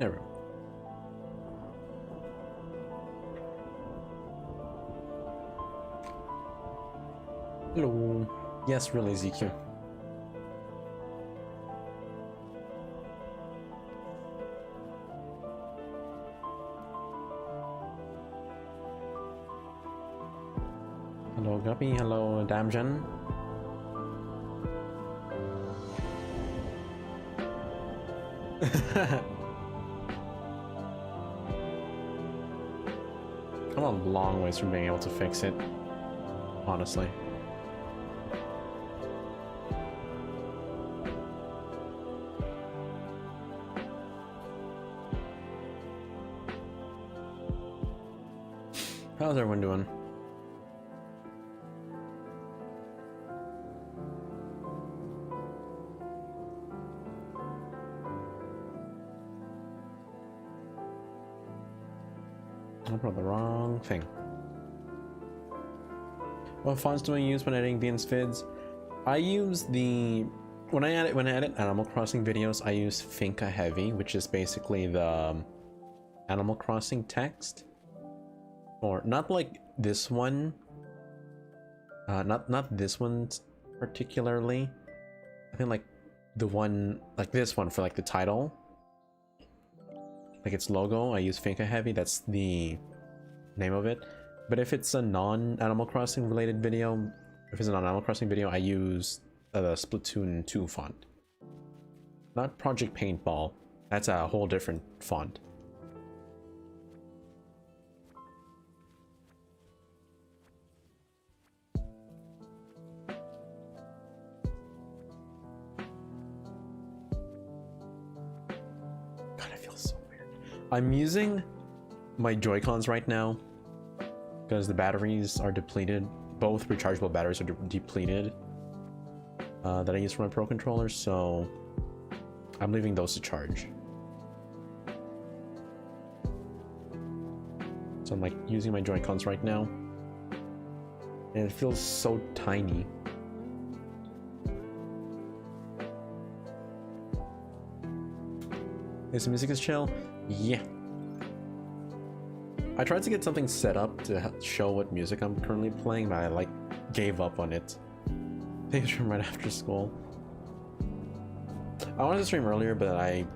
There we go. Hello. Yes, really, ZQ. Hello, Guppy. Hello, Damjan. I'm a long ways from being able to fix it, honestly. How's everyone doing? I brought the wrong thing. What fonts do I use when editing Bean's vids? I use the when I edit Animal Crossing videos, I use Finca Heavy, which is basically the Animal Crossing text. Or not like this one. Not this one particularly. I think like the one like this one for like the title. Like its logo, I use Finca Heavy, that's the name of it. But if it's a non-Animal Crossing related video, if it's a non-Animal Crossing video, I use the Splatoon 2 font. Not Project Paintball, that's a whole different font. God, it feels so weird. I'm using my Joy-Cons right now because the batteries are depleted. Both rechargeable batteries are depleted that I use for my Pro controllers, so I'm leaving those to charge. So I'm like using my Joy-Cons right now, and it feels so tiny. Is the music is chill? Yeah. I tried to get something set up to show what music I'm currently playing, but I like gave up on it. I think it's from right after school. I wanted to stream earlier, but I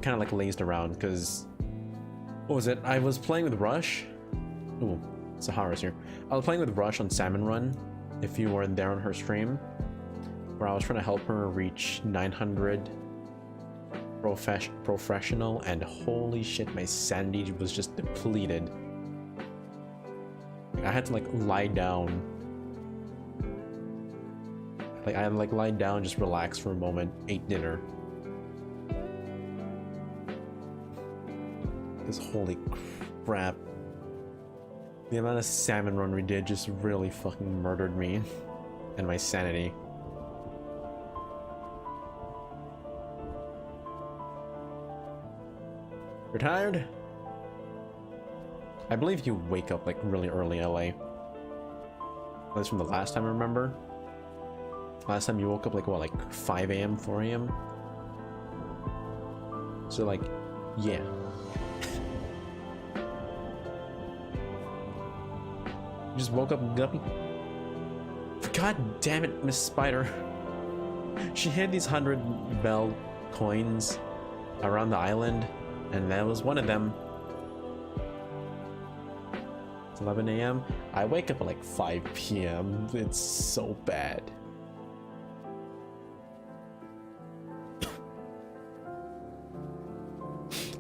kind of like lazed around because what was it? I was playing with Rush. Ooh, Sahara's here. I was playing with Rush on Salmon Run. If you weren't there on her stream, where I was trying to help her reach 900 professional, and holy shit, my sanity was just depleted. I had to like lie down. Like I had to like lie down, just relax for a moment, ate dinner. Because holy crap, the amount of Salmon Run we did just really fucking murdered me and my sanity. You're tired? I believe you wake up like really early, LA. That's from the last time I remember. Last time you woke up like what, like 5 a.m., 4 a.m.? So like, yeah. You just woke up, Guppy? God damn it, Miss Spider. She hid these 100 bell coins around the island, and that was one of them. It's 11 a.m. I wake up at like 5 p.m. It's so bad.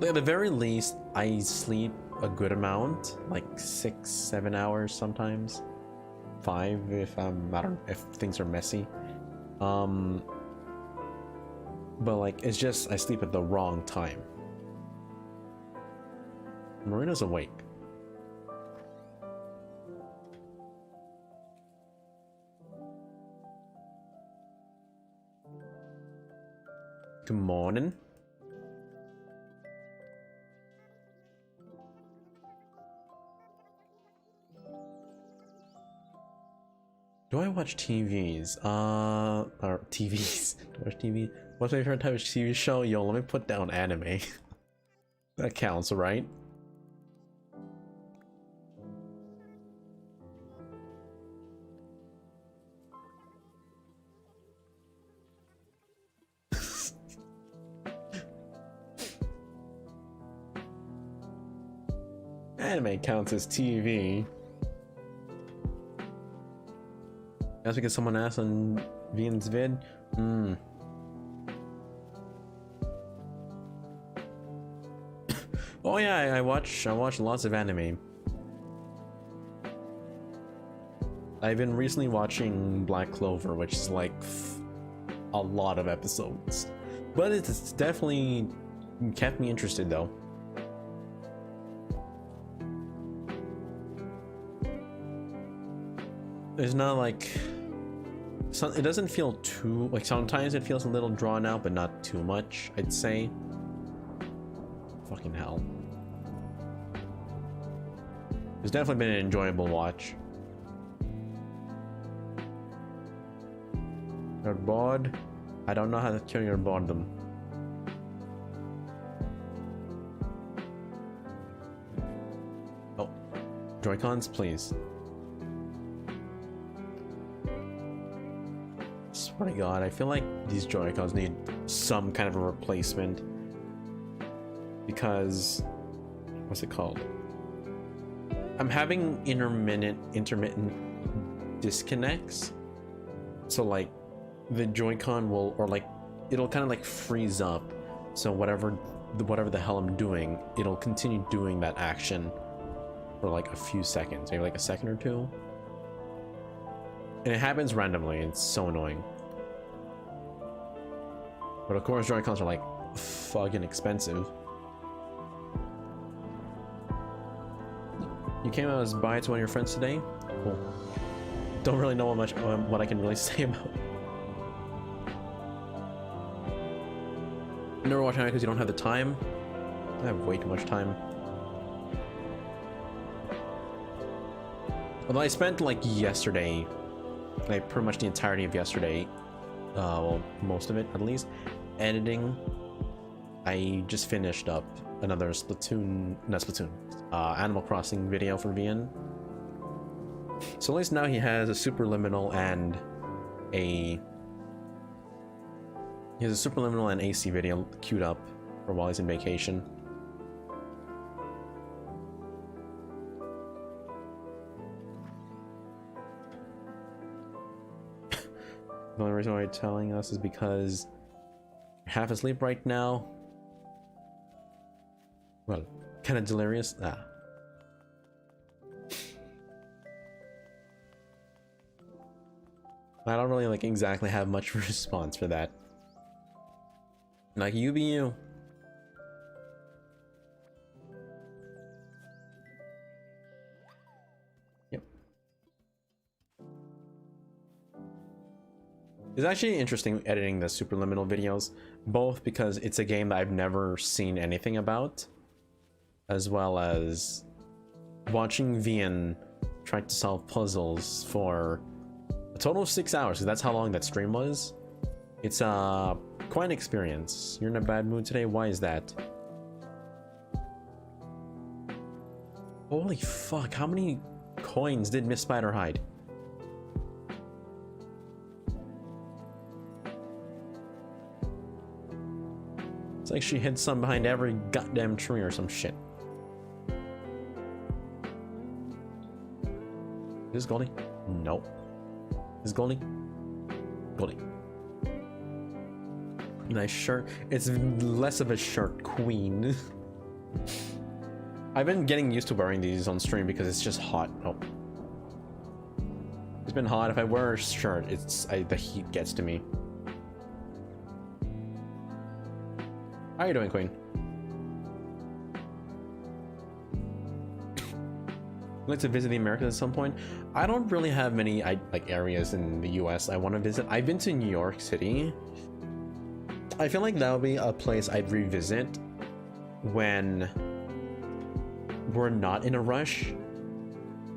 At the very least, I sleep a good amount, like 6-7 hours sometimes. 5 if I don't if things are messy. But like it's just I sleep at the wrong time. Marina's awake. Good morning. Do I watch TVs? Or TVs? Do I watch TV? What's my favorite type of TV show? Yo, let me put down anime. That counts, right? Anime counts as TV. That's because someone asked on Vian's vid. Oh yeah, I watch lots of anime. I've been recently watching Black Clover, which is like a lot of episodes, but it's definitely kept me interested though. There's not like it doesn't feel too like, sometimes it feels a little drawn out, but not too much, I'd say. Fucking hell. It's definitely been an enjoyable watch. You're bored? I don't know how to cure your boredom. Oh, Joy-Cons, please. Swear to God, I feel like these Joy-Cons need some kind of a replacement. Because, what's it called? I'm having intermittent disconnects. So like, the Joy-Con will, or like, it'll kind of like freeze up. So whatever the hell I'm doing, it'll continue doing that action for like a few seconds, maybe like a second or two. And it happens randomly. It's so annoying. But of course, Joy-Cons are like fucking expensive. You came out as bi to one of your friends today? Cool. Don't really know what I can really say about. You never watch anime because you don't have the time? I have way too much time. Although I spent like yesterday, like pretty much the entirety of yesterday, well, most of it at least, editing. I just finished up another Animal Crossing video for Vian. So at least now he has a Superliminal and a AC video queued up for while he's in vacation. The only reason why you're telling us is because you're half asleep right now. Well, kind of delirious. I don't really like exactly have much response for that. Like, you be you. Yep. It's actually interesting editing the Superliminal videos, both because it's a game that I've never seen anything about, as well as watching Vian try to solve puzzles for a total of 6 hours, because that's how long that stream was. It's quite an experience. You're in a bad mood today? Why is that? Holy fuck, how many coins did Miss Spider hide? It's like she hid some behind every goddamn tree or some shit. Is this Goldie? Nope. Is Goldie? Goldie. Nice shirt. It's less of a shirt, queen. I've been getting used to wearing these on stream because it's just hot. Oh. It's been hot. If I wear a shirt, the heat gets to me. How are you doing, queen? I'd like to visit the Americas at some point. I don't really have many like areas in the US I want to visit. I've been to New York City. I feel like that would be a place I'd revisit when we're not in a rush.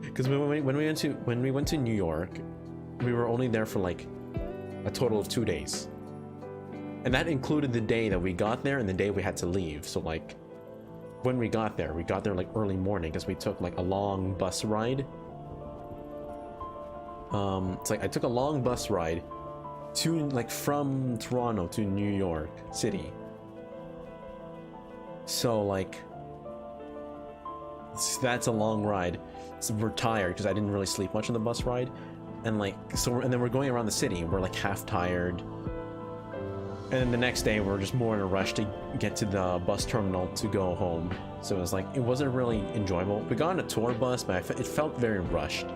Because when we went to New York, we were only there for like a total of 2 days, and that included the day that we got there and the day we had to leave. So like, when we got there like early morning because we took like a long bus ride. It's like I took a long bus ride to like from Toronto to New York City. So like that's a long ride. So we're tired because I didn't really sleep much on the bus ride, and like and then we're going around the city. We're like half tired, and then the next day we're just more in a rush to get to the bus terminal to go home. So it was like it wasn't really enjoyable. We got on a tour bus, but it felt very rushed.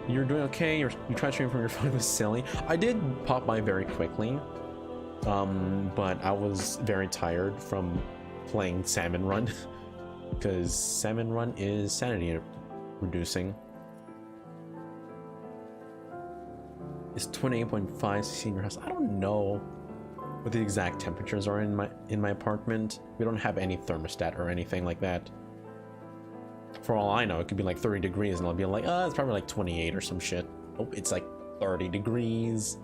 You're doing okay. You tried streaming from your phone. It was silly. I did pop by very quickly, but I was very tired from playing Salmon Run because Salmon Run is sanity reducing. It's 28.5 in your house. I don't know what the exact temperatures are in my apartment. We don't have any thermostat or anything like that. For all I know, it could be like 30 degrees and I'll be like, it's probably like 28 or some shit. Oh, it's like 30 degrees.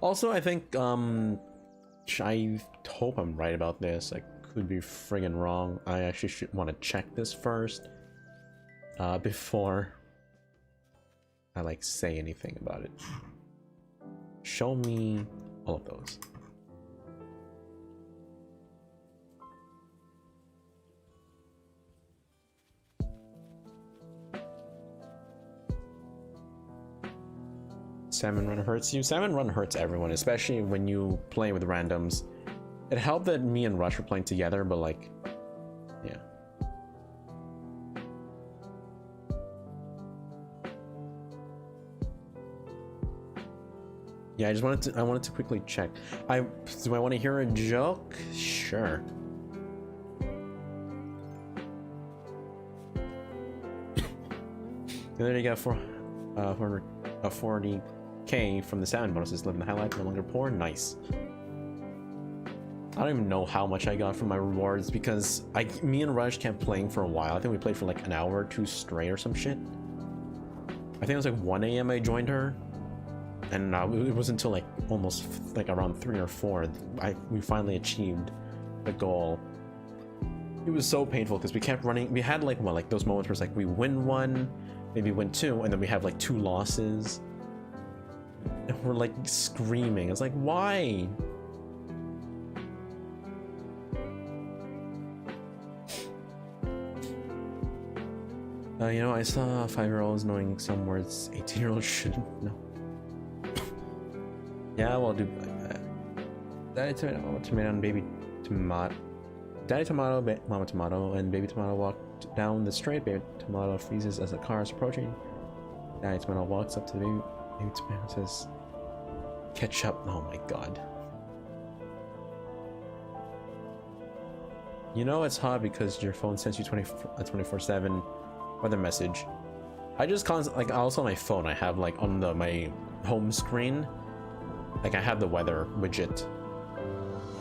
Also, I think, I hope I'm right about this. I could be friggin' wrong. I actually should want to check this first, before I, like, say anything about it. Show me all of those. Salmon Run hurts you. Salmon Run hurts everyone, especially when you play with randoms. It helped that me and Rush were playing together, but like, yeah. Yeah, I wanted to quickly check. Do I want to hear a joke? Sure. And then you got for 40k from the sound bonuses. Living the high life, no longer poor. Nice. I don't even know how much I got from my rewards because me and Rush kept playing for a while. I think we played for like an hour or two straight or some shit. I think it was like 1 a.m. I joined her, and it wasn't until like almost like around 3 or 4 we finally achieved the goal. It was so painful because we kept running. We had like those moments where it's like we win 1, maybe win 2, and then we have like 2 losses, and we're like screaming. It's like, why? You know, I saw 5-year-olds knowing some words 18-year-olds shouldn't know. Yeah, well, do Daddy Tomato and Baby Tomato. Daddy Tomato, Mama Tomato, and Baby Tomato walked down the street. Baby Tomato freezes as the car is approaching. Daddy Tomato walks up to the baby. Baby Tomato says, "Ketchup." Oh my god. You know it's hot because your phone sends you 24/7 weather message. I just like also on my phone I have like on my home screen, like I have the weather widget.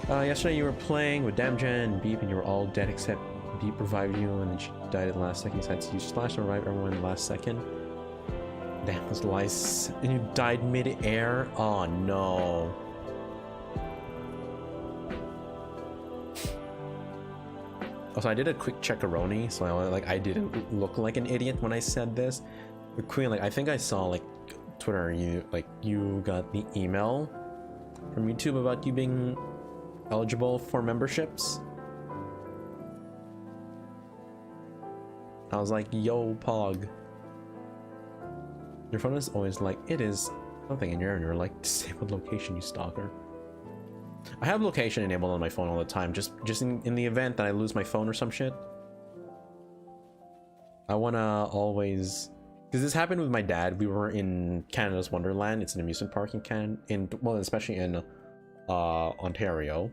Yesterday you were playing with Damjan and Beep and you were all dead except Beep revived you and then she died at the last second. You had to use Splash to revive everyone in the last second. Damn, those lies. And you died mid-air? Oh no. Also, I did a quick checkaroni, so I didn't look like an idiot when I said this. But Queen, like I think I saw like Twitter, you got the email from YouTube about you being eligible for memberships. I was like, yo, Pog. Your phone is always like, it is something in your and you're like, disabled location, you stalker. I have location enabled on my phone all the time, just in the event that I lose my phone or some shit. I wanna always, because this happened with my dad. We were in Canada's Wonderland. It's an amusement park in especially in Ontario.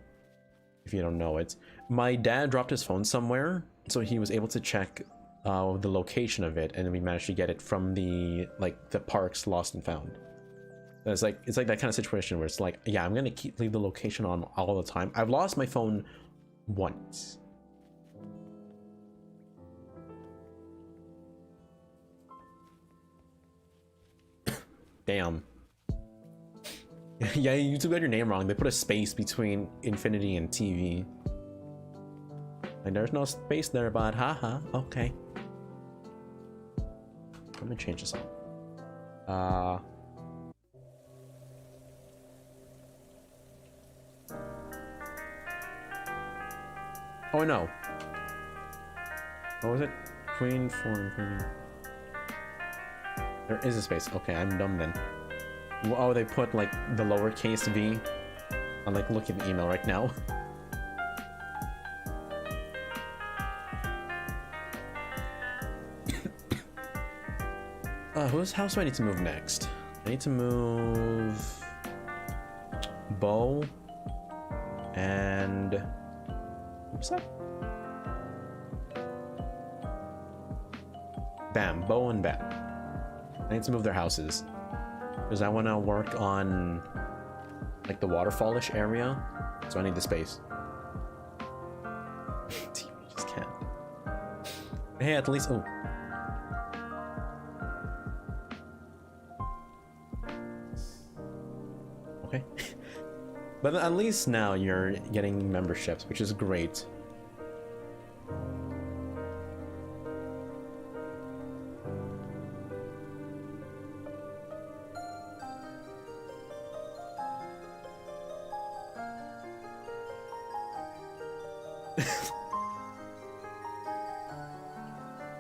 If you don't know it, my dad dropped his phone somewhere, so he was able to check the location of it, and we managed to get it from the park's lost and found. It's like that kind of situation where it's like, yeah, I'm gonna leave the location on all the time. I've lost my phone once. Damn. Yeah, YouTube got your name wrong. They put a space between infinity and TV. Like, there's no space there, but haha. Okay. Let me change this up. Oh no. What was it? Queen, foreign, queen. There is a space. Okay, I'm dumb then. Oh, they put like the lowercase v. I'm like looking at the email right now. Whose house do I need to move next? I need to move Bo and what's that? Bam, Bo and Bam. I need to move their houses because I want to work on like the waterfallish area, so I need the space. TV just can't. Hey, at least okay. But at least now you're getting memberships, which is great.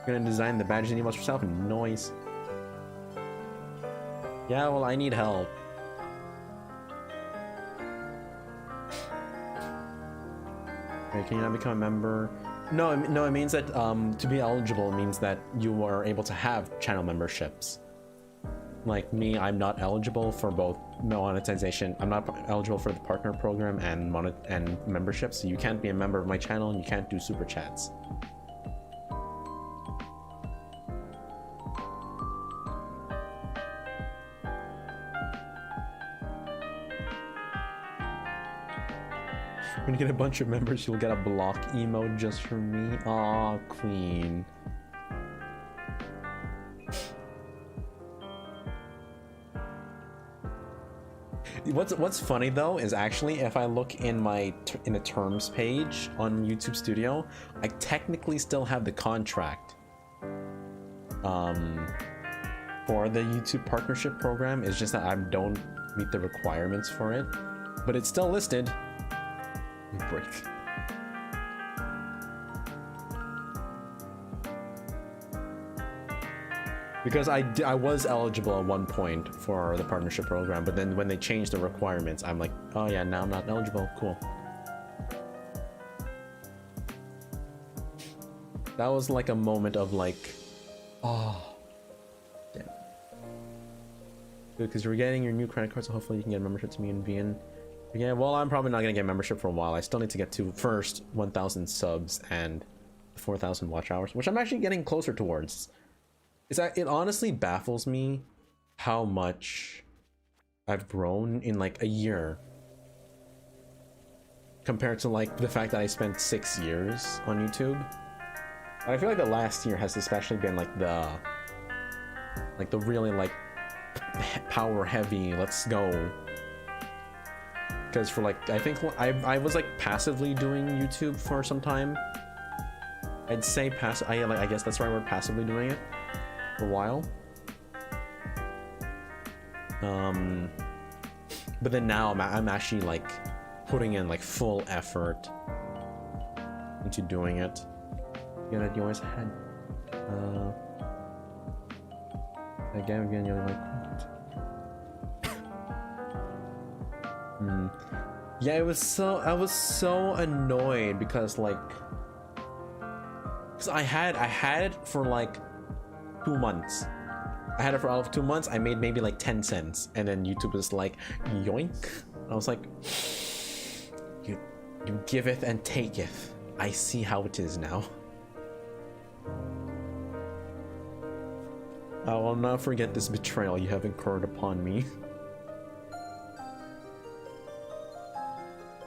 You're gonna design the badges and emotes yourself and noise. Yeah, well, I need help. Wait, can you not become a member? No, it means that to be eligible means that you are able to have channel memberships. Like me, I'm not eligible for both monetization. I'm not eligible for the partner program and membership, so you can't be a member of my channel and you can't do super chats. When you get a bunch of members, you'll get a block emote just for me. Aw, queen. What's funny though is actually if I look in in the terms page on YouTube Studio, I technically still have the contract for the YouTube partnership program. It's just that I don't meet the requirements for it, but it's still listed. Break. Because I was eligible at one point for the partnership program, but then when they changed the requirements, I'm like, oh yeah, now I'm not eligible. Cool. That was like a moment of like, oh, damn. Good, because you're getting your new credit card, so hopefully you can get a membership to me and VN. Yeah, well, I'm probably not gonna get membership for a while. I still need to get to first 1,000 subs and 4,000 watch hours, which I'm actually getting closer towards. It honestly baffles me how much I've grown in like a year compared to like the fact that I spent 6 years on YouTube. I feel like the last year has especially been like the really like power heavy, let's go. Because for like, I think I was like passively doing YouTube for some time. I'd say I guess that's the right word, passively doing it for a while. But then now I'm actually like putting in like full effort into doing it. You know, you always had again you're like yeah, I was so annoyed because like I had it for like 2 months. I had it for all of 2 months. I made maybe like 10 cents, and then YouTube was like, yoink. I was like, you giveth and taketh. I see how it is now. I will not forget this betrayal you have incurred upon me.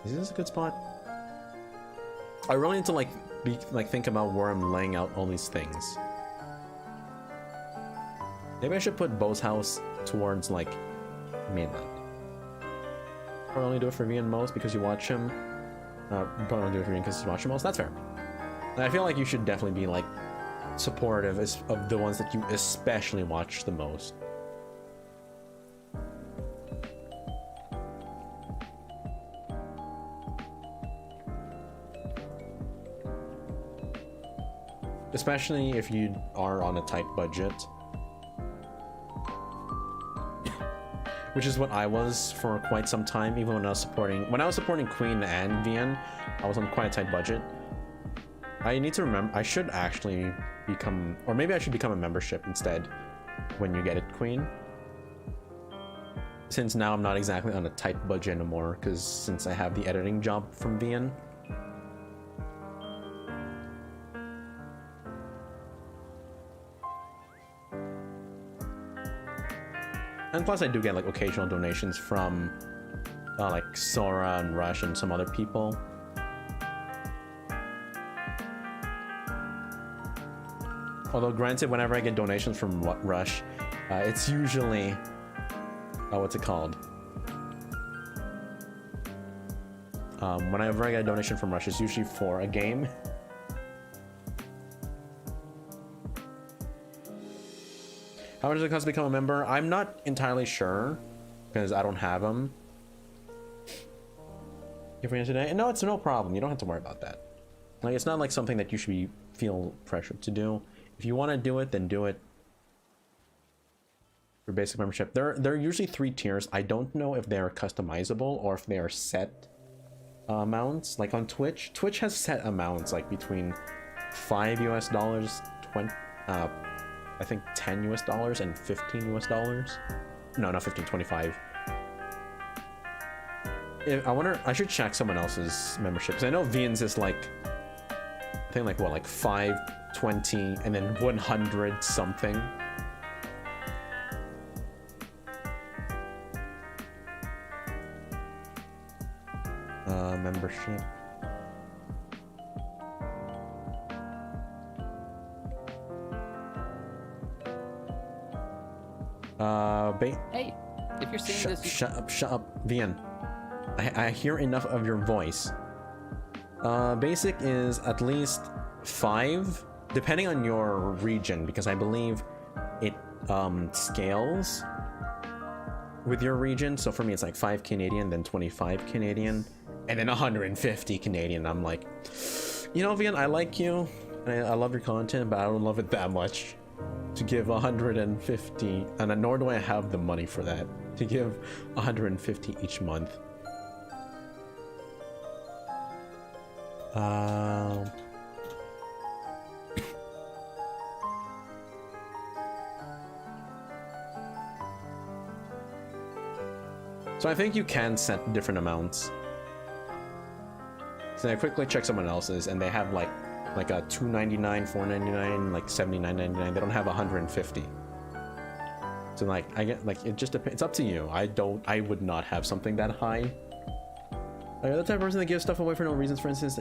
Is this a good spot? I really need to like think about where I'm laying out all these things. Maybe I should put Bo's house towards like mainland. Probably only do it for me and most because you watch him. Probably only do it for me because you watch him most. That's fair. And I feel like you should definitely be like supportive of the ones that you especially watch the most. Especially if you are on a tight budget. Which is what I was for quite some time, even when I was supporting Queen and Vian, I was on quite a tight budget. I need to remember, I should actually become, or maybe I should become a membership instead when you get it, Queen. Since now I'm not exactly on a tight budget anymore, because since I have the editing job from Vian. And plus I do get like occasional donations from like Sora and Rush and some other people. Although granted, whenever I get donations from Rush, it's usually, what's it called? Whenever I get a donation from Rush, it's usually for a game. How much does it cost to become a member? I'm not entirely sure, because I don't have them. You're free today? No, it's no problem. You don't have to worry about that. Like, it's not like something that you should feel pressured to do. If you want to do it, then do it. For basic membership, there are usually 3 tiers. I don't know if they are customizable or if they are set amounts. Like on Twitch, Twitch has set amounts like between $5 US, 20. I think $10 US and $15 US. No, not 15, 25. I wonder, I should check someone else's membership, because I know Vian's is like, I think like what, like 5, 20, and then 100 something. Membership. Hey, if you're seeing this, shut up, Vian. I hear enough of your voice. Basic is at least 5, depending on your region, because I believe it scales with your region. So for me, it's like 5 Canadian, then 25 Canadian, and then 150 Canadian. I'm like, you know, Vian, I like you, and I love your content, but I don't love it that much to give 150, and nor do I have the money for that, to give 150 each month. So I think you can set different amounts. So I quickly check someone else's, and they have like a $2.99, $4.99, like $79.99. They don't have 150. So like I get like, it just depends. It's up to you. I would not have something that high. Are you the type of person that gives stuff away for no reasons? For instance,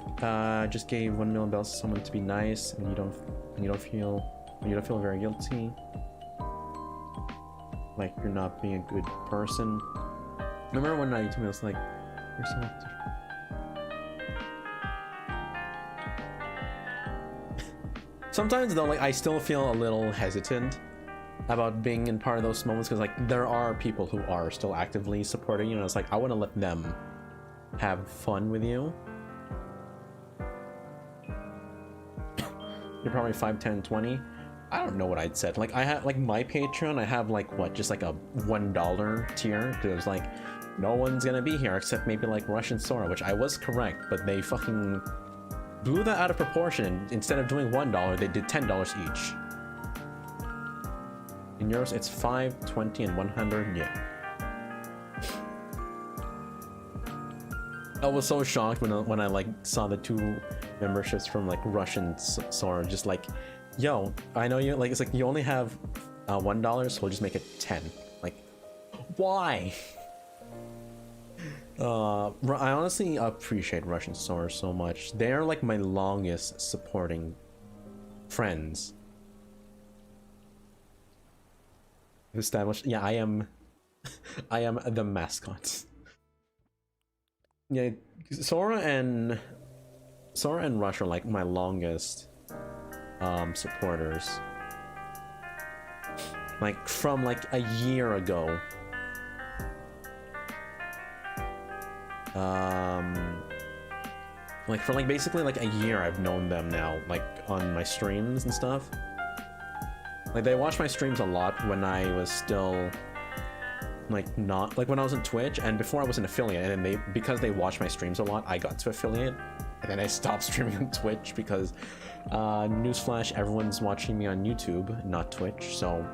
just gave 1 million bells to someone to be nice, and you don't feel very guilty, like you're not being a good person. Remember one night you told me, I was like, you're so different. Sometimes though, like I still feel a little hesitant about being in part of those moments, because like there are people who are still actively supporting you, and it's like I want to let them have fun with you. You're probably 5, 10, 20. I don't know what I'd set. Like I have like my Patreon, I have like what, just like a $1 tier, because like no one's gonna be here except maybe like Russian Sora, which I was correct, but they fucking blew that out of proportion. Instead of doing $1, they did $10 each. In euros, it's 5, 20, and 100. Yeah. I was so shocked when I like saw the 2 memberships from like Russian Sora, just like, yo, I know you, like, it's like you only have $1, so we'll just make it 10. Like, why? I honestly appreciate Russian Sora so much. They're like my longest supporting friends. Established. Yeah, I am. I am the mascot. Yeah, Sora and Rush are like my longest supporters. Like from like a year ago. Like for like basically like a year I've known them now, like on my streams and stuff. Like they watch my streams a lot when I was still like not like when I was on Twitch, and before I was an affiliate, and then because they watch my streams a lot, I got to affiliate, and then I stopped streaming on Twitch because newsflash, everyone's watching me on YouTube, not Twitch, so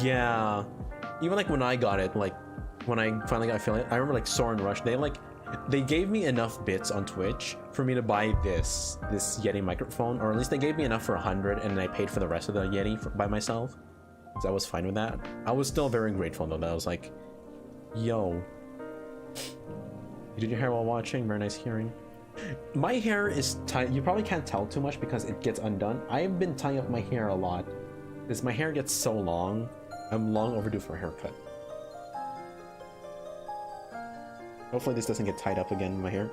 yeah, even like when I got it, like when I finally got affiliate, I remember like Sora and Rush, they gave me enough bits on Twitch for me to buy this Yeti microphone, or at least they gave me enough for 100, and then I paid for the rest of the Yeti by myself, so I was fine with that. I was still very grateful though that I was like, yo, you did your hair while watching, very nice hearing. My hair is tight. You probably can't tell too much because it gets undone. I've been tying up my hair a lot because my hair gets so long. I'm long overdue for a haircut. Hopefully this doesn't get tied up again in my hair.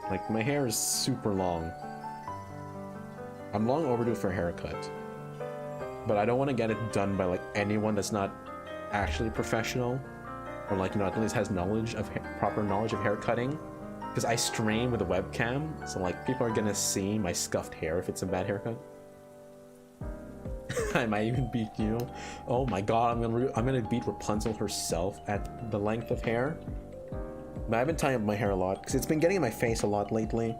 Like, my hair is super long. I'm long overdue for a haircut. But I don't want to get it done by, like, anyone that's not actually professional. Or, like, you know, at least has proper knowledge of hair cutting. Because I stream with a webcam, so, like, people are gonna see my scuffed hair if it's a bad haircut. I might even beat you. Oh my god, I'm gonna beat Rapunzel herself at the length of hair. But I've been tying up my hair a lot because it's been getting in my face a lot lately.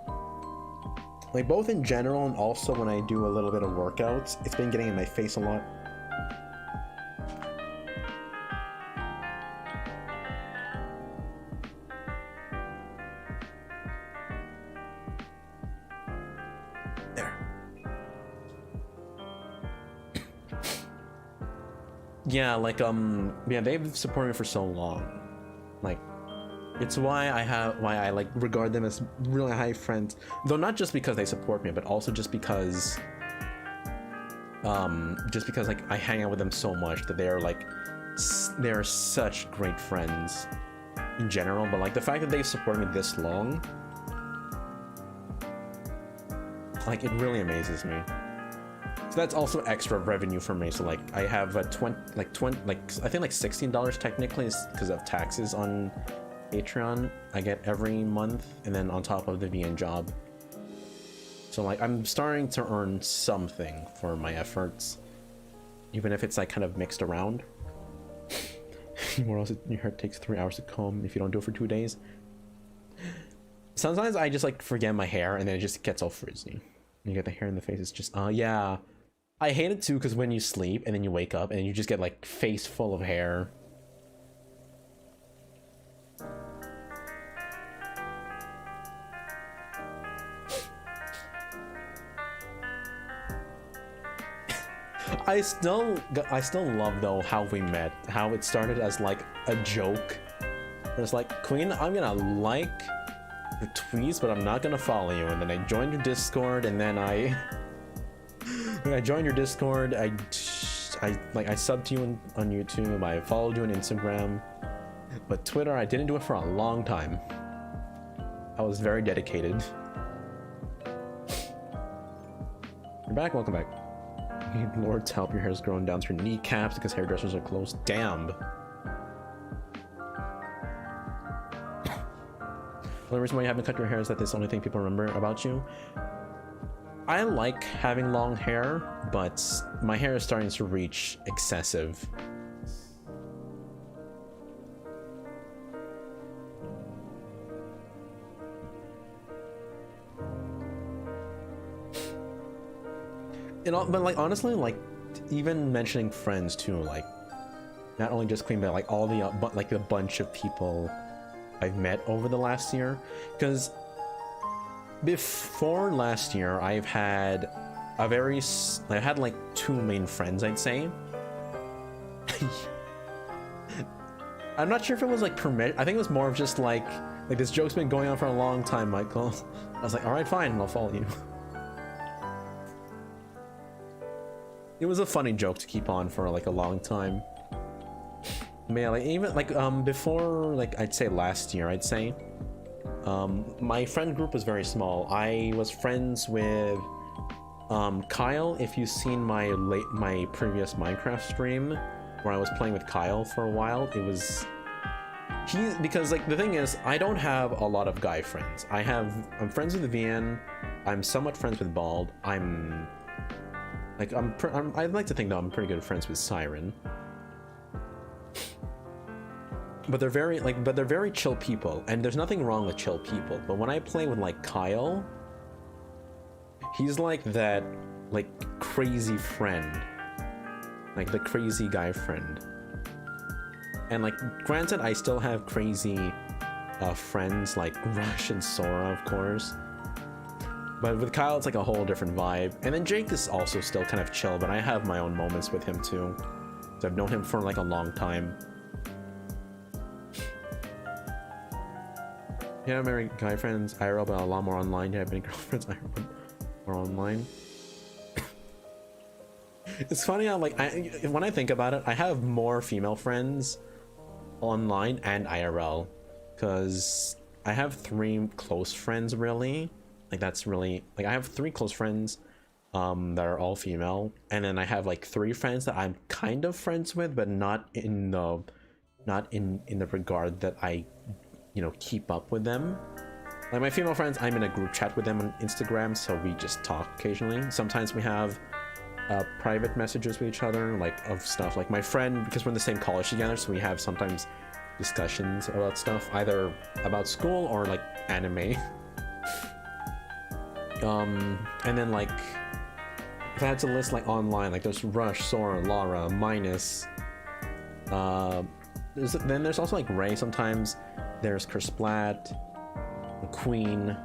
Like both in general and also when I do a little bit of workouts, it's been getting in my face a lot. Yeah, like yeah, they've supported me for so long. Like it's why I like regard them as really high friends. Though not just because they support me, but also just because like I hang out with them so much that they're such great friends in general. But like the fact that they've supported me this long, like it really amazes me. So that's also extra revenue for me. So like I have I think like $16 technically because of taxes on Patreon I get every month, and then on top of the VN job. So like I'm starting to earn something for my efforts, even if it's like kind of mixed around. What else? Your hair takes 3 hours to comb if you don't do it for 2 days. Sometimes I just like forget my hair and then it just gets all frizzy. You get the hair in the face. It's just yeah. I hate it too because when you sleep and then you wake up and you just get like face full of hair. I still love though how we met, how it started as like a joke. It's like, Queen, I'm gonna like your tweets, but I'm not gonna follow you. And then I joined your Discord, and then I joined your Discord. I subbed to you on YouTube. I followed you on Instagram, but Twitter, I didn't do it for a long time. I was very dedicated. You're back. Welcome back. Lord's help, your hair's growing down to your kneecaps because hairdressers are closed. Damn. The reason why you haven't cut your hair is that this is the only thing people remember about you. I like having long hair, but my hair is starting to reach excessive. But like honestly, like even mentioning friends too, like not only just Queen, but like all the like a bunch of people I've met over the last year. Because before last year, I've had I had like two main friends, I'd say. I'm not sure if it was like permit. I think it was more of just like this joke's been going on for a long time, Michael. I was like, all right, fine, I'll follow you. It was a funny joke to keep on for like a long time. Man, like even like before, like I'd say last year, I'd say my friend group was very small. I was friends with Kyle. If you've seen my previous Minecraft stream where I was playing with Kyle for a while, it was because like the thing is, I don't have a lot of guy friends. I'm friends with Vian. I'm somewhat friends with Bald. I'd like to think though I'm pretty good friends with Siren. But they're very chill people, and there's nothing wrong with chill people. But when I play with like Kyle, he's like that like crazy friend, like the crazy guy friend. And like granted, I still have crazy friends like Rush and Sora, of course. But with Kyle, it's like a whole different vibe. And then Jake is also still kind of chill, but I have my own moments with him too. So I've known him for like a long time. Yeah, I'm married guy friends IRL, but a lot more online. Yeah, I've been girlfriends IRL or online. It's funny how like when I think about it, I have more female friends online and IRL, because I have 3 close friends really. Like that's really like I have 3 close friends that are all female, and then I have like 3 friends that I'm kind of friends with, but not in the regard that I keep up with them. Like my female friends, I'm in a group chat with them on Instagram, so we just talk occasionally. Sometimes we have private messages with each other, like of stuff. Like my friend, because we're in the same college together, so we have sometimes discussions about stuff, either about school or like anime. And then like if I had to list like online, like there's Rush, Sora, Lara, Minus. Then there's also like Ray sometimes. There's Kersplat, Queen.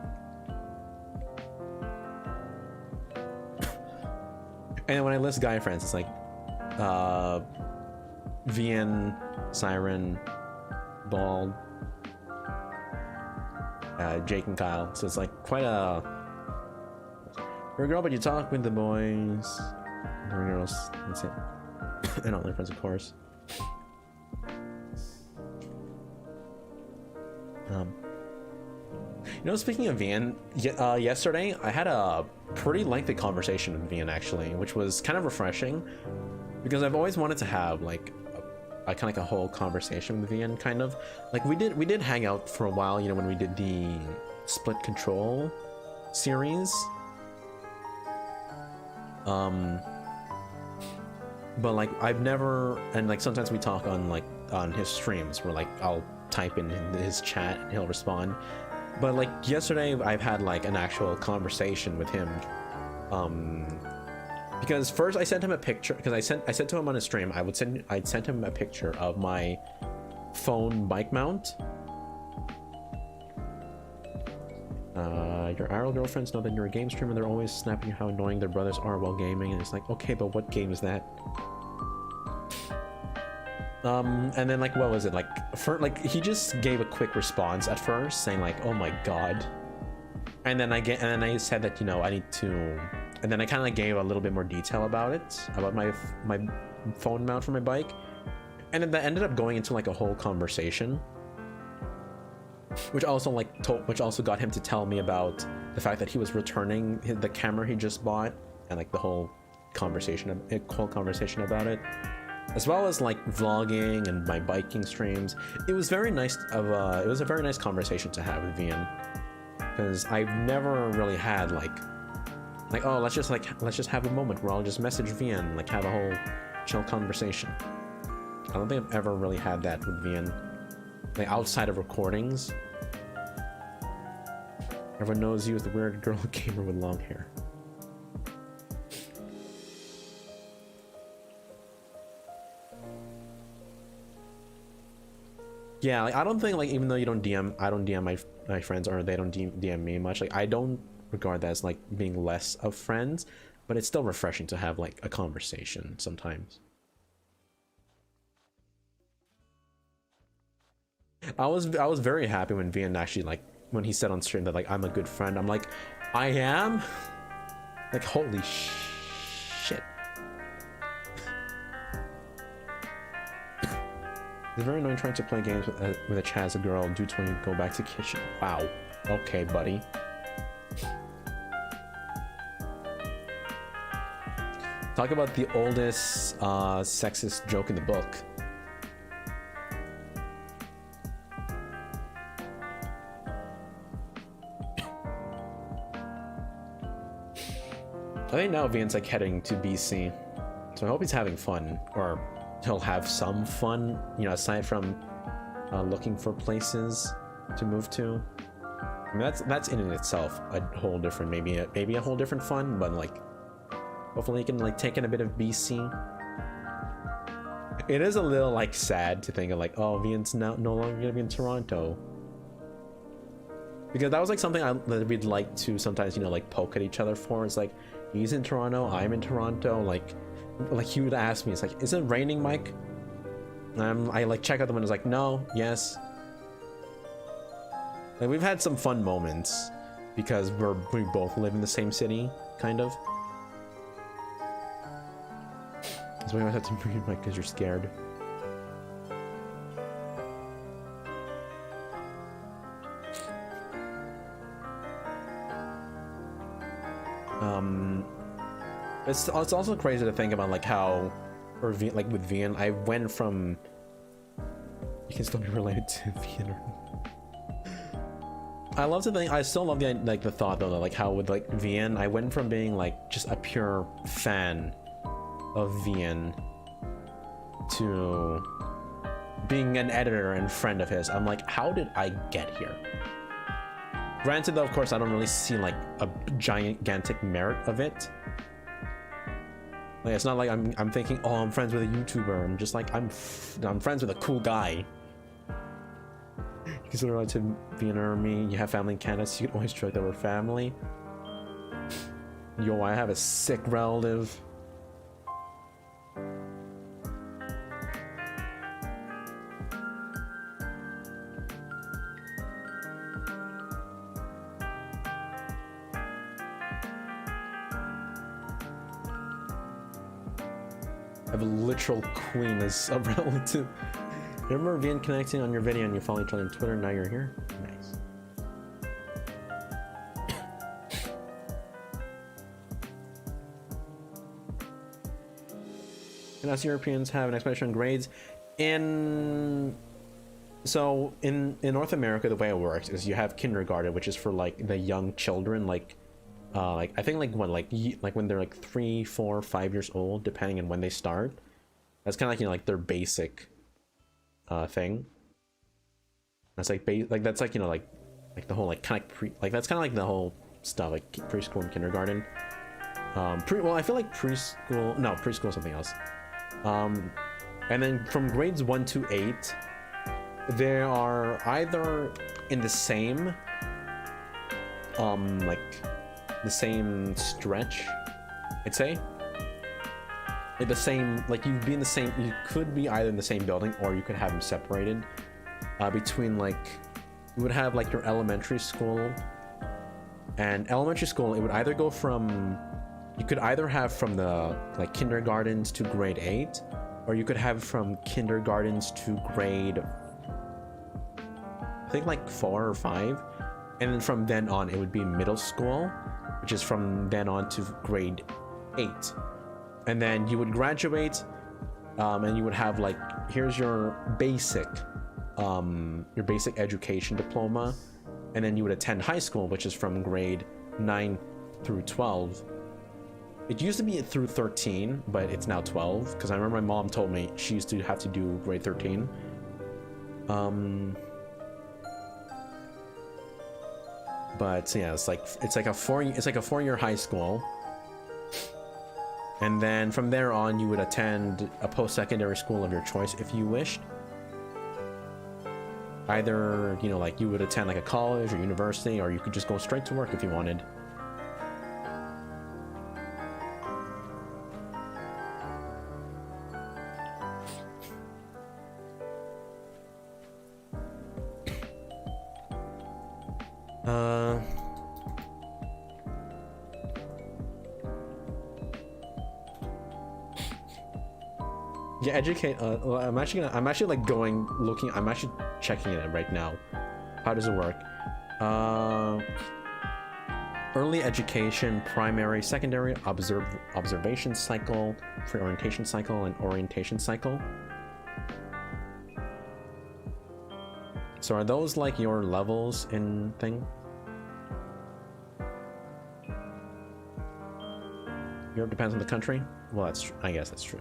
And when I list guy friends, it's like Vian, Siren, Bald, Jake and Kyle. So it's like quite a... You're a girl, but you talk with the boys. You're girls, that's it. And all their friends, of course. Speaking of Vian, yesterday I had a pretty lengthy conversation with Vian actually, which was kind of refreshing, because I've always wanted to have like a kind of like a whole conversation with Vian, kind of like we did hang out for a while, when we did the Split Control series. But like I've never, and like sometimes we talk on his streams where like I'll type in his chat and he'll respond. But like yesterday I've had like an actual conversation with him, because first I sent him a picture, because I said to him on his stream I'd sent him a picture of my phone mic mount. Your IRL girlfriends know that you're a game streamer. They're always snapping how annoying their brothers are while gaming, and it's like, okay, but what game is that? And then like what was it, like he just gave a quick response at first saying like, oh my god, and then I said that I need to, and then I kind of like gave a little bit more detail about it, about my phone mount for my bike, and then that ended up going into like a whole conversation, which also got him to tell me about the fact that he was returning the camera he just bought, and like the whole conversation about it, as well as like vlogging and my biking streams. It was very nice it was a very nice conversation to have with Vian, because I've never really had like oh, let's just have a moment where I'll just message Vian, like have a whole chill conversation. I don't think I've ever really had that with Vian, like outside of recordings. Everyone knows you as the weird girl gamer with long hair. Yeah, like I don't think, like, even though I don't DM my friends, or they don't DM me much, like I don't regard that as like being less of friends, but it's still refreshing to have like a conversation sometimes. I was very happy when Vian actually, like, when he said on stream that, like, I'm a good friend. I'm like, I am? Like, holy shit. It's very annoying trying to play games with a chat as a girl due to when you go back to kitchen. Wow. Okay, buddy. Talk about the oldest sexist joke in the book. I think now Vian's like heading to BC, so I hope he's having fun, or he'll have some fun, you know, aside from looking for places to move to. I mean, that's in itself a whole different, maybe a whole different fun, but like, hopefully he can like take in a bit of BC. It is a little like sad to think of like, oh, Vian's now no longer gonna be in Toronto. Because that was like something that we'd like to sometimes, you know, like poke at each other for. It's like, he's in Toronto, I'm in Toronto. Like he would ask me, it's like, is it raining, Mike? And I like check out the windows, like, no, yes. Like, we've had some fun moments because we both live in the same city, kind of. So we always have to breathe, Mike, because you're scared. It's also crazy to think about like how, or like with Vian, I went from, you can still be related to Vian. I love to think, I still love the like the thought though, like how with like Vian, I went from being like just a pure fan of Vian to being an editor and friend of his. I'm like, how did I get here? Granted though, of course, I don't really see like a gigantic merit of it. Like, it's not like I'm thinking, oh, I'm friends with a YouTuber. I'm just like, I'm friends with a cool guy. You consider relative Vian or me, you have family in Canada, so you can always joke that we're family. Yo, I have a sick relative. I have a literal queen as a relative. Remember Vian connecting on your video and you follow each other on Twitter, now you're here? Nice. And us Europeans have an explanation on grades. So in North America, the way it works is you have kindergarten, which is for like the young children, like I think like when they're like 3, 4, 5 years old, depending on when they start. That's kind of like, you know, like their basic thing. That's like that's like, you know, like the whole like kind of that's kind of like the whole stuff, like preschool and kindergarten. Well, I feel like preschool is something else. And then from grades 1 to 8, they are either in the same like the same stretch, I'd say. Like the same, like you'd be in the same, you could be either in the same building or you could have them separated between, like, you would have like your elementary school, and elementary school, it would either go from, you could either have from the like kindergartens to grade 8, or you could have from kindergartens to grade, I think like 4 or 5, and then from then on it would be middle school, which is from then on to grade 8. And then you would graduate, and you would have like, here's your basic education diploma, and then you would attend high school, which is from grade 9 through 12. It used to be through 13, but it's now 12, because I remember my mom told me she used to have to do grade 13. But yeah, it's like a 4-year high school. And then from there on, you would attend a post-secondary school of your choice if you wished. Either, you know, like you would attend like a college or university, or you could just go straight to work if you wanted. Yeah, educate. Well, I'm actually like looking. I'm actually checking it right now. How does it work? Early education, primary, secondary, observation cycle, pre-orientation cycle, and orientation cycle. So are those like your levels in thing? Europe depends on the country. Well, that's I guess that's true.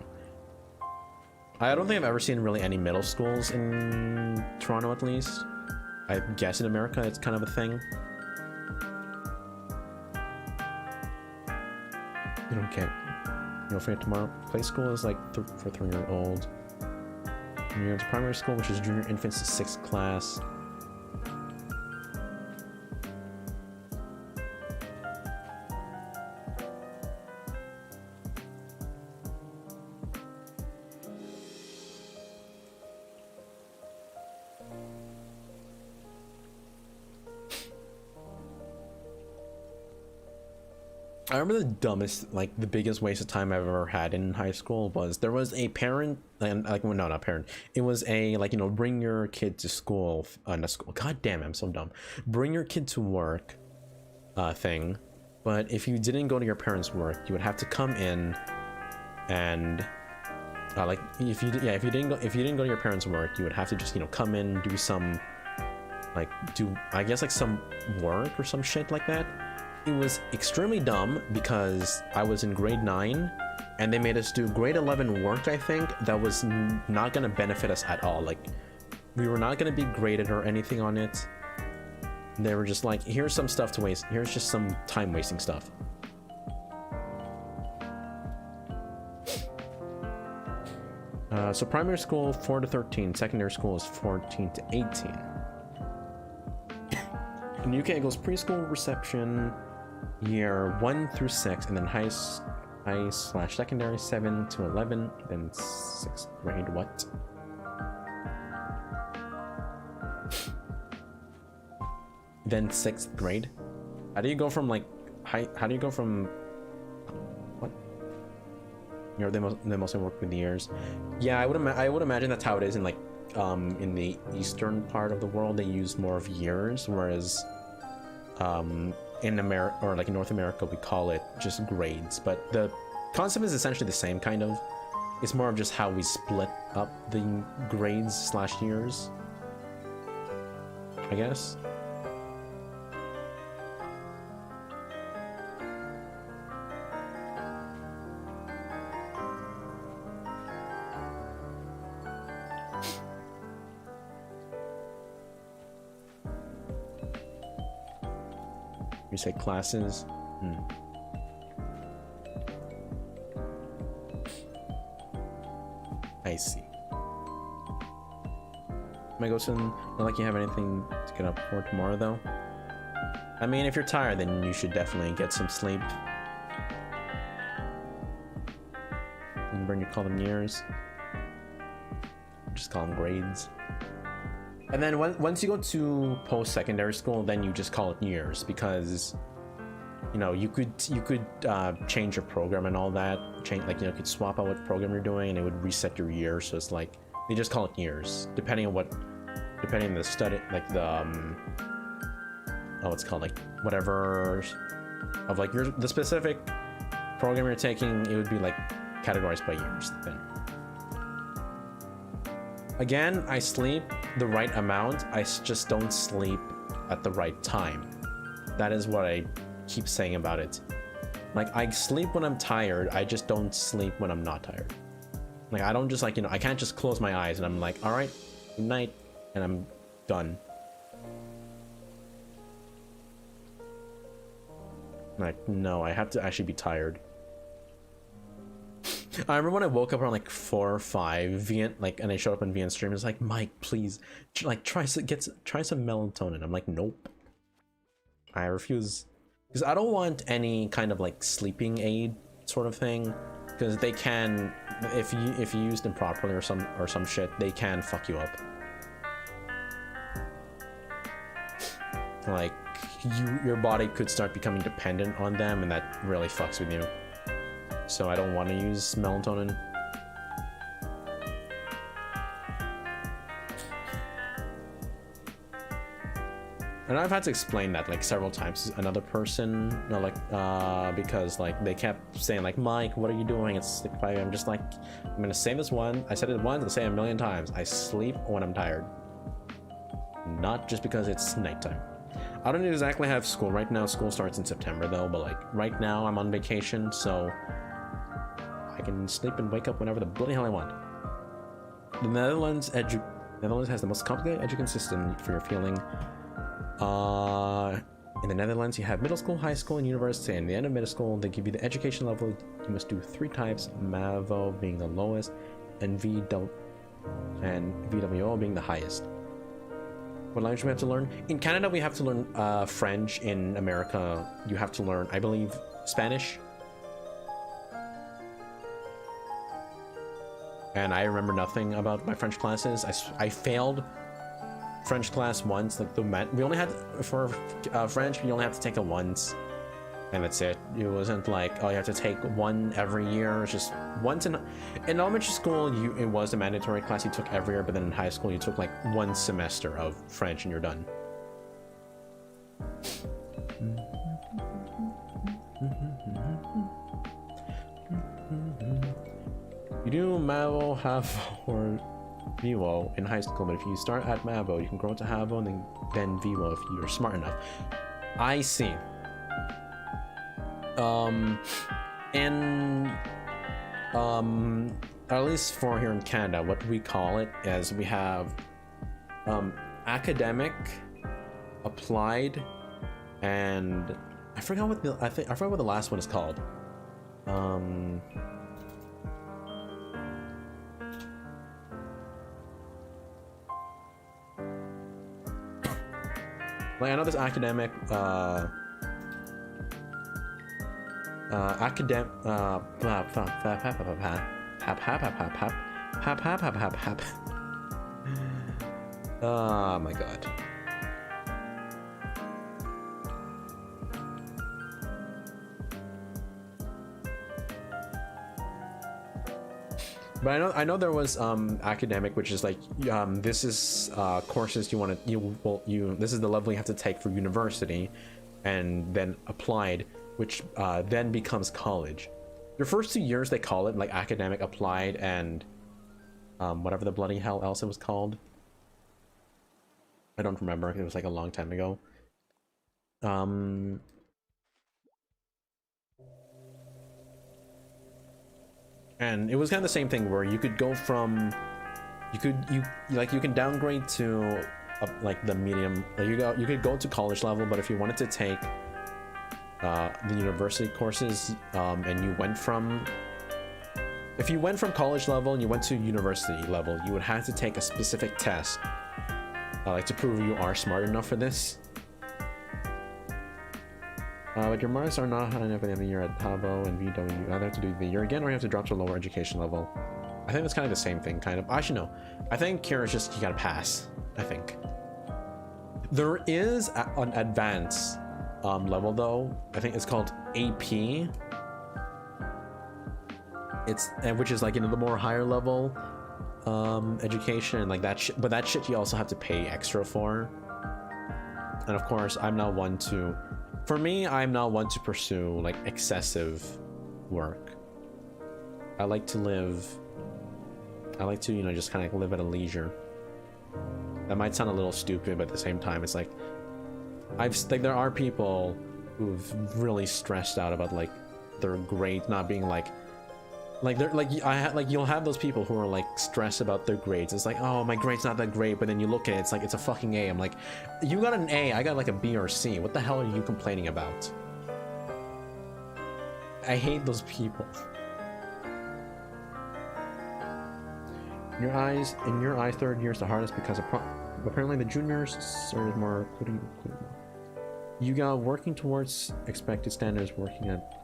I don't think I've ever seen really any middle schools in Toronto, at least. I guess in America it's kind of a thing. You don't get. You'll forget tomorrow. Play school is like for 3-year-old. And you're into primary school, which is junior infants to 6th class. I remember the dumbest, like the biggest waste of time I've ever had in high school was there was a parent, and like, well, no, not parent. It was a like, you know, bring your kid to school, not school. God damn it, I'm so dumb. Bring your kid to work, thing. But if you didn't go to your parents' work, you would have to come in, and like if you didn't go to your parents' work, you would have to just, you know, come in, do some, like I guess like some work or some shit like that. It was extremely dumb because I was in grade 9 and they made us do grade 11 work, I think, that was not going to benefit us at all. Like, we were not going to be graded or anything on it. They were just like, here's some stuff to waste. Here's just some time wasting stuff. So primary school 4 to 13, secondary school is 14 to 18. In UK it goes preschool, reception, year 1 through 6, and then high/secondary 7 to 11, then 6th grade. What? Then 6th grade? How do you go from like how do you go from what? You know, they mostly work with the years. Yeah, I would imagine that's how it is in like in the eastern part of the world. They use more of years, whereas in America, or like in North America, we call it just grades. But the concept is essentially the same, kind of. It's more of just how we split up the grades/years, I guess. You say classes? I see. Megoson, not like you have anything to get up for tomorrow, though. I mean, if you're tired, then you should definitely get some sleep. Remember, you call them years. Just call them grades. And then once you go to post-secondary school, then you just call it years, because, you know, you could change your program and all that. Like, you know, you could swap out what program you're doing, and it would reset your year. So it's like they just call it years, depending on the study, like the oh, it's called, like whatever of like the specific program you're taking. It would be like categorized by years then. Again, I sleep the right amount. I just don't sleep at the right time. That is what I keep saying about it. Like, I sleep when I'm tired. I just don't sleep when I'm not tired. Like, I don't just, like, you know, I can't just close my eyes and I'm like, all right, good night, and I'm done. Like, no, I have to actually be tired. I remember when I woke up around like 4 or 5, and I showed up on VN stream. It's like, Mike, please, like, try some melatonin. I'm like, nope, I refuse, because I don't want any kind of like sleeping aid sort of thing, because they can, if you use them properly or some shit, they can fuck you up. Like, your body could start becoming dependent on them, and that really fucks with you. So I don't want to use melatonin. And I've had to explain that like several times to another person, you know, like because like they kept saying like, Mike, what are you doing? It's like, I'm just like, I'm gonna say this one. I said it once, I'll say it a million times. I sleep when I'm tired, not just because it's nighttime. I don't exactly have school right now. School starts in September though, but like right now I'm on vacation, so I can sleep and wake up whenever the bloody hell I want. The Netherlands has the most complicated education system for your feeling. In the Netherlands, you have middle school, high school, and university. And at the end of middle school, they give you the education level. You must do 3 types, MAVO being the lowest, and VWO being the highest. What language do we have to learn? In Canada, we have to learn French. In America, you have to learn, I believe, Spanish. And I remember nothing about my French classes. I failed French class once, like we only had for French, you only have to take it once, and that's it. It wasn't like, oh, you have to take one every year. It's just once in elementary school. It was a mandatory class you took every year, but then in high school you took like 1 semester of French and you're done. You do MAVO, HAVO, or VWO in high school, but if you start at MAVO, you can grow to HAVO and then VWO if you're smart enough. I see. At least for here in Canada, what we call it is we have academic, applied, and I forgot what the last one is called. Like I know there's academic, oh my god. But I know there was academic, which is like this is courses this is the level you have to take for university, and then applied, which then becomes college. Your first 2 years they call it like academic, applied, and whatever the bloody hell else it was called. I don't remember. It was like a long time ago. And it was kind of the same thing where you could go from, you can downgrade to like the medium. You could go to college level, but if you wanted to take the university courses, and if you went from college level and you went to university level, you would have to take a specific test, like to prove you are smart enough for this. But your marks are not high enough in the year at HAVO and VW. You either have to do the year again or you have to drop to a lower education level. I think that's kind of the same thing, kind of. Actually, no. I think here is just you gotta pass, I think. There is an advanced level though. I think it's called AP. Which is like, you know, the more higher level education, like that but that shit you also have to pay extra for. And of course, I'm not one to pursue like excessive work. I like to, you know, just kind of live at a leisure. That might sound a little stupid, but at the same time, it's like there are people who've really stressed out about like their grades not being you'll have those people who are like stressed about their grades. It's like, oh, my grade's not that great, but then you look at it, it's like it's a fucking A. I'm like, you got an A, I got like a B or C. What the hell are you complaining about? I hate those people. In your eyes, third year is the hardest because apparently the juniors are more including. You got working towards expected standards, working at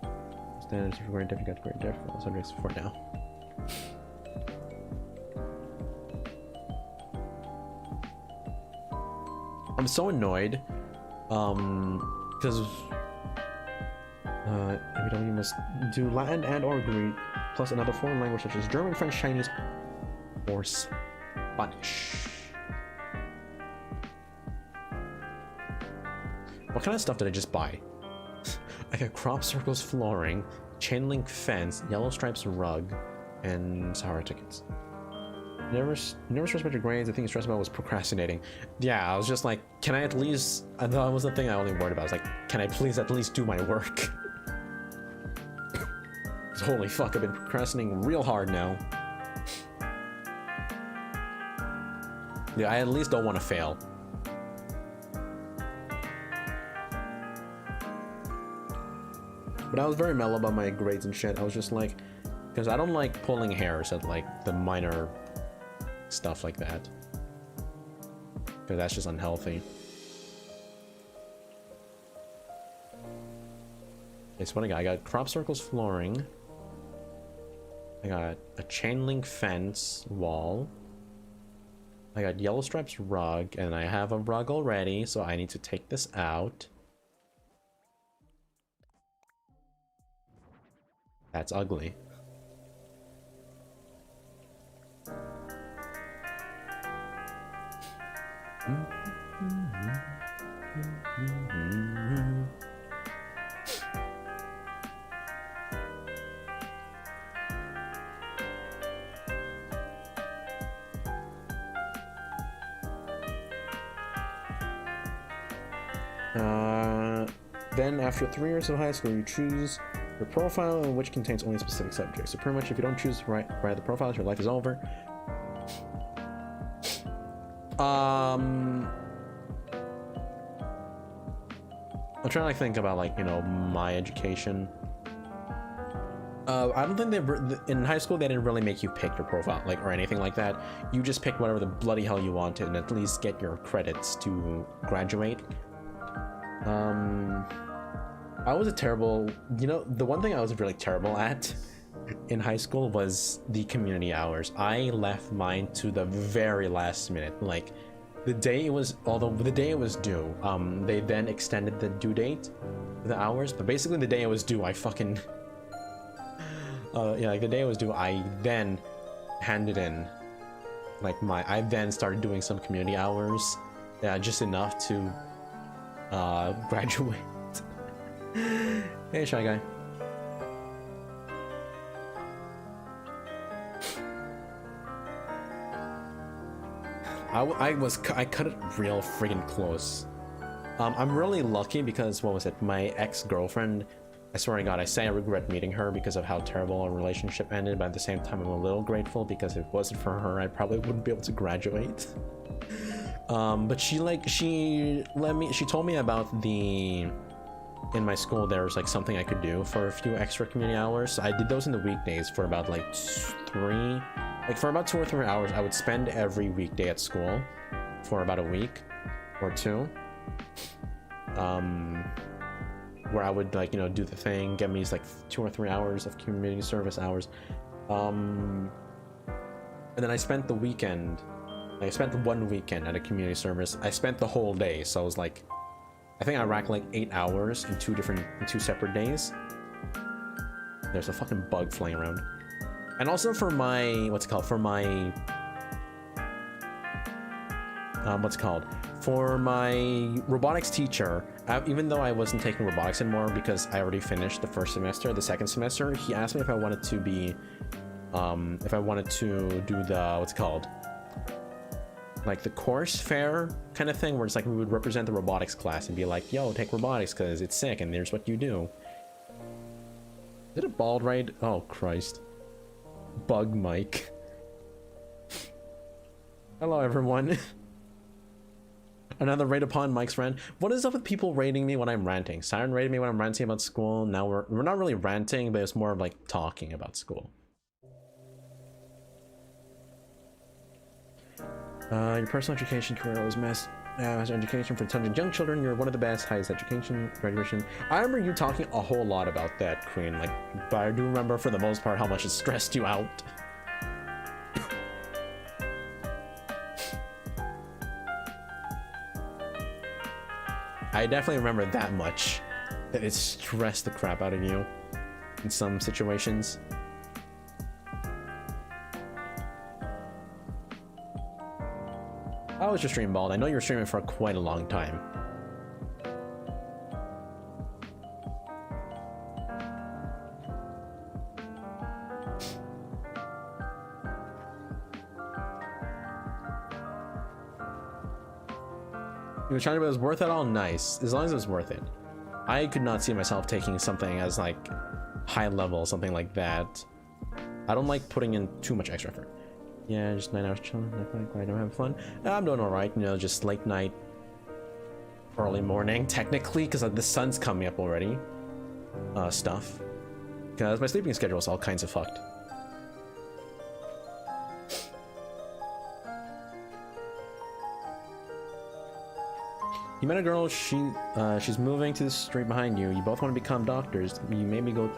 standards for grade diff, you got grade diff for all subjects for now. I'm so annoyed Because MBW must do Latin and or Greek, plus another foreign language such as German, French, Chinese, or Spanish. What kind of stuff did I just buy? I got crop circles flooring, chain link fence, yellow stripes rug, and Sahara tickets. Never stressed about your grades. The thing you stressed about was procrastinating. Yeah, I was just like, can I at least... That was the thing I only worried about. I was like, can I please at least do my work? Holy fuck, I've been procrastinating real hard now. Yeah, I at least don't want to fail. But I was very mellow about my grades and shit. I was just like, because I don't like pulling hairs at like the minor stuff like that, because that's just unhealthy. Okay, so what I got crop circles flooring. I got a chain link fence wall. I got yellow stripes rug, and I have a rug already, so I need to take this out. That's ugly. Then after 3 years of high school, you choose your profile, which contains only specific subjects. So pretty much if you don't choose write the profiles, your life is over. I'm trying to like think about like, you know, my education. I don't think in high school they didn't really make you pick your profile like or anything like that. You just picked whatever the bloody hell you wanted and at least get your credits to graduate. I was a terrible, you know, the one thing I was really terrible at in high school was the community hours. I left mine to the very last minute, like the day it was, although the day it was due, they then extended the due date, the hours, but basically the day it was due, I fucking, yeah, like the day it was due, I then handed in, like I then started doing some community hours, just enough to, graduate. Hey, Shy Guy. I cut it real freaking close. I'm really lucky because, what was it, my ex-girlfriend, I swear to God, I say I regret meeting her because of how terrible our relationship ended, but at the same time I'm a little grateful because if it wasn't for her, I probably wouldn't be able to graduate. But she told me about in my school there's like something I could do for a few extra community hours. So I did those in the weekdays for about like for about 2 or 3 hours. I would spend every weekday at school for about a week or two, where I would like, you know, do the thing, get me like 2 or 3 hours of community service hours, and then I spent the weekend. I spent one weekend at a community service. I spent the whole day, so I was like, I think I racked like 8 hours in two separate days. There's a fucking bug flying around. And also for my, for my robotics teacher, even though I wasn't taking robotics anymore because I already finished the first semester, the second semester, he asked me if I wanted to be, if I wanted to do the, like the course fair kind of thing, where it's like we would represent the robotics class and be like, yo, take robotics because it's sick and there's what you do. Is it a bald raid? Oh Christ. Bug Mike. Hello everyone. Another raid upon Mike's rant. What is up with people raiding me when I'm ranting? Siren raided me when I'm ranting about school. Now we're not really ranting, but it's more of like talking about school. Your personal education career was mess. Education for tons of young children. You're one of the best. Highest education, graduation. I remember you talking a whole lot about that, Queen. Like, but I do remember for the most part how much it stressed you out. I definitely remember that much. That it stressed the crap out of you in some situations. How was your stream, Bald? I know you were streaming for quite a long time. You were trying to, but it was worth it all? Nice. As long as it was worth it. I could not see myself taking something as like high level, something like that. I don't like putting in too much extra effort. Yeah, just 9 hours chilling. I don't have fun. I'm doing alright, you know, just late night, early morning, technically, because the sun's coming up already. Stuff. Because my sleeping schedule is all kinds of fucked. You met a girl, she's moving to the street behind you. You both want to become doctors. You maybe go to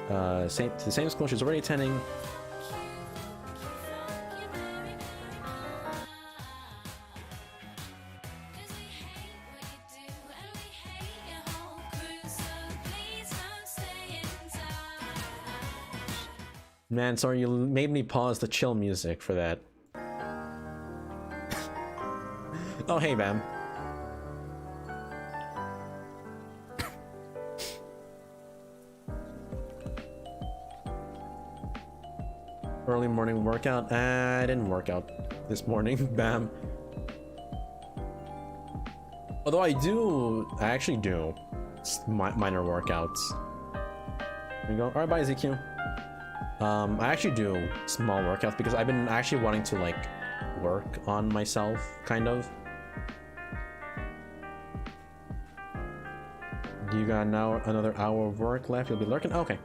the same school she's already attending. Man, sorry, you made me pause the chill music for that. Oh, hey, Bam. Early morning workout. I didn't work out this morning. Bam. Although I actually do minor workouts. There you go. Alright, bye, ZQ. I actually do small workouts because I've been actually wanting to like work on myself, kind of. You got now another hour of work left. You'll be lurking. Okay.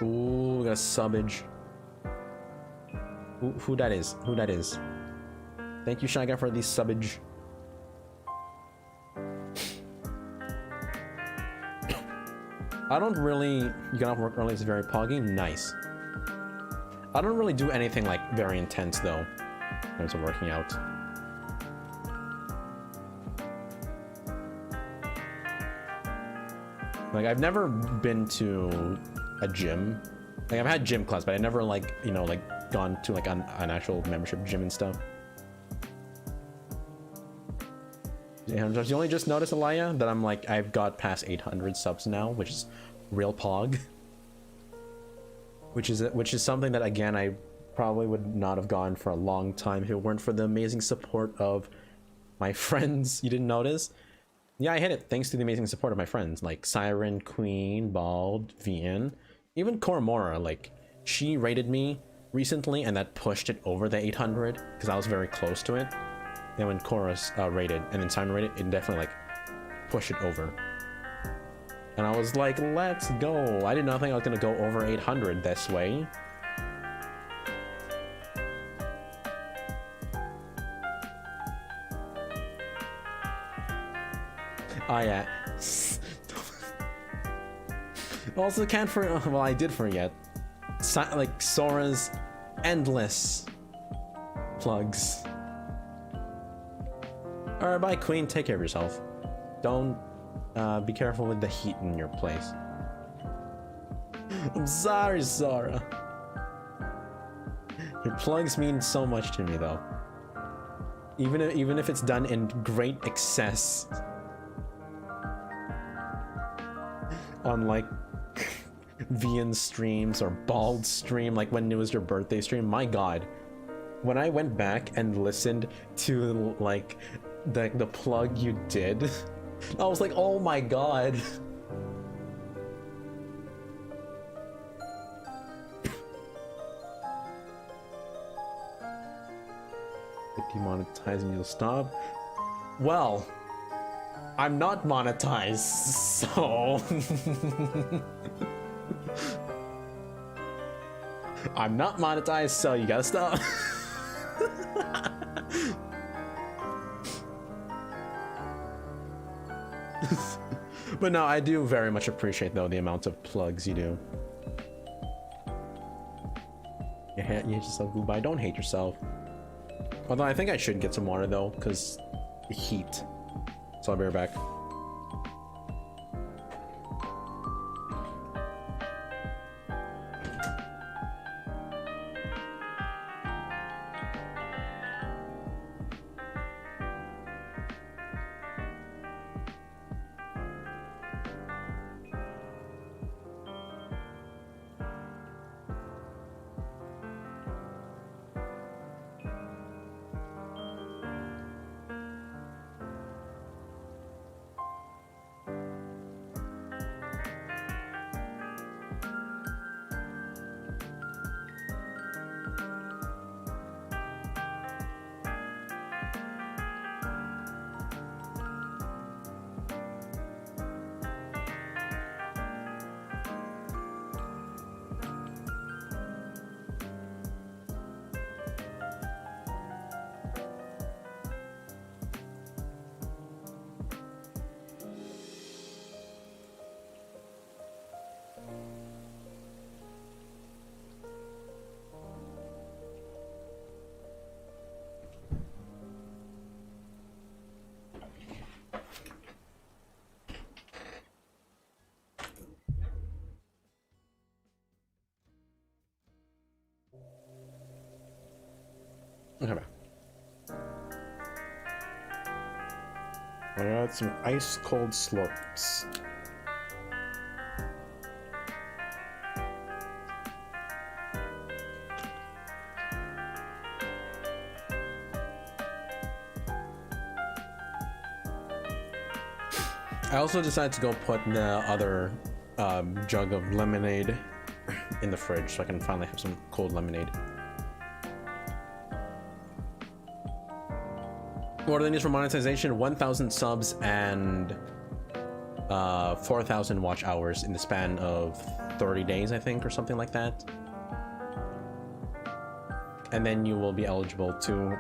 Ooh, got a subbage. Who that is? Who that is? Thank you, Shy Guy, for the subbage. I don't really... You get off work early, it's very poggy. Nice. I don't really do anything, like, very intense, though, in terms of working out. Like, I've never been to a gym. Like, I've had gym class, but I never, like, you know, like, gone to, like, an actual membership gym and stuff. And you only just noticed, Alaya, that I'm, like, I've got past 800 subs now, which is real pog. Which is something that, again, I probably would not have gone for a long time if it weren't for the amazing support of my friends. You didn't notice? Yeah, I hit it thanks to the amazing support of my friends, like Siren, Queen, Bald, Vian, even Koromora. Like, she rated me recently, and that pushed it over the 800, because I was very close to it. And when Chorus rated, and then Siren rated, it definitely, like, pushed it over. And I was like, let's go. I did not think I was going to go over 800 this way. Oh yeah. Also can't forget, well, I did forget, like Sora's endless plugs. Alright, bye Queen, take care of yourself. Don't, be careful with the heat in your place. I'm sorry, Sora. Your plugs mean so much to me, though. Even if it's done in great excess. On like Vian streams or Bald stream, like when it was your birthday stream. My god, when I went back and listened to like the plug you did, I was like, oh my god. If demonetizing, you'll stop. Well, I'm not monetized, so... I'm not monetized, so you gotta stop. But no, I do very much appreciate, though, the amount of plugs you do. You hate yourself, goodbye. Don't hate yourself. Although I think I should get some water, though, because the heat. So I'll be right back. Okay. I got some ice cold slurps. I also decided to go put the other jug of lemonade in the fridge so I can finally have some cold lemonade. What do they need for monetization? 1,000 subs and 4,000 watch hours in the span of 30 days, I think, or something like that. And then you will be eligible to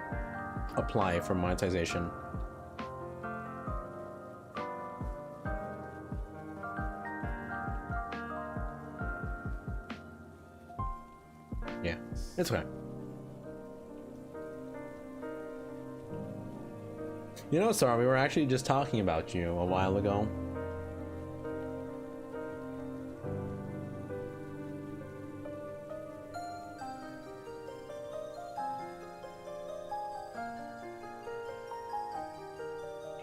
apply for monetization. Yeah, it's okay. You know, Sarah, we were actually just talking about you a while ago.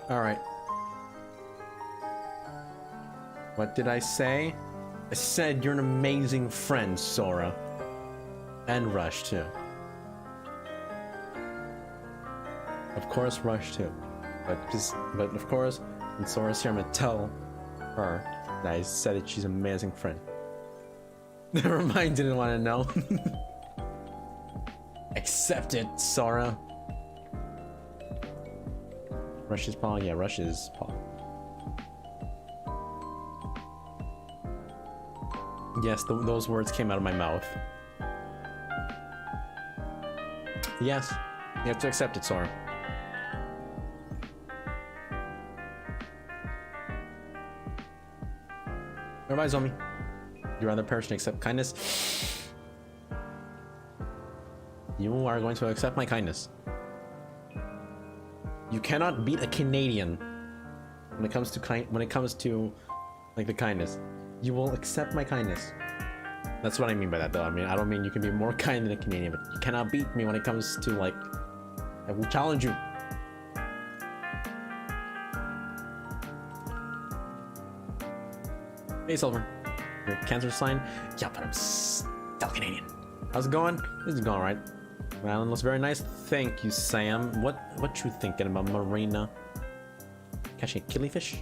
All right. What did I say? I said you're an amazing friend, Sora. And Rush, too. Of course, Rush, too. But of course, when Sora's here, I'm gonna tell her that I said that she's an amazing friend. Never mind, didn't want to know. Accept it, Sora. Rush's paw? Yeah, Rush's paw. Yes, those words came out of my mouth. Yes, you have to accept it, Sora. Bye, Zombie. You're other person accept kindness. You are going to accept my kindness. You cannot beat a Canadian when it comes to like the kindness. You will accept my kindness. That's what I mean by that, though. I mean, I don't mean you can be more kind than a Canadian, but you cannot beat me when it comes to, like, I will challenge you. Hey, Silver. Your cancer sign? Yeah, but I'm still Canadian. How's it going? This is going alright. The island looks very nice. Thank you, Sam. What you thinking about Marina? Catching a killifish?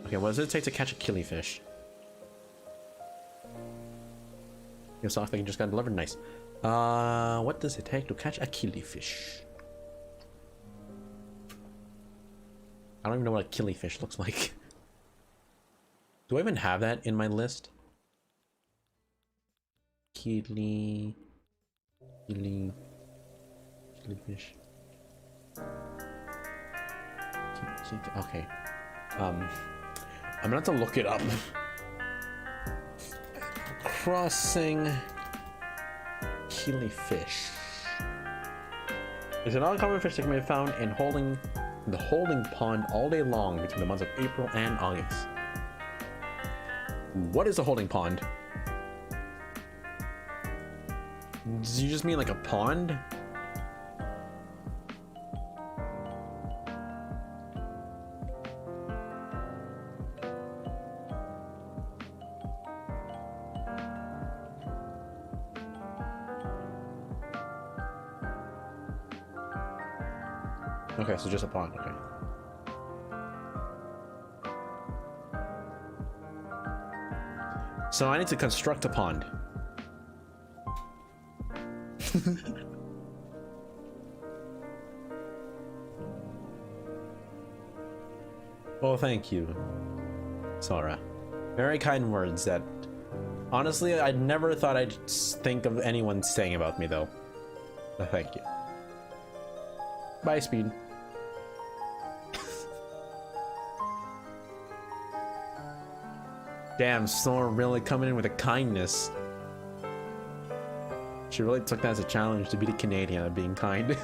Okay, what does it take to catch a killifish? Your sock that you just got delivered. Nice. What does it take to catch a killifish? I don't even know what a killifish looks like. Do I even have that in my list? Killifish. Okay. I'm gonna have to look it up. Crossing killifish. Is an uncommon fish that can be found in holding in the holding pond all day long between the months of April and August. What is a holding pond? Do you just mean like a pond? Okay, so just a pond, okay. So I need to construct a pond. Well, thank you, Sora. Very kind words that, honestly, I never thought I'd think of anyone saying about me, though. But thank you. Bye, Speed. Damn, Sora really coming in with a kindness. She really took that as a challenge to be the Canadian at being kind.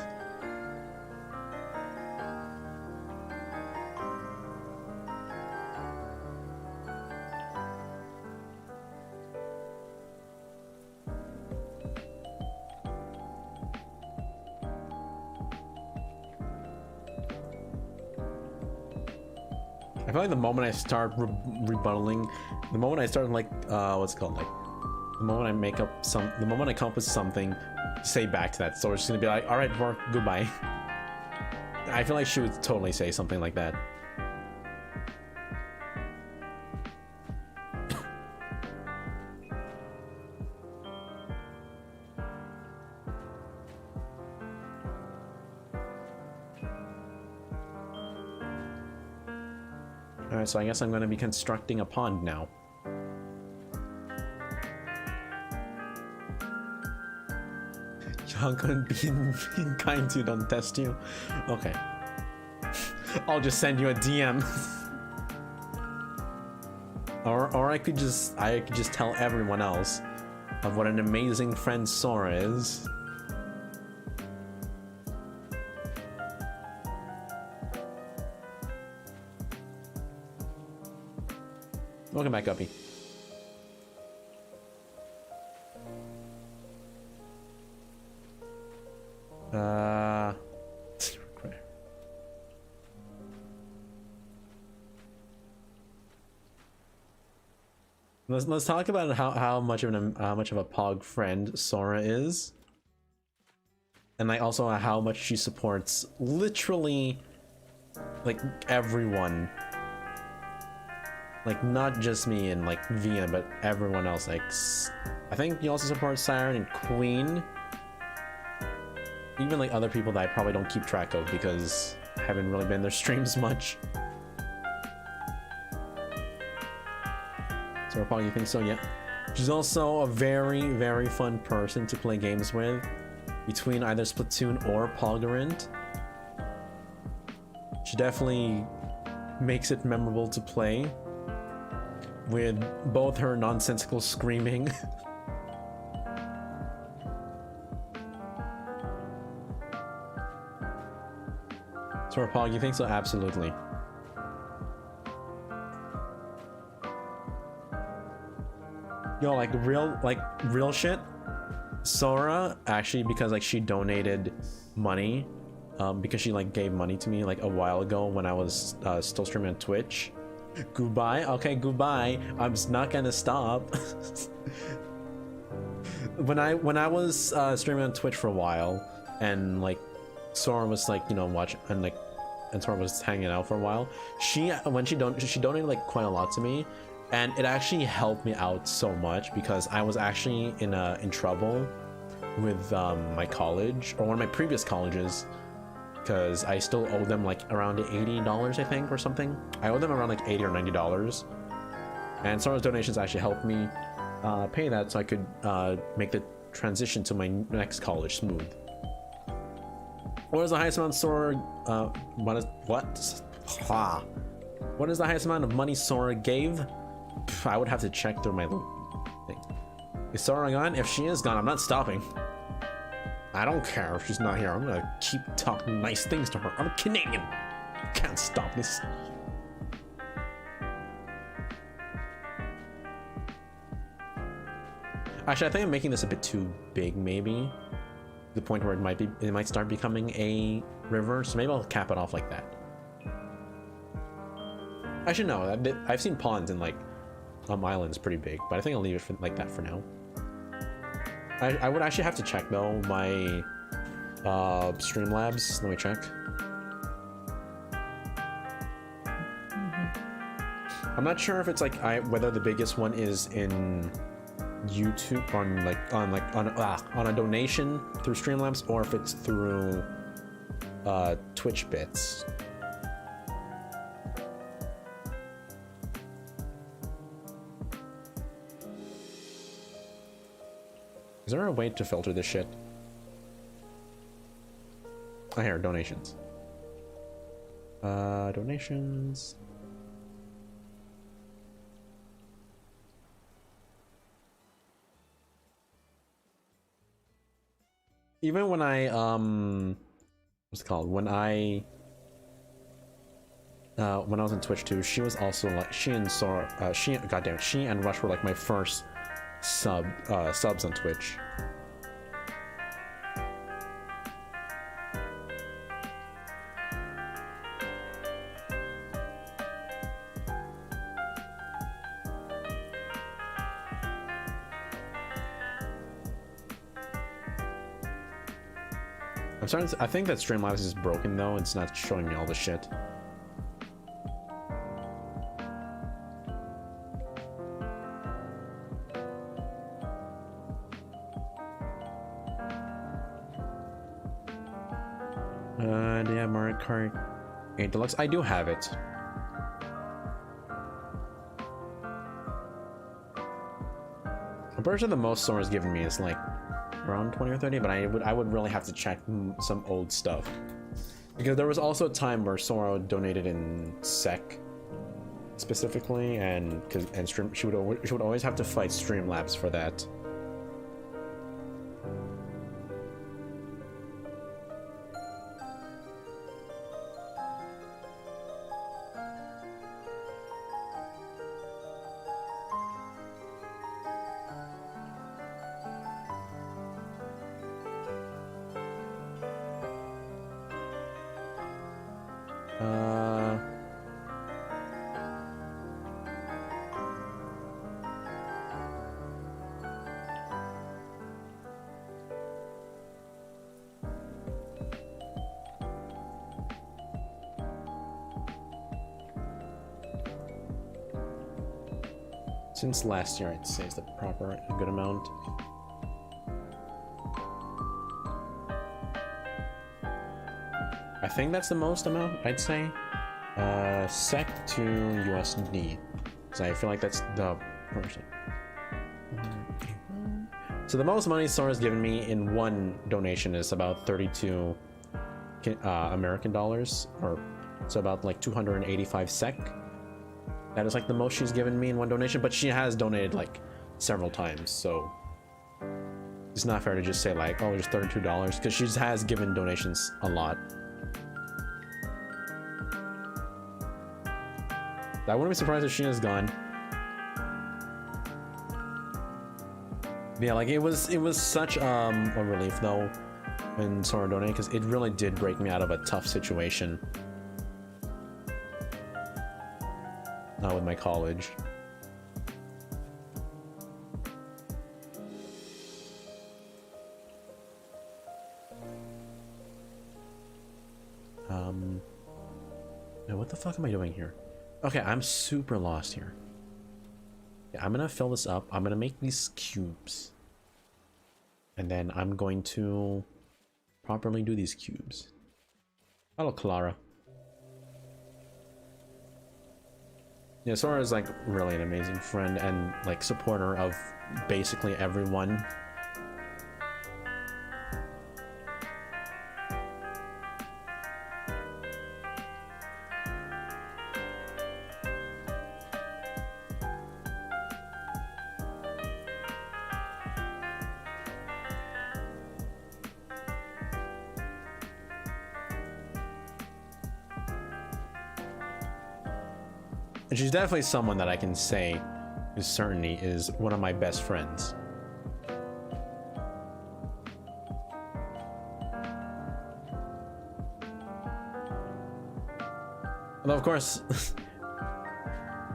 I feel like the moment I start rebuttaling, the moment I start like, what's it called, like, the moment I come up with something to say back to that, so it's gonna be like, alright, work, goodbye. I feel like she would totally say something like that. Alright, so I guess I'm gonna be constructing a pond now. You're gonna be being kind to don't test you. Okay. I'll just send you a DM. or I could just tell everyone else of what an amazing friend Sora is. Welcome back, Guppy. Let's talk about how much of a Pog friend Sora is, and like also how much she supports literally like everyone. Like, not just me and like Via, but everyone else. Like, I think you also support Siren and Queen. Even like other people that I probably don't keep track of because I haven't really been in their streams much. So, Pog, you think so? Yeah. She's also a very, very fun person to play games with, between either Splatoon or Poggerant. She definitely makes it memorable to play, with both her nonsensical screaming. So, Pog, you think so? Absolutely. Yo, like real shit. Sora actually, because like she donated money, because she like gave money to me like a while ago when I was still streaming on Twitch. Goodbye. Okay, goodbye. I'm not gonna stop. when I was streaming on Twitch for a while, and like Sora was like, you know, watching, and Sora was hanging out for a while. She donated like quite a lot to me, and it actually helped me out so much because I was actually in trouble with my college, or one of my previous colleges, because I still owe them like around $80, I think, or something. I owe them around like $80 or $90, and Sora's donations actually helped me pay that so I could make the transition to my next college smooth. What is the highest amount Sora what is the highest amount of money Sora gave? I would have to check through my thing. Is Sora gone? If she is gone, I'm not stopping. I don't care if she's not here. I'm gonna keep talking nice things to her. I'm a Canadian. Can't stop this. Actually, I think I'm making this a bit too big, maybe. The point where it might start becoming a river, so maybe I'll cap it off like that. Actually, no, I've seen ponds in like islands pretty big, but I think I'll leave it like that for now. I would actually have to check though my Streamlabs. Let me check. I'm not sure if it's like whether the biggest one is in YouTube on a donation through Streamlabs or if it's through Twitch bits. Is there a way to filter this shit? Oh, here, donations. Donations. Even when I what's it called? When I was on Twitch too, she was also like she and Rush were like my first subs on Twitch. I think that Streamlabs is broken though. It's not showing me all the shit. Do you have Mario Kart 8 Deluxe? I do have it. I'm pretty sure the most Sora's given me is like around 20 or 30, but I would really have to check some old stuff, because there was also a time where Sora donated in SEC specifically, and she would always have to fight Streamlabs for that. Since last year, I'd say is the proper good amount. I think that's the most amount, I'd say. SEC to USD. So I feel like that's the person. So the most money Sora's given me in one donation is about 32 American dollars, or so about like 285 SEK. That is like the most she's given me in one donation, but she has donated like several times, so it's not fair to just say like, oh, just $32, because she has given donations a lot. I wouldn't be surprised if she is gone. Yeah, like it was such a relief though when Sora donated, because it really did break me out of a tough situation. With my college. Now what the fuck am I doing here? Okay, I'm super lost here. Yeah, I'm gonna fill this up. I'm gonna make these cubes. And then I'm going to properly do these cubes. Hello, Clara. Yeah, Sora is like really an amazing friend and like supporter of basically everyone. And she's definitely someone that I can say with certainty is one of my best friends. Although, of course,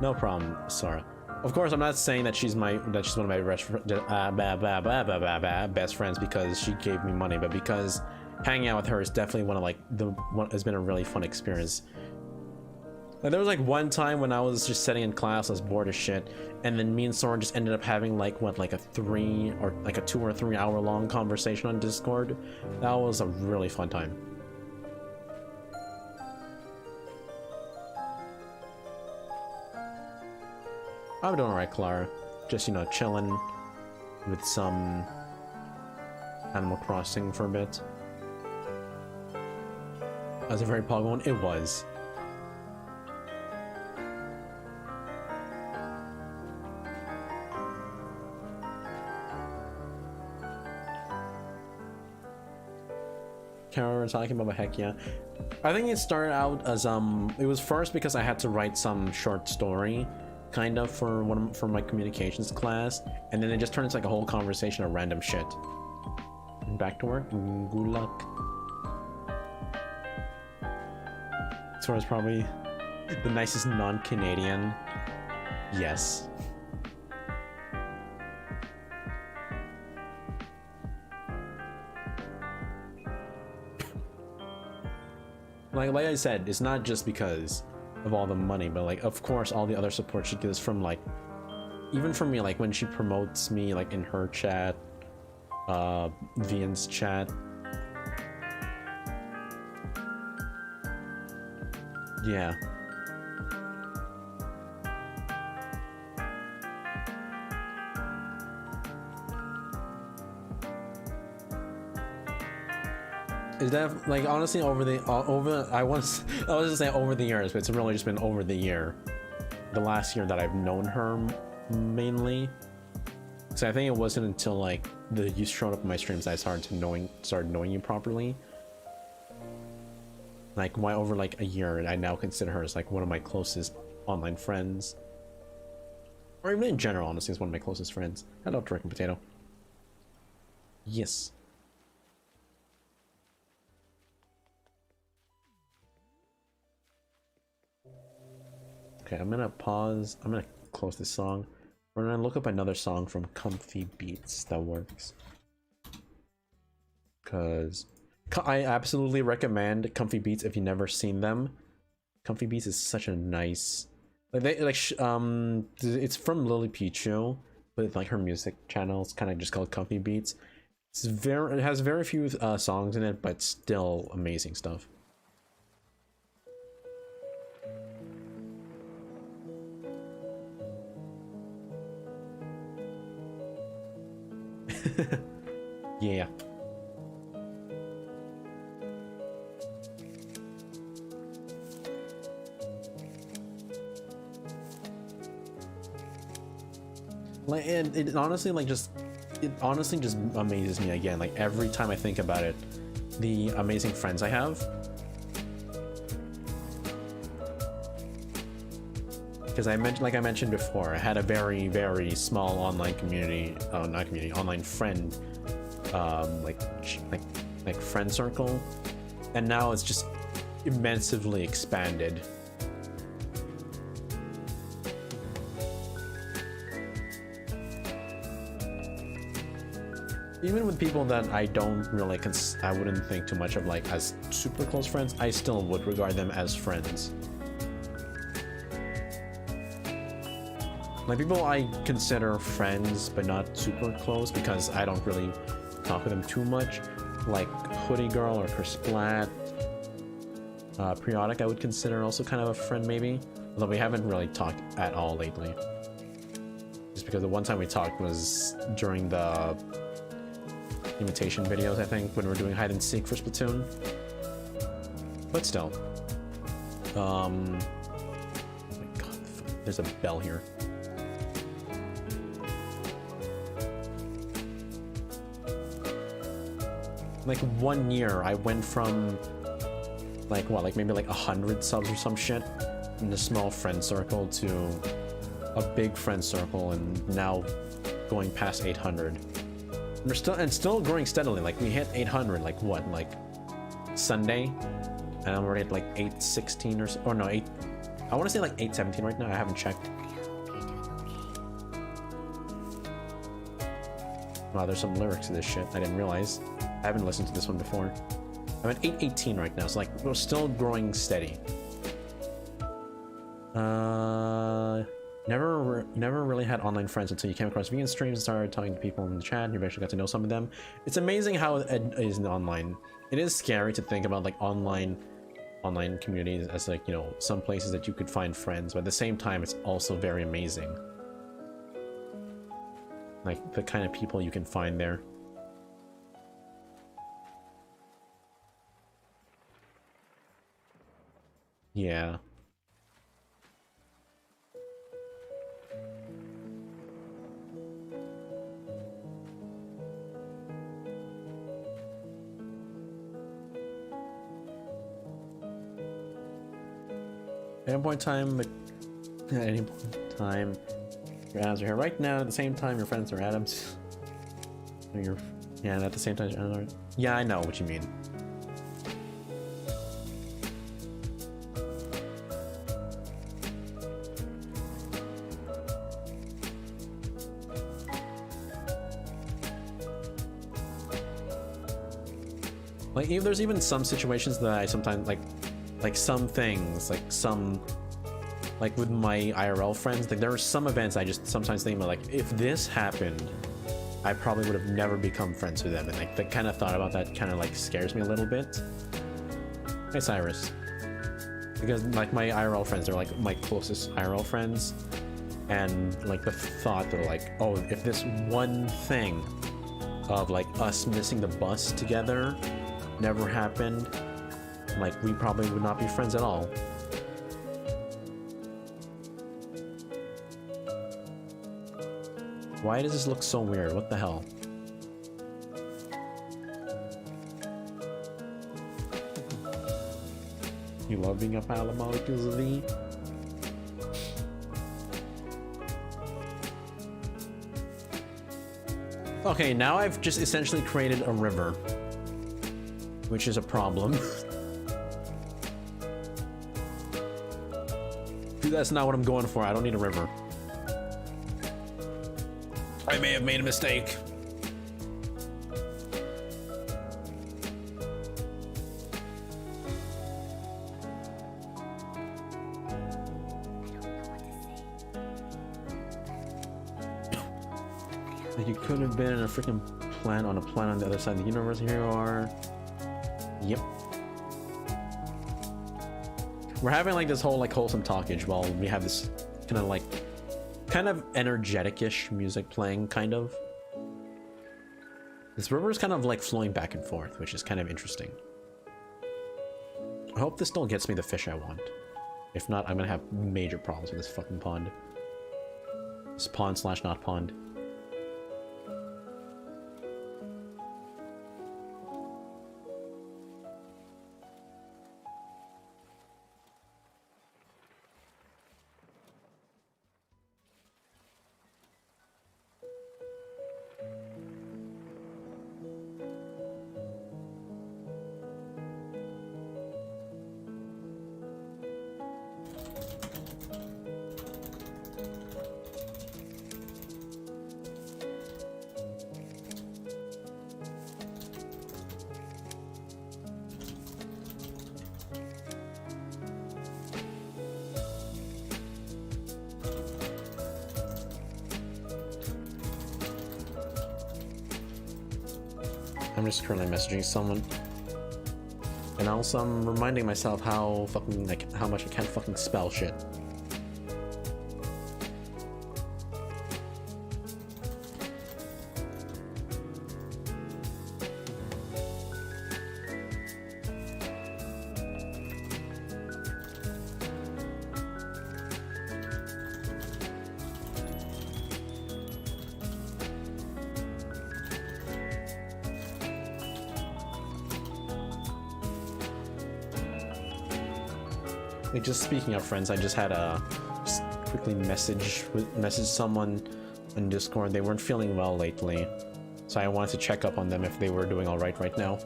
no problem, Sora. Of course, I'm not saying that she's one of my best friends because she gave me money, but because hanging out with her is definitely has been a really fun experience. Like, there was like one time when I was just sitting in class, I was bored as shit, and then me and Sora just ended up having like a 2 or 3 hour long conversation on Discord. That was a really fun time. I'm doing alright, Clara. Just, you know, chilling with some Animal Crossing for a bit. Was it very Pogon? It was. Carol, we're talking about, heck yeah. I think it started out as it was first because I had to write some short story kind of for my communications class, and then it just turned into like a whole conversation of random shit. Back to work. Good luck. Sora's probably the nicest non-Canadian. Yes. Like I said, it's not just because of all the money, but like, of course, all the other support she gives from like, even from me, like when she promotes me, like in her chat, Vian's chat. Yeah. Is that like honestly over I was just saying over the years, but it's really just been over the year, the last year that I've known her mainly. So I think it wasn't until like you showed up in my streams that I started knowing you properly. Like why over like a year, and I now consider her as like one of my closest online friends, or even in general, honestly, is one of my closest friends. Hello, Turkey Potato. Yes. Okay, I'm gonna pause. I'm gonna close this song. We're gonna look up another song from Comfy Beats that works. Cause I absolutely recommend Comfy Beats if you've never seen them. Comfy Beats is such a nice, it's from Lily Pichu, but like her music channel is kind of just called Comfy Beats. It has very few songs in it, but still amazing stuff. Yeah. Like, and it honestly just amazes me again. Like every time I think about it, the amazing friends I have. Because I mentioned before, I had a very, very small online community, online friend, like friend circle, and now it's just immensely expanded. Even with people that I don't really I wouldn't think too much of like as super close friends, I still would regard them as friends. Like people I consider friends but not super close because I don't really talk with them too much, like Hoodie Girl or Kersplat. Periodic I would consider also kind of a friend maybe, although we haven't really talked at all lately. Just because the one time we talked was during the imitation videos, I think, when we were doing hide and seek for Splatoon. But still. Oh my god, there's a bell here. Like 1 year I went from like maybe like 100 subs or some shit in a small friend circle to a big friend circle, and now going past 800. We're still growing steadily. Like we hit 800 like what, like Sunday, and I'm already at like 816 or so, or no, 8, I want to say like 817 right now. I haven't checked. Wow, there's some lyrics to this shit I didn't realize. I haven't listened to this one before. I'm at 818 right now, so like we're still growing steady. Never really had online friends until you came across vegan streams and started talking to people in the chat, and you eventually got to know some of them. It's amazing how it is online. It is scary to think about like online communities as like, you know, some places that you could find friends, but at the same time it's also very amazing. Like the kind of people you can find there. Yeah. At any point in time, your atoms are here right now. At the same time, your friends are atoms. Yeah, and at the same time, yeah, I know what you mean. Like, there's even some situations that I sometimes like some things, like with my IRL friends, like there are some events I just sometimes think about, like if this happened, I probably would have never become friends with them, and like the kind of thought about that kind of like scares me a little bit. Hey Cyrus, because like my IRL friends are like my closest IRL friends, and like the thought that like, oh, if this one thing of like us missing the bus together never happened, like we probably would not be friends at all. Why does this look so weird? What the hell? You love being a pile of molecules of the... Okay, now I've just essentially created a river, which is a problem. That's not what I'm going for. I don't need a river. I may have made a mistake. Like you could have been in a freaking planet on the other side of the universe. Here you are. Yep. We're having like this whole like wholesome talkage while we have this kind of energetic-ish music playing, kind of. This river is kind of like flowing back and forth, which is kind of interesting. I hope this still gets me the fish I want. If not, I'm gonna have major problems with this fucking pond. This pond slash not pond. I'm just currently messaging someone, and also I'm reminding myself how fucking like how much I can't fucking spell shit. like, just speaking of friends, I just had a just quickly message someone on Discord. They weren't feeling well lately, so I wanted to check up on them if they were doing all right now.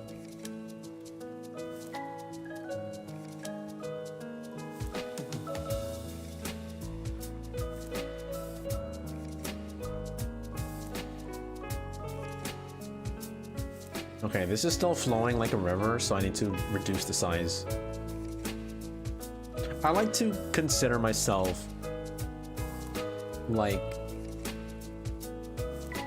Okay, this is still flowing like a river, so I need to reduce the size. I like to consider myself like,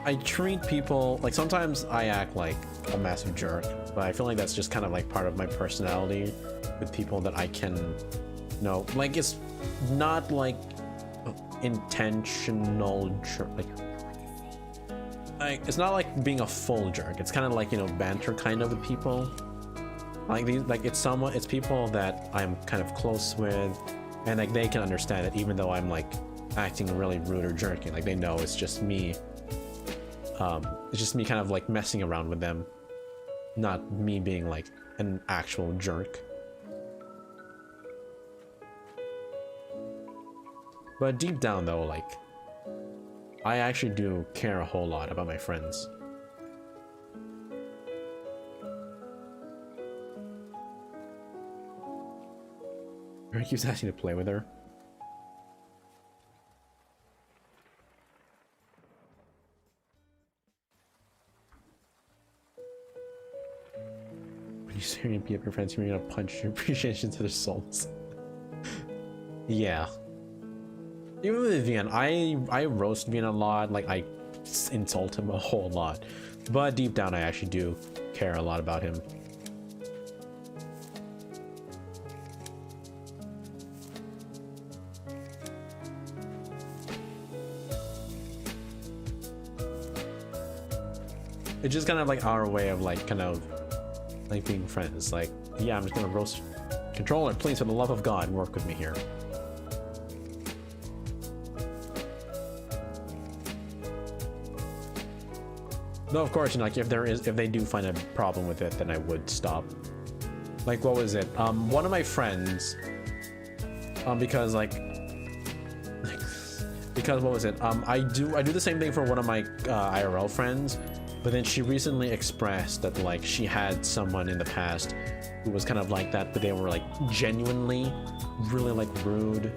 I treat people like, sometimes I act like a massive jerk, but I feel like that's just kind of like part of my personality with people that I can know. Like, it's not like intentional jerk, like it's not like being a full jerk. It's kind of like, you know, banter kind of with people. Like these, like it's people that I'm kind of close with, and like they can understand it, even though I'm like acting really rude or jerking. Like they know it's just me. It's just me kind of like messing around with them, not me being like an actual jerk. But deep down though, like, I actually do care a whole lot about my friends. He keeps asking to play with her. When you stare and beat up your friends, you're gonna punch your appreciation to their souls. Yeah. Even with Vian, I roast Vian a lot, like I insult him a whole lot, but deep down I actually do care a lot about him. It's just kind of like our way of like kind of like being friends. Like, yeah, I'm just gonna roast controller, please, for the love of God, work with me here. No, of course, you know, like if they do find a problem with it, then I would stop. Like, what was it? One of my friends, because what was it? I do the same thing for one of my IRL friends, but then she recently expressed that like she had someone in the past who was kind of like that, but they were like genuinely really like rude,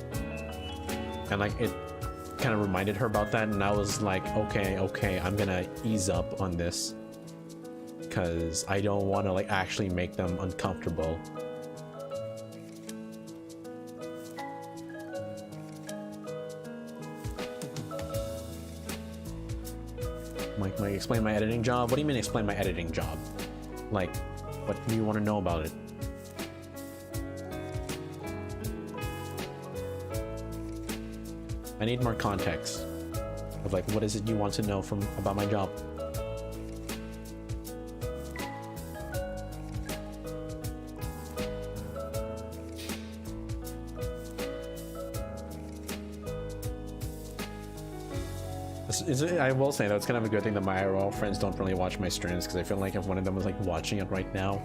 and like it kind of reminded her about that, and I was like, okay, I'm gonna ease up on this because I don't want to like actually make them uncomfortable. Mike, explain my editing job? What do you mean explain my editing job? Like, what do you want to know about it? I need more context of like, what is it you want to know about my job? I will say though, it's kind of a good thing that my IRL friends don't really watch my streams, because I feel like if one of them was like watching it right now,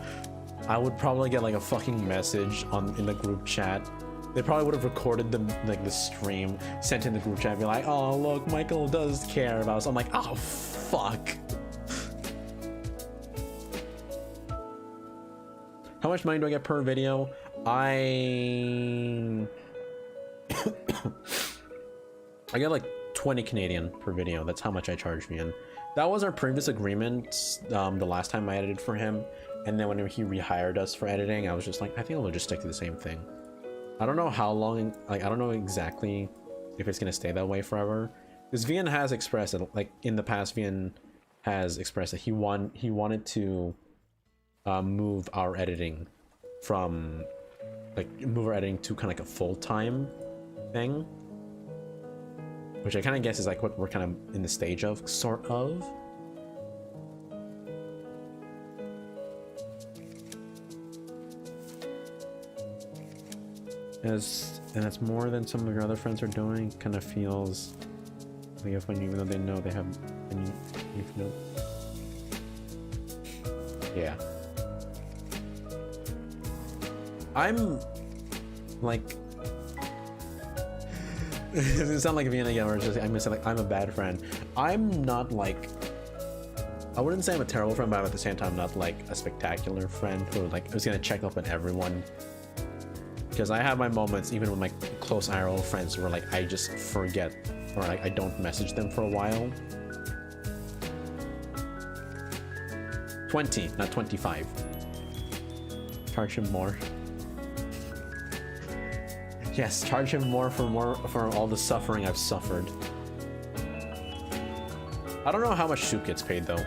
I would probably get like a fucking message in the group chat. They probably would have recorded the stream, sent in the group chat, and be like, "Oh look, Michael does care about us." I'm like, "Oh fuck." How much money do I get per video? I get like 20 Canadian per video. That's how much I charge Vian. That was our previous agreement the last time I edited for him, and then whenever he rehired us for editing, I was just like, I think I'll just stick to the same thing. I don't know how long, like I don't know exactly if it's gonna stay that way forever, because Vian has expressed it, like in the past Vian has expressed that he wanted to move our editing from to kind of like a full-time thing, which I kind of guess is like what we're kind of in the stage of, sort of. And that's more than some of your other friends are doing. Kind of feels like if when even though they know they have, and you feel, yeah. I'm like, It sounds like Vienna again, where it's just I'm gonna say like I'm a bad friend. I'm not like, I wouldn't say I'm a terrible friend, but at the same time not like a spectacular friend who like is gonna check up on everyone. Because I have my moments even with my close IRL friends where like I just forget or like I don't message them for a while. 20, not 25. Charge him more. Yes, charge him more for all the suffering I've suffered. I don't know how much Soup gets paid though.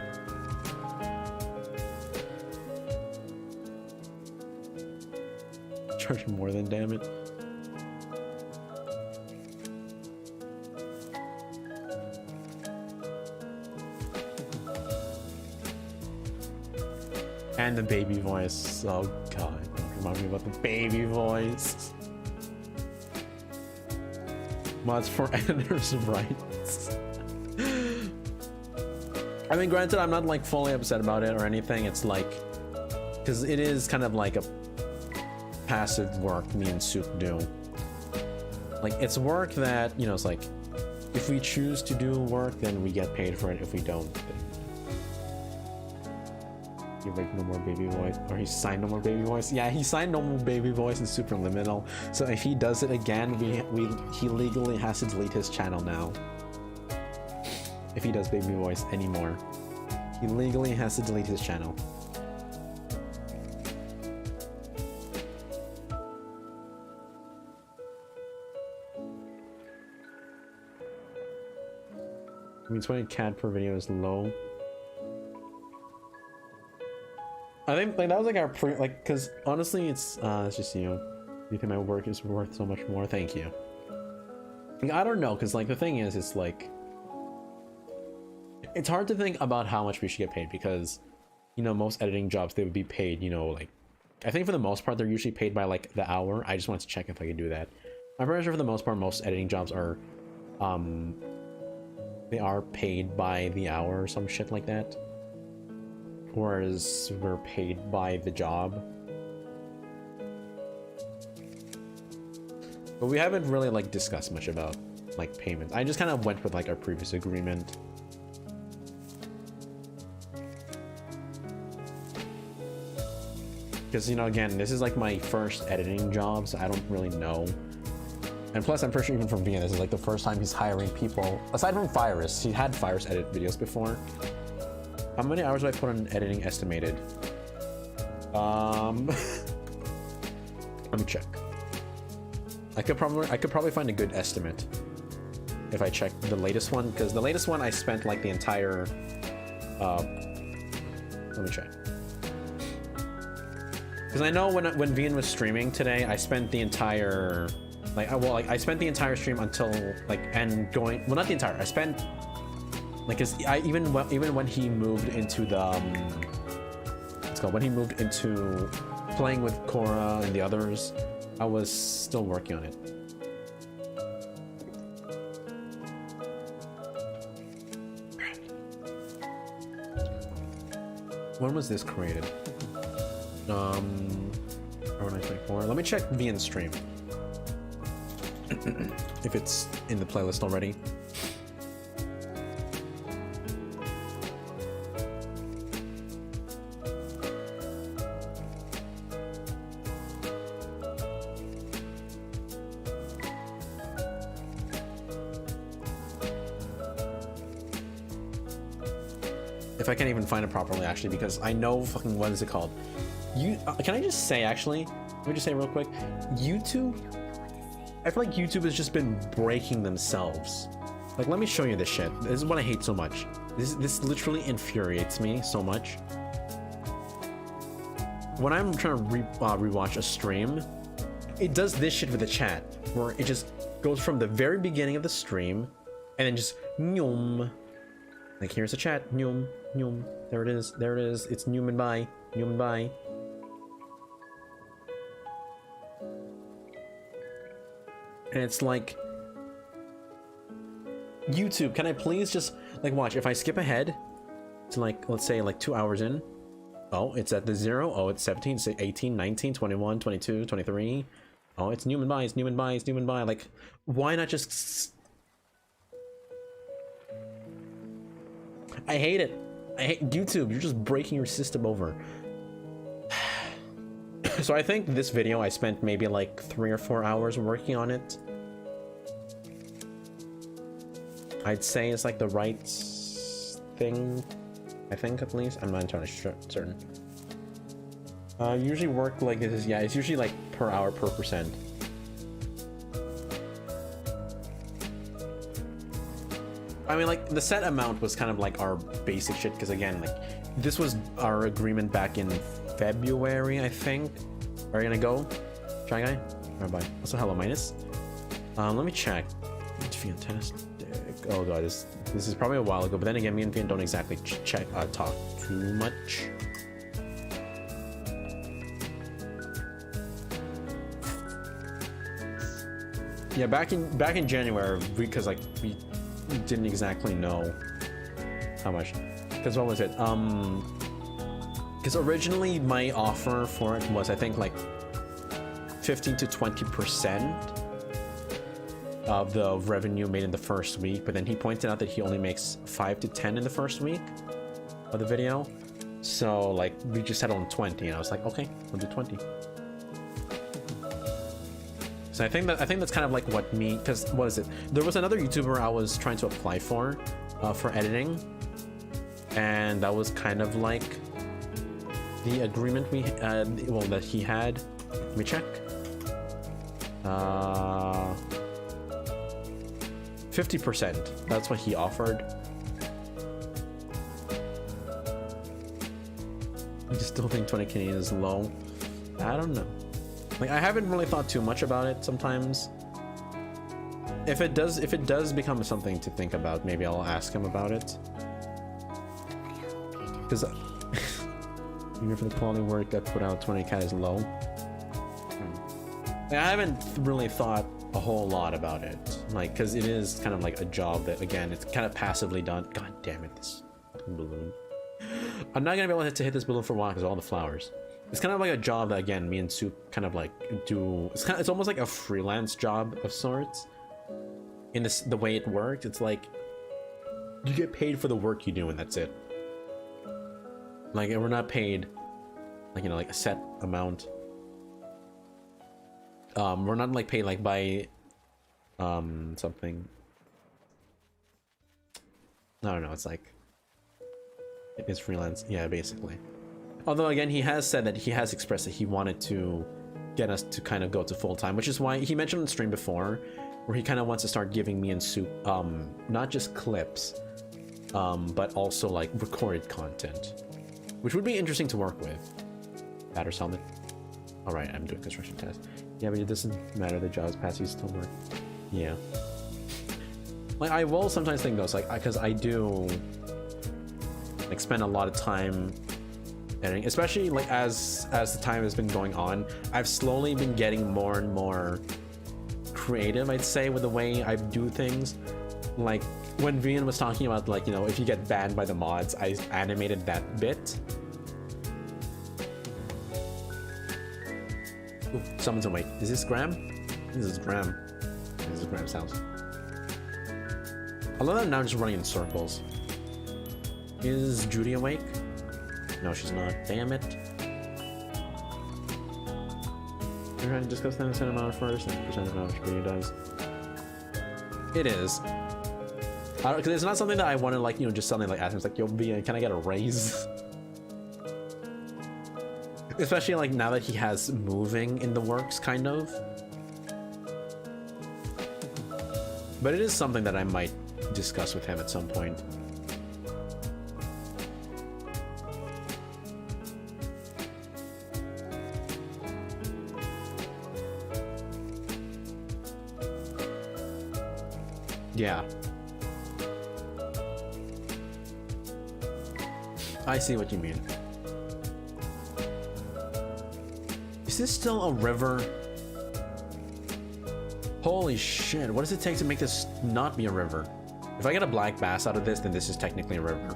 Charge him more than, damn it. And the baby voice. Oh god, don't remind me about the baby voice. Mods for editors' rights. I mean, granted, I'm not like fully upset about it or anything. It's like, because it is kind of like a passive work me and Soup do. Like, it's work that, you know, it's like, if we choose to do work, then we get paid for it. If we don't, then you write No More Baby Voice, or he signed No More Baby Voice. Yeah, he signed No More Baby Voice in Superliminal. So if he does it again, he legally has to delete his channel now. If he does Baby Voice anymore, he legally has to delete his channel. I mean, 20 CAD per video is low. I think like that was like our like, because honestly it's just, you think my work is worth so much more. Thank you. Like, I don't know, because like the thing is, it's like it's hard to think about how much we should get paid, because, you know, most editing jobs, they would be paid, you know, like, I think for the most part they're usually paid by like the hour. I just wanted to check if I could do that. I'm pretty sure for the most part most editing jobs are they are paid by the hour or some shit like that, whereas we're paid by the job. But we haven't really like discussed much about like payments. I just kind of went with like our previous agreement. Because, you know, again, this is like my first editing job, so I don't really know. And plus, I'm pretty sure even from Vienna, this is like the first time he's hiring people. Aside from Virus, he had Virus edit videos before. How many hours do I put on editing estimated? Let me check. I could probably find a good estimate if I check the latest one, because the latest one I spent like the entire let me check. Because I know when Vian was streaming today, I spent the entire I spent the entire stream until like, and going, well, not the entire, I spent like, cause even when he moved into the when he moved into playing with Cora and the others, I was still working on it. When was this created? 924. Let me check Vian's stream. If it's in the playlist already. If I can't even find it properly, actually, because I know fucking, what is it called? Can I just say, actually, let me just say real quick, YouTube, I feel like YouTube has just been breaking themselves. Like, let me show you this shit. This is what I hate so much. This literally infuriates me so much. When I'm trying to rewatch a stream, it does this shit with the chat, where it just goes from the very beginning of the stream, and then just nyum. Like, here's the chat, nyum, nyum. There it is, it's Newman bye, Newman bye. And it's like, YouTube, can I please just, like, watch, if I skip ahead to, like, let's say, like, 2 hours in, oh, it's at the 0, oh, it's 17, 18, 19, 21, 22, 23, Oh, it's Newman Buy, it's Newman Buy, it's Newman Buy. Like, why not just... I hate it. I hate YouTube. You're just breaking your system over. So I think this video, I spent maybe like 3 or 4 hours working on it. I'd say it's like the right thing, I think, at least. I'm not entirely certain. Usually work like this is, yeah, it's usually like per hour per percent. I mean, like, the set amount was kind of like our basic shit, because again, like, this was our agreement back in February, I think. Are you gonna go, Shy Guy? Alright, bye. Also, hello, Minus. Let me check. It's fantastic. Oh god, this is probably a while ago, but then again, me and Vian don't exactly talk too much. Yeah, back in January, because like we didn't exactly know how much. Because what was it? Because originally my offer for it was, I think, like 15 to 20% of the revenue made in the first week, but then he pointed out that he only makes 5 to 10 in the first week of the video. So like we just settled on 20, and I was like, okay, we'll do 20. So I think that's kind of like what me, because what is it? There was another YouTuber I was trying to apply for editing, and that was kind of like the agreement we had, well, that he had. Let me check. 50%. That's what he offered. I just still think 20 Canadian is low. I don't know. Like, I haven't really thought too much about it sometimes. If it does become something to think about, maybe I'll ask him about it. Because even for the quality work I put out, 20k is low. Like, I haven't really thought a whole lot about it. Like, because it is kind of like a job that, again, it's kind of passively done. God damn it, this fucking balloon. I'm not gonna be able to hit this balloon for a while because of all the flowers. It's kind of like a job that, again, me and Soup kind of like do. It's almost like a freelance job of sorts. In this, the way it works, it's like you get paid for the work you do, and that's it. Like, we're not paid, like, you know, like a set amount. We're not like paid like by something. I don't know. It's like it is freelance, yeah, basically. Although again, he has said that he has expressed that he wanted to get us to kind of go to full time, which is why he mentioned on the stream before, where he kind of wants to start giving me and Soup not just clips, but also like recorded content, which would be interesting to work with. Batter's helmet. All right, I'm doing construction test. Yeah, but it doesn't matter. The jobs past you still work. Yeah. Like, I will sometimes think though, like, because I do like spend a lot of time editing, especially like as the time has been going on. I've slowly been getting more and more creative, I'd say, with the way I do things. Like when Vian was talking about, like, you know, if you get banned by the mods, I animated that bit. Ooh, someone's awake. Is this Graham? This is Graham. This is Graham's house. I love that I'm now just running in circles. Is Judy awake? No, she's not. Damn it. We're trying to discuss the percent amount first, and percent of how much video does. It is. Because it's not something that I want to, like, you know, just suddenly like ask him. It's like, yo, can I get a raise? Especially like now that he has moving in the works, kind of. But it is something that I might discuss with him at some point. Yeah. I see what you mean. Is this still a river? Holy shit, what does it take to make this not be a river? If I get a black bass out of this, then this is technically a river.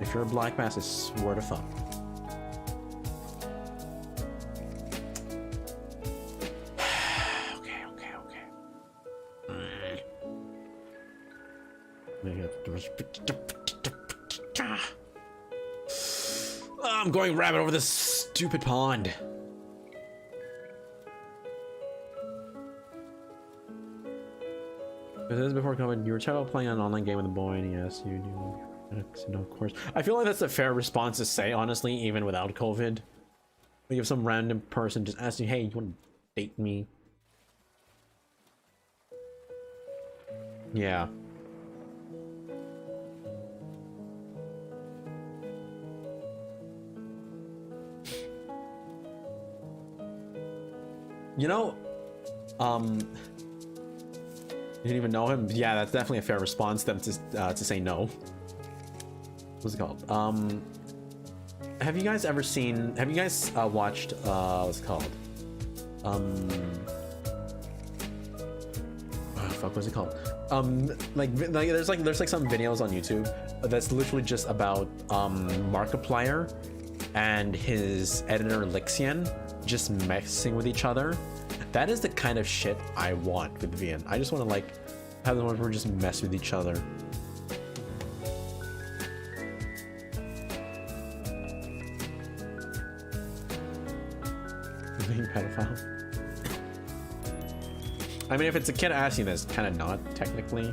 If you're a black mass, I swear to fuck. I'm going rabbit over this stupid pond. This is before COVID. You were chatting about playing an online game with a boy, and yes, you do. No, of course. I feel like that's a fair response to say, honestly, even without COVID. Like if some random person just asks you, "Hey, you want to date me?" Yeah. You know, you didn't even know him? Yeah, that's definitely a fair response to them to say no. What's it called? Have you guys ever seen? Have you guys watched? What's it called? Oh, fuck, what's it called? There's some videos on YouTube that's literally just about Markiplier and his editor Lixian just messing with each other. That is the kind of shit I want with Vian. I just want to like have the one where we just mess with each other. Being pedophile. I mean, if it's a kid asking this, kind of not technically.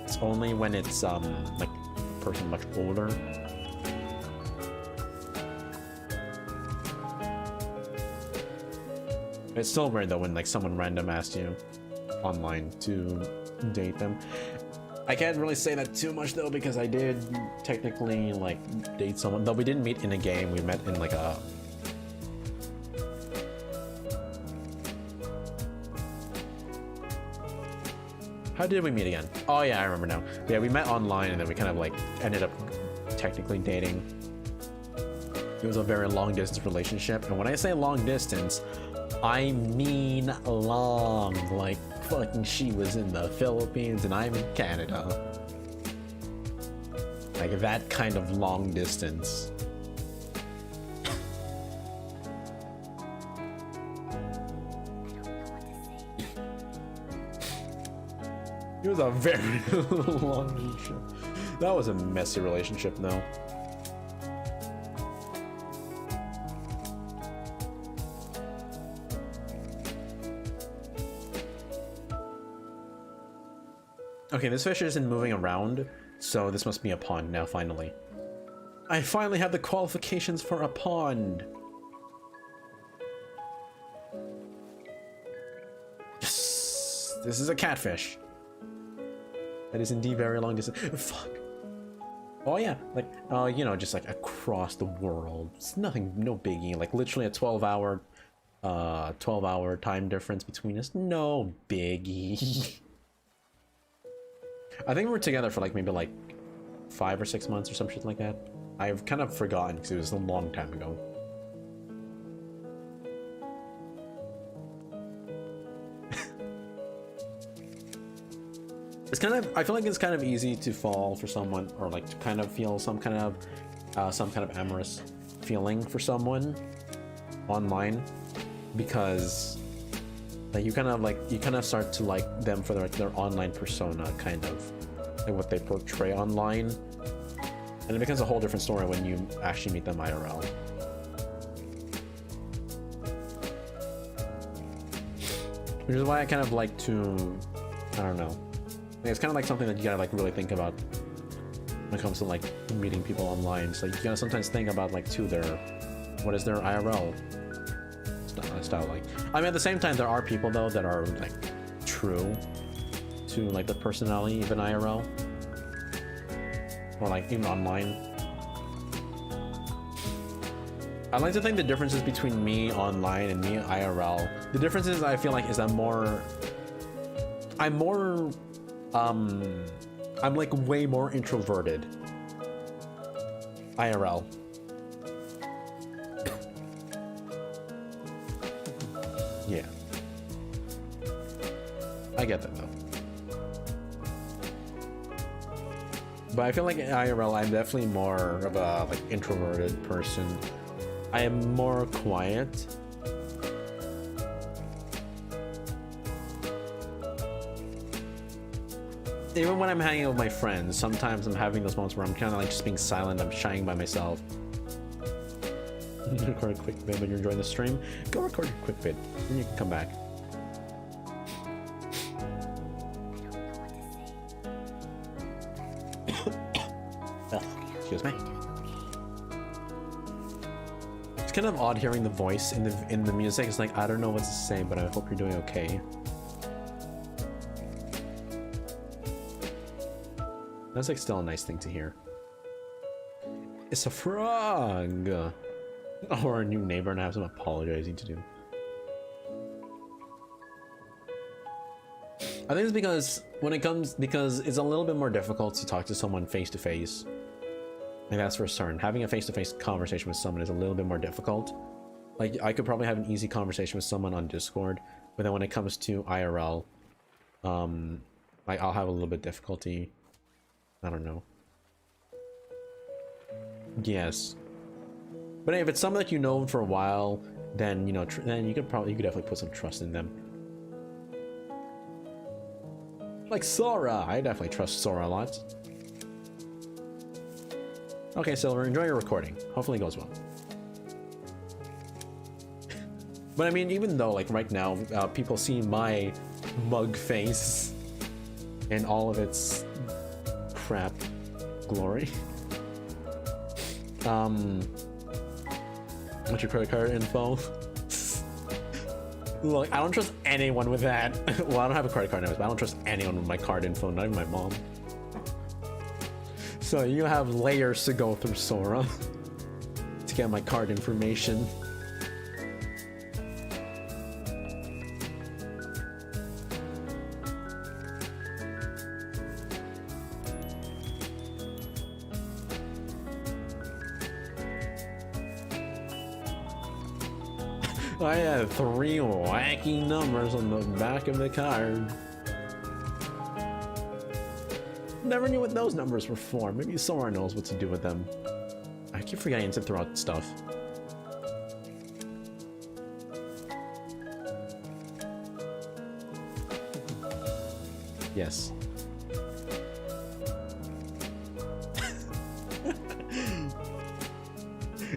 It's only when it's like a person much older. It's still weird though when like someone random asks you online to date them. I can't really say that too much though because I did technically like date someone, though we didn't meet in a game. We met in like a how did we meet again? Oh yeah, I remember now. Yeah, we met online and then we kind of like ended up technically dating. It was a very long distance relationship, and when I say long distance, I mean long, like fucking she was in the Philippines and I'm in Canada. Like that kind of long distance. It was a very long relationship. That was a messy relationship though. Okay, this fish isn't moving around, so this must be a pond now, finally. I finally have the qualifications for a pond! Yes! This is a catfish. That is indeed very long distance. Fuck. Oh yeah, like, you know, just like across the world. It's nothing, no biggie. Like literally a 12-hour time difference between us. No biggie. I think we were together for like maybe like 5 or 6 months or some shit like that. I've kind of forgotten because it was a long time ago. It's kind of, I feel like it's kind of easy to fall for someone or like to kind of feel some kind of amorous feeling for someone online because like you kind of start to like them for their online persona, kind of like what they portray online, and it becomes a whole different story when you actually meet them IRL. Which is why I kind of like to, I don't know, it's kind of like something that you gotta like really think about when it comes to like meeting people online. It's like you gotta sometimes think about like what is their IRL style like. I mean, at the same time, there are people though that are like true to like the personality, even IRL, or like even online. I like to think the differences between me online and me IRL, the differences I feel like is I'm like way more introverted IRL. Yeah. I get that though. But I feel like in IRL, I'm definitely more of a like introverted person. I am more quiet. Even when I'm hanging out with my friends, sometimes I'm having those moments where I'm kind of like just being silent. I'm shying by myself. Record a quick bit when you're enjoying the stream. Go record a quick bit, then you can come back. Excuse me. It's kind of odd hearing the voice in the music. It's like I don't know what to say, but I hope you're doing okay. That's like still a nice thing to hear. It's a frog, or a new neighbor, and I have some apologizing to do. I think it's because because it's a little bit more difficult to talk to someone face to face. And that's for certain. Having a face-to-face conversation with someone is a little bit more difficult. Like I could probably have an easy conversation with someone on Discord, but then when it comes to IRL, like I'll have a little bit difficulty. I don't know. Yes. But if it's someone that you know for a while, then you know, then you could definitely put some trust in them. Like Sora, I definitely trust Sora a lot. Okay, Silver, enjoy your recording. Hopefully it goes well. But I mean, even though like right now, people see my mug face and all of its crap glory. What's your credit card info? Look, I don't trust anyone with that. Well, I don't have a credit card anyways, but I don't trust anyone with my card info, not even my mom. So you have layers to go through, Sora, to get my card information. I have 3 wacky numbers on the back of the card. Never knew what those numbers were for. Maybe Sora knows what to do with them. I keep forgetting to throw out stuff. Yes.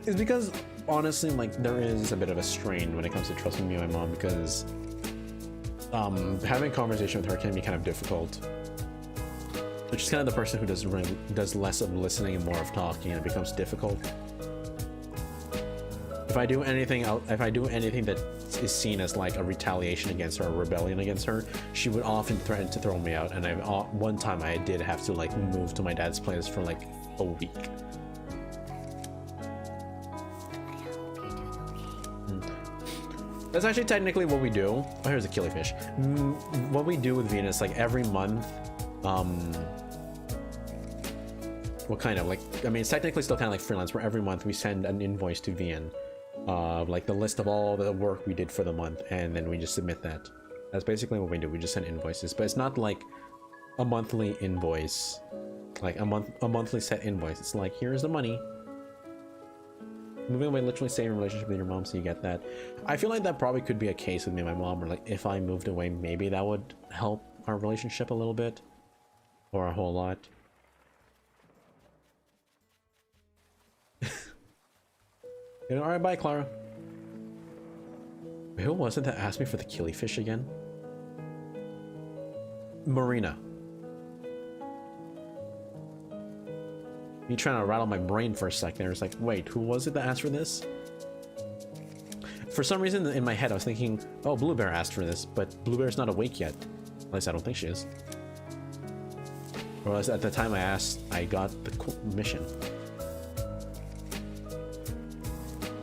It's because, honestly, like, there is a bit of a strain when it comes to trusting me and my mom, because having a conversation with her can be kind of difficult. She's kind of the person who does less of listening and more of talking, and it becomes difficult. If I do anything that is seen as like a retaliation against her, or a rebellion against her, she would often threaten to throw me out. And one time I did have to like move to my dad's place for like a week. That's actually technically what we do. Oh, here's a killifish. What we do with Venus, like every month, what kind of like, I mean, it's technically still kind of like freelance, where every month we send an invoice to VN, like the list of all the work we did for the month, and then we just submit that. That's basically what we do. We just send invoices, but it's not like a monthly invoice, like a monthly set invoice. It's like, here's the money. Moving away literally saving a relationship with your mom, so you get that. I feel like that probably could be a case with me and my mom, or like if I moved away, maybe that would help our relationship a little bit, or a whole lot. You know, all right, bye, Clara. Wait, who was it that asked me for the killifish again? Marina. Me trying to rattle my brain for a sec there. It's like, wait, who was it that asked for this? For some reason in my head I was thinking, oh, Blue Bear asked for this, but Blue Bear's not awake yet. At least I don't think she is. Or at the time I asked, I got the mission.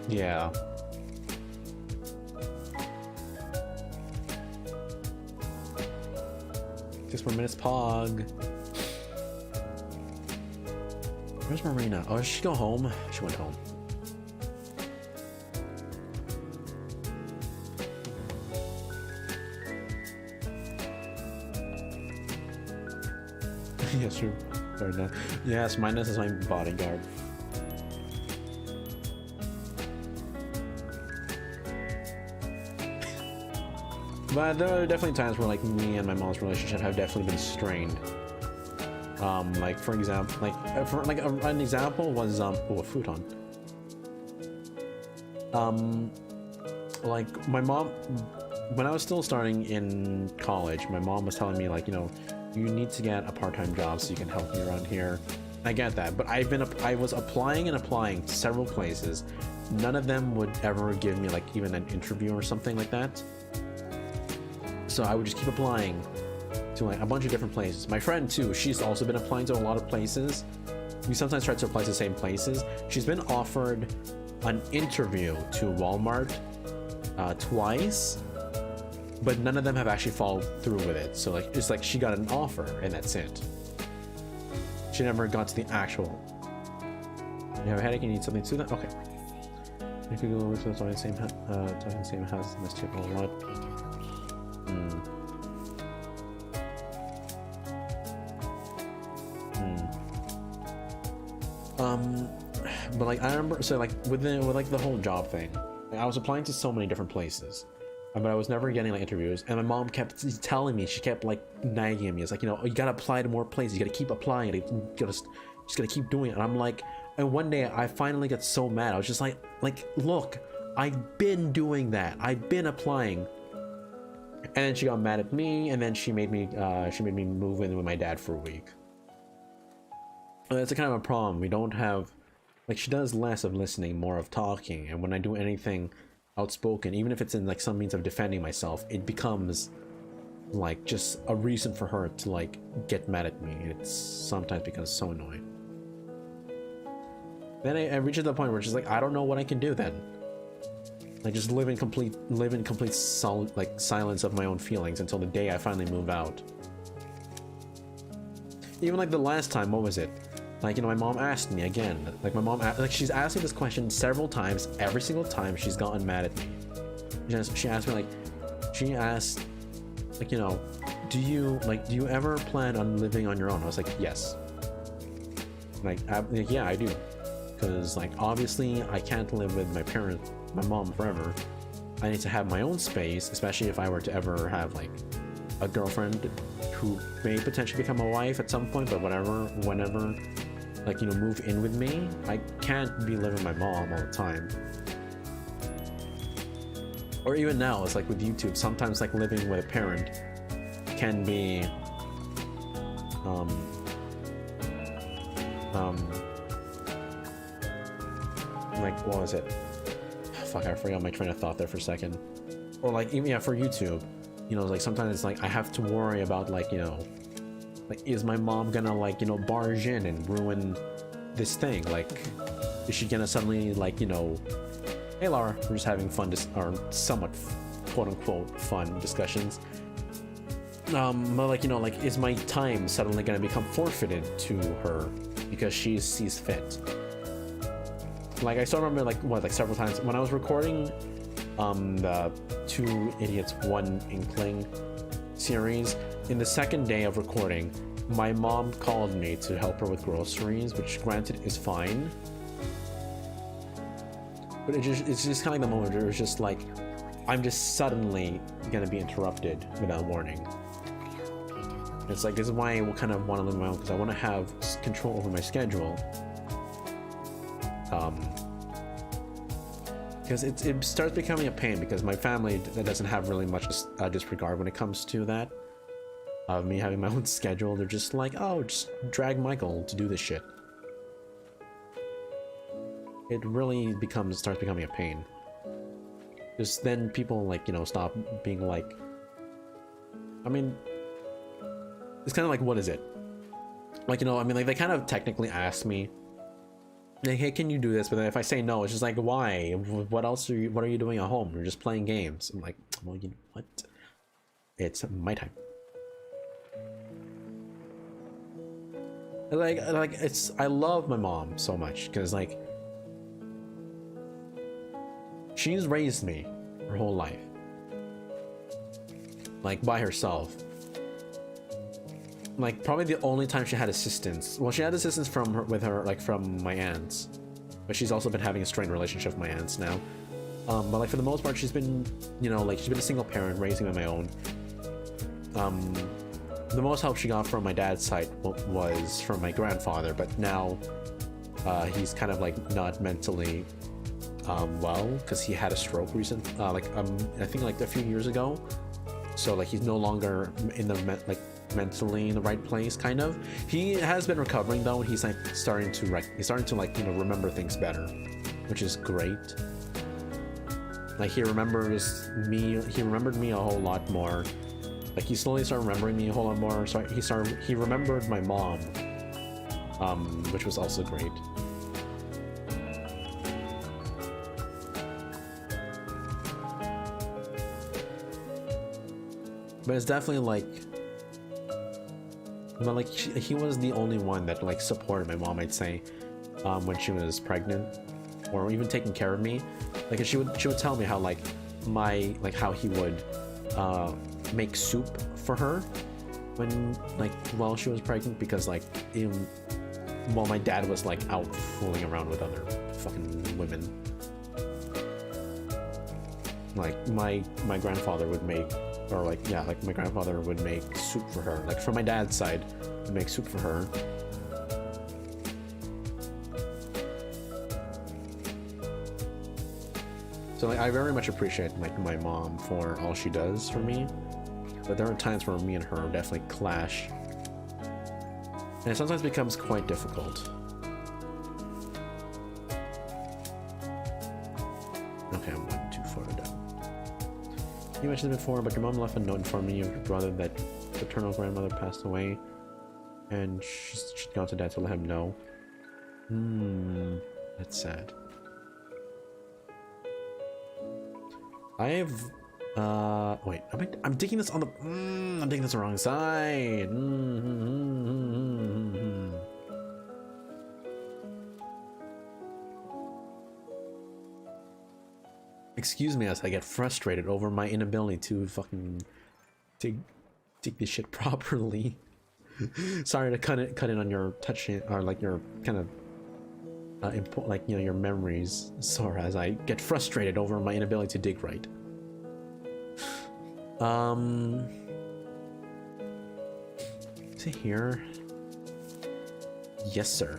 Yeah. Just more minutes, Pog. Where's Marina? Oh, did she go home? She went home. Yes, true. Yes, Minus is my bodyguard. But there are definitely times where like me and my mom's relationship have definitely been strained. Like for example, an example was oh, a futon. Like my mom, when I was still starting in college, my mom was telling me like, you know, you need to get a part-time job so you can help me around here. I get that, but I was applying and applying to several places. None of them would ever give me like even an interview or something like that. So I would just keep applying to like a bunch of different places. My friend too, she's also been applying to a lot of places. We sometimes try to apply to the same places. She's been offered an interview to Walmart twice, but none of them have actually followed through with it. So like it's like she got an offer and that's it. She never got to the actual. You have a headache and you need something to that? Okay. You could go with the same house in this tip a lot. But like I remember, so like with like the whole job thing, like, I was applying to so many different places, but I was never getting like interviews. And my mom kept telling me, she kept like nagging at me. It's like, you know, you gotta apply to more places. You gotta keep applying. You just gotta keep doing it. And I'm like, and one day I finally got so mad. I was just like, look, I've been doing that. I've been applying. And then she got mad at me, and then she made me move in with my dad for a week. That's a kind of a problem. We don't have, like, she does less of listening, more of talking. And when I do anything outspoken, even if it's in like some means of defending myself, it becomes like just a reason for her to like get mad at me. It sometimes becomes so annoying. Then I reach to the point where she's like, I don't know what I can do then. Like just live in complete silence of my own feelings until the day I finally move out. Even like the last time, what was it? Like, you know, my mom asked me again. Like my mom, like she's asked me this question several times. Every single time she's gotten mad at me. She asked me like, she asked, like, you know, do you ever plan on living on your own? I was like, yes. Like yeah, I do. Because like obviously I can't live with my mom forever. I need to have my own space, especially if I were to ever have like a girlfriend who may potentially become a wife at some point, but whenever, like, you know, move in with me. I can't be living with my mom all the time. Or even now, it's like with YouTube, sometimes like living with a parent can be like, what was it? Fuck, I forgot my train of thought there for a second. Or like, even, yeah, for YouTube, you know, like sometimes it's like I have to worry about like, you know, like, is my mom gonna like, you know, barge in and ruin this thing? Like, is she gonna suddenly like, you know, hey Laura, we're just having fun, or somewhat quote unquote fun discussions. But like, you know, like, is my time suddenly gonna become forfeited to her because she sees fit? Like, I still remember, like, what, like, several times when I was recording the Two Idiots, One Inkling series, in the second day of recording, my mom called me to help her with groceries, which granted is fine. But it's just kind of like the moment where it's just like, I'm just suddenly gonna be interrupted without warning. It's like, this is why I kind of want to live my own, because I want to have control over my schedule. Because it starts becoming a pain, because my family doesn't have really much disregard when it comes to that. Of me having my own schedule, they're just like, oh, just drag Michael to do this shit. It really starts becoming a pain. Just then people, like, you know, stop being like, I mean, it's kind of like, what is it? Like, you know, I mean, like, they kind of technically ask me, like, hey, can you do this? But then if I say no, it's just like, why? What else what are you doing at home? You're just playing games. I'm like, well, you know what? It's my time. Like I love my mom so much, because, like, she's raised me her whole life. Like, by herself. like probably the only time she had assistance. Well, she had assistance from her like from my aunts, but she's also been having a strained relationship with my aunts now. But like for the most part, she's been, you know, like she's been a single parent, raising on my own. The most help she got from my dad's side was from my grandfather, but now he's kind of like not mentally well, because he had a stroke I think like a few years ago. So like he's no longer in the mentally in the right place, kind of. He has been recovering though. He's like starting to like, you know, remember things better, which is great. Like he remembered me a whole lot more. Like he slowly started remembering me a whole lot more. So he remembered my mom, which was also great. But it's definitely like, but like he was the only one that like supported my mom, I'd say, when she was pregnant, or even taking care of me. Like she would tell me how like how he would make soup for her while she was pregnant, because like while my dad was like out fooling around with other fucking women. Like my grandfather would make, or like, yeah, like my grandfather would make soup for her. Like from my dad's side, would make soup for her. So like I very much appreciate like my mom for all she does for me. But there are times where me and her definitely clash. And it sometimes becomes quite difficult. Okay, I'm one too far down. You mentioned it before, but your mom left a note informing you of your brother that paternal grandmother passed away, and she'd gone to dad to let him know. That's sad. Wait, I'm digging this on the, I'm digging this the wrong side. Excuse me as I get frustrated over my inability to fucking take this shit properly. Sorry to cut in on your touching, or like your kind of like, you know, your memories, Sora, as I get frustrated over my inability to dig right. Is it here? Yes, sir.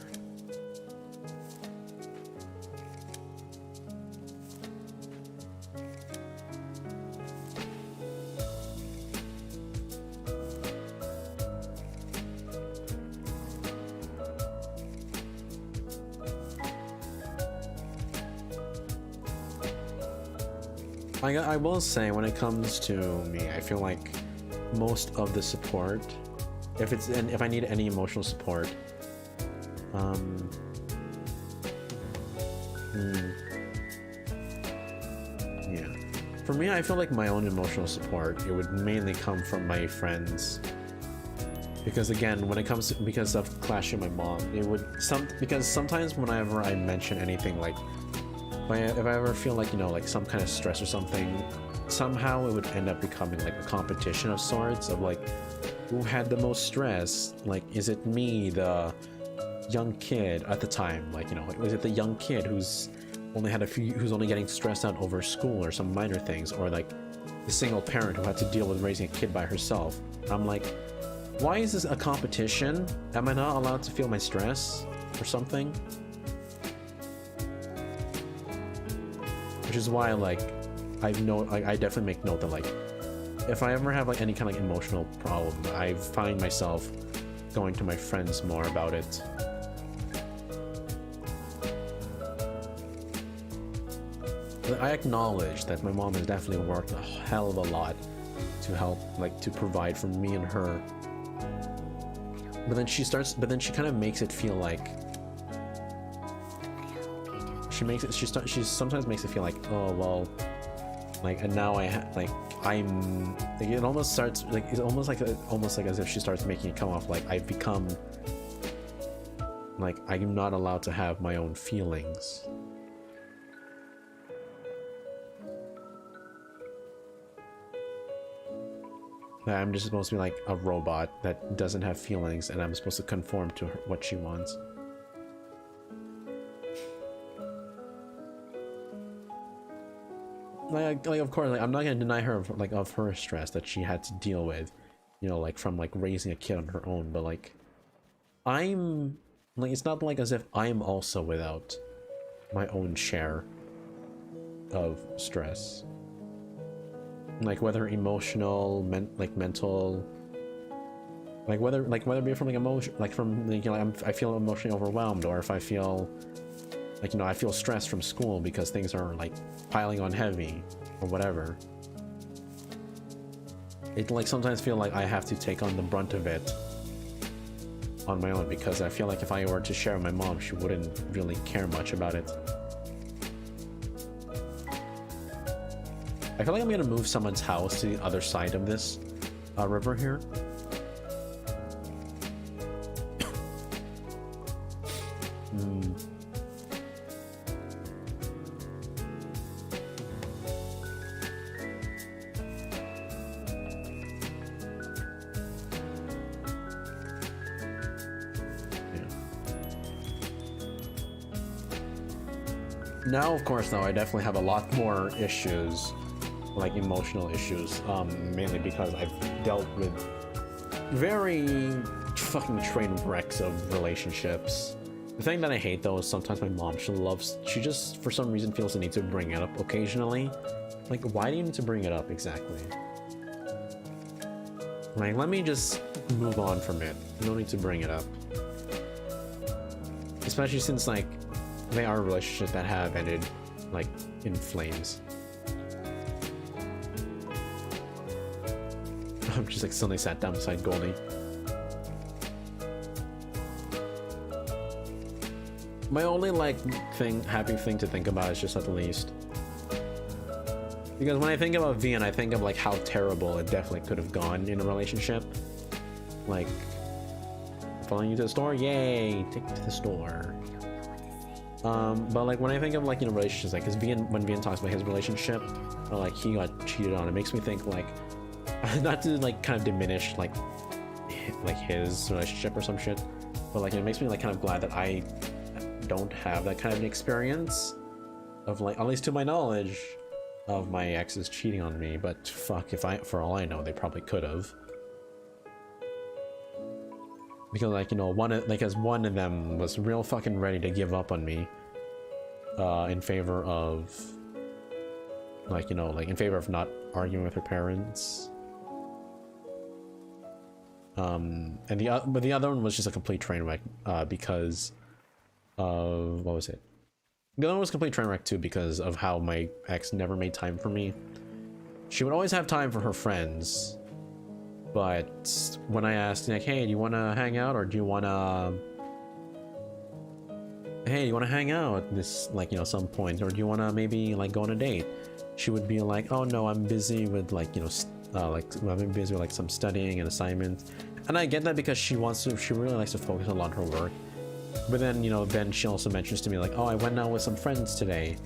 I will say, when it comes to me, I feel like most of the support, if I need any emotional support, yeah. For me, I feel like my own emotional support, it would mainly come from my friends. Because again, when it comes to, because of clashing with my mom, because sometimes whenever I mention anything, like if I ever feel like, you know, like some kind of stress or something, somehow it would end up becoming like a competition of sorts, of like who had the most stress. Like, is it me, the young kid at the time, like, you know, like, was it the young kid who's only getting stressed out over school or some minor things, or like the single parent who had to deal with raising a kid by herself? I'm like, why is this a competition? Am I not allowed to feel my stress or something? Which is why, like, I definitely make note that, like, if I ever have like any kind of like emotional problem, I find myself going to my friends more about it. But I acknowledge that my mom has definitely worked a hell of a lot to help, like, to provide for me and her. But then she kind of makes it feel like she sometimes makes it feel like, oh well, like, and now I'm like, it almost starts like, it's almost like as if she starts making it come off like I've become like I'm not allowed to have my own feelings. That I'm just supposed to be like a robot that doesn't have feelings, and I'm supposed to conform to what she wants. Like of course, like I'm not gonna deny her of her stress that she had to deal with, you know, like from like raising a kid on her own. But like, I'm like, it's not like as if I'm also without my own share of stress, like whether emotional, mental, like whether it be from like emotion, like from like, you know, I feel emotionally overwhelmed, or if I feel like, you know, I feel stressed from school because things are like piling on heavy or whatever. It like sometimes feel like I have to take on the brunt of it on my own, because I feel like if I were to share with my mom, she wouldn't really care much about it. I feel like I'm gonna move someone's house to the other side of this river here. Now, of course, though, I definitely have a lot more issues, like emotional issues, mainly because I've dealt with very fucking train wrecks of relationships. The thing that I hate, though, is sometimes my mom, she just, for some reason, feels the need to bring it up occasionally. Like, why do you need to bring it up exactly? Like, let me just move on from it. You don't need to bring it up. Especially since, like, they are relationships that have ended, like, in flames. I'm just like suddenly sat down beside Goldie. My only like happy thing to think about is just at the least, because when I think about Vian, I think of like how terrible it definitely could have gone in a relationship. Like, following you to the store, yay, take me to the store. But like when I think of like, you know, relationships, like, cause when Vian talks about his relationship, or like he got cheated on, it makes me think like, not to like kind of diminish like his relationship or some shit, but like it makes me like kind of glad that I don't have that kind of an experience of like, at least to my knowledge, of my exes cheating on me. But fuck, for all I know, they probably could have. Because like, you know, one of them was real fucking ready to give up on me in favor of like, you know, like in favor of not arguing with her parents. But the other one was just a complete train wreck because of, what was it? The other one was a complete train wreck too because of how my ex never made time for me. She would always have time for her friends, but when I asked, like, hey, do you want to hang out, or do you want to, hey, do you want to hang out at this, like, you know, some point, or do you want to maybe like go on a date? She would be like, oh no, I'm busy with like, you know, like I'm busy with like some studying and assignments. And I get that because she really likes to focus a lot on her work. But then, you know, then she also mentions to me like, oh, I went out with some friends today.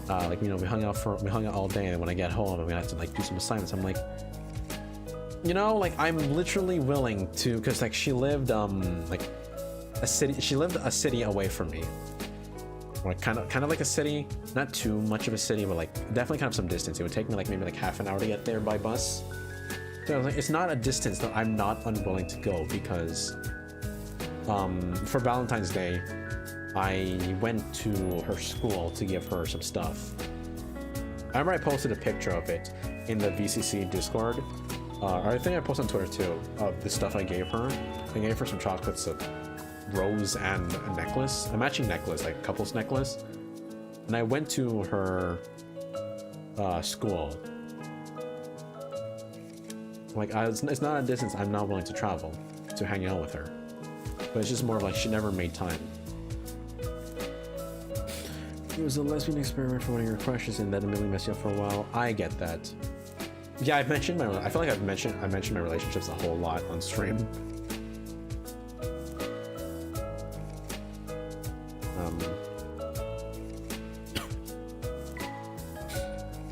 Like, you know, we hung out all day, and when I get home, I'm gonna have to like do some assignments. I'm like, you know, like I'm literally willing to, because like she lived like a city away from me. Or kind of like a city, not too much of a city, but like definitely kind of some distance. It would take me like maybe like half an hour to get there by bus. So I was like, it's not a distance that I'm not unwilling to go, because for Valentine's Day, I went to her school to give her some stuff. I remember I posted a picture of it in the VCC Discord. I think I posted on Twitter too, of the stuff I gave her. I gave her some chocolates, a rose and a necklace, a matching necklace, like a couple's necklace. And I went to her school. Like, it's not a distance I'm not willing to travel to hang out with her. But it's just more of like she never made time. It was a lesbian experiment for one of your crushes, and that immediately messed you up for a while. I get that. Yeah, I feel like I mentioned my relationships a whole lot on stream.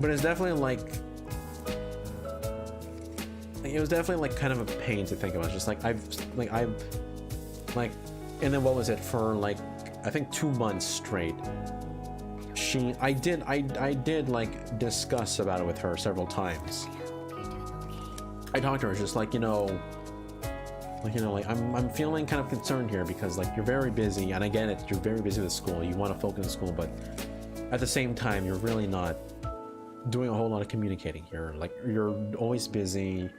But it's definitely like, it was definitely like kind of a pain to think about. Just like I've like, and then what was it for like I think 2 months straight. I did like discuss about it with her several times. I talked to her just like, like I'm feeling kind of concerned here because like you're very busy, and I get it, you're very busy with school, you want to focus on school, but at the same time you're really not doing a whole lot of communicating here. Like you're always busy,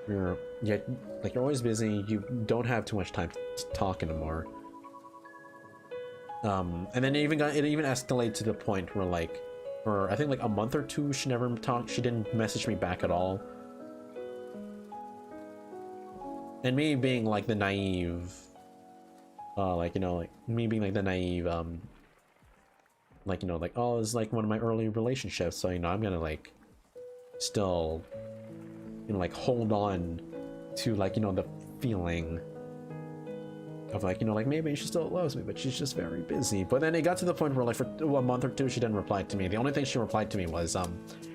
you're always busy, you don't have too much time to talk anymore. And then it even escalated to the point where like for I think like a month or two she never talked, she didn't message me back at all. And me being like the naive like me being like the naive like like, oh, it's like one of my early relationships, so I'm gonna like still like hold on to like the feeling of like like maybe she still loves me, but she's just very busy. But then it got to the point where like for a month or two she didn't reply to me. The only thing she replied to me was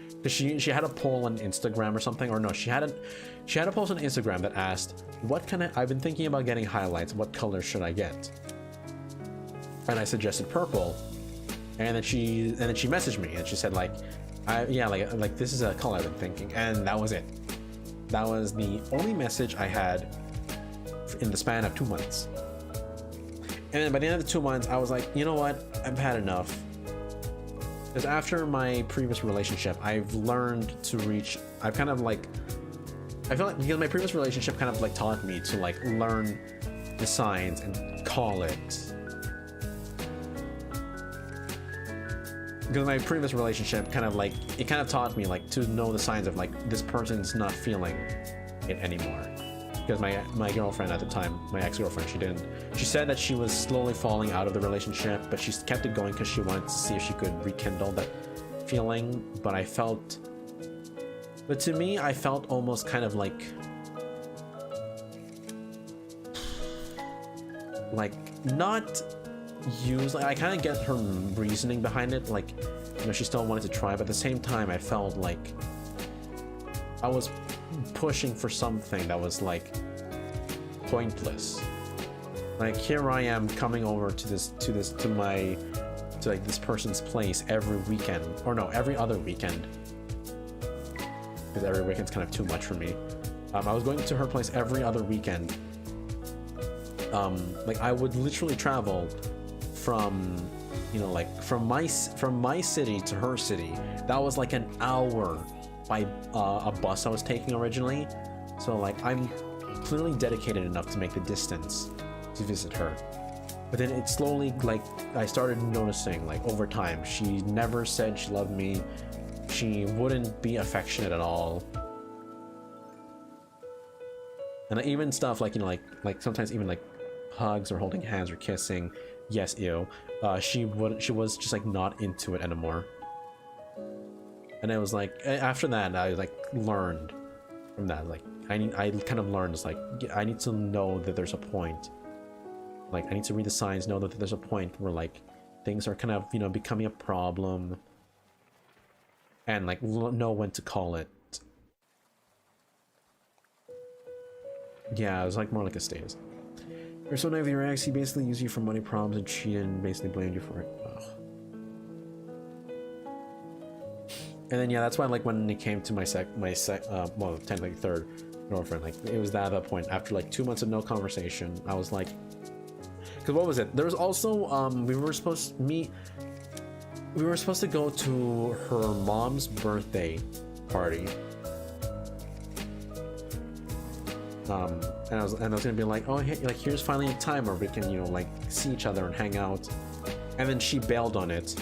because she had a poll on Instagram or something, or no, she had a post on Instagram that asked, what can I've been thinking about getting highlights, what color should I get? And I suggested purple, and then she messaged me and she said like, yeah, like this is a color I've been thinking. And that was it. That was the only message I had in the span of 2 months. And then by the end of the 2 months I was like, you know what, I've had enough. Because after my previous relationship, I've learned to reach, I've kind of like, I feel like because my previous relationship kind of like taught me to like learn the signs and call it. Because my previous relationship kind of like, it kind of taught me like to know the signs of like this person's not feeling it anymore. Because my girlfriend at the time, my ex-girlfriend, she said that she was slowly falling out of the relationship, but she kept it going because she wanted to see if she could rekindle that feeling. But to me, I felt almost kind of like not used. Like I kind of get her reasoning behind it, like she still wanted to try, but at the same time I felt like I was pushing for something that was like pointless. Like here I am coming over to this person's place every weekend, or no, every other weekend, because every weekend's kind of too much for me. I was going to her place every other weekend. Like I would literally travel from like from my city to her city. That was like an hour by a bus I was taking originally. So like I'm clearly dedicated enough to make the distance to visit her. But then it slowly, like I started noticing like over time, she never said she loved me. She wouldn't be affectionate at all. And even stuff like like sometimes even like hugs or holding hands or kissing, yes, ew. She was just like not into it anymore. And it was like after that I like learned from that, like I kind of learned, it's like I need to know that there's a point. Like I need to read the signs, know that there's a point where like things are kind of becoming a problem, and like know when to call it. Yeah, it was like more like a status. You're so naive, your ex, he basically used you for money problems and cheated and basically blamed you for it. Ugh. And then yeah, that's why like when it came to my well, technically third girlfriend, like it was that at that point after like 2 months of no conversation, I was like, because what was it? There was also we were supposed to go to her mom's birthday party. And I was gonna be like, oh, hey, like here's finally a time where we can like see each other and hang out. And then she bailed on it.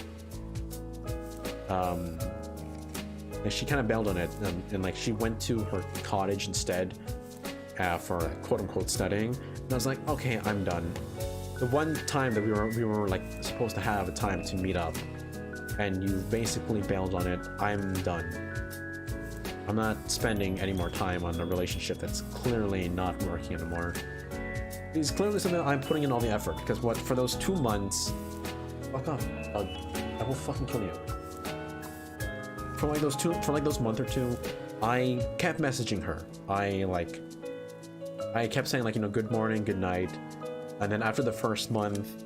And she kind of bailed on it, and like she went to her cottage instead for quote-unquote studying. And I was like, okay, I'm done. The one time that we were like supposed to have a time to meet up, and you basically bailed on it, I'm done. I'm not spending any more time on a relationship that's clearly not working anymore. It's clearly something I'm putting in all the effort, because for those 2 months, fuck off, I will fucking kill you. For like those month or two, I kept messaging her. I kept saying like, you know, good morning, good night. And then after the first month,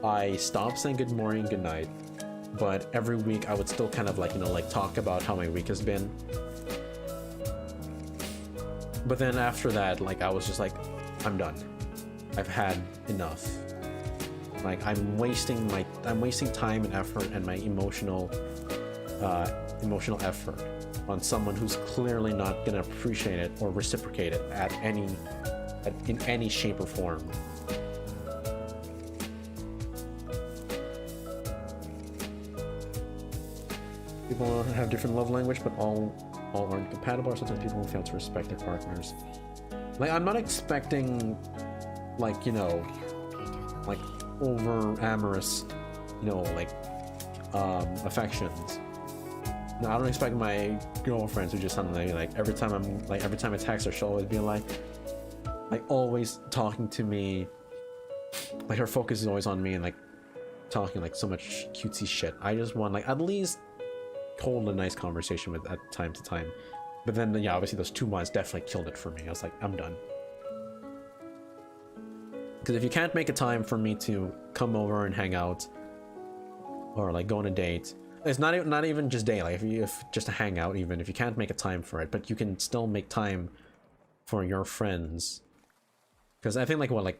I stopped saying good morning, good night. But every week I would still kind of like, you know, like talk about how my week has been. But then after that, like I was just like, I'm done. I've had enough. Like I'm wasting time and effort and my emotional effort on someone who's clearly not gonna appreciate it or reciprocate it in any shape or form. People have different love language, but all aren't compatible, or sometimes people fail to respect their partners. Like, I'm not expecting, like, you know, like, over amorous, you know, like, affections. No, I don't expect my girlfriend to just suddenly, like, every time I text her, she'll always be like always talking to me. Like, her focus is always on me and, like, talking, like, so much cutesy shit. I just want, like, at least hold a nice conversation with at time to time. But then, yeah, obviously those 2 months definitely killed it for me. I was like, I'm done. Because if you can't make a time for me to come over and hang out, or like go on a date, it's not even just date. Like if just to hang out, even if you can't make a time for it, but you can still make time for your friends. Because I think like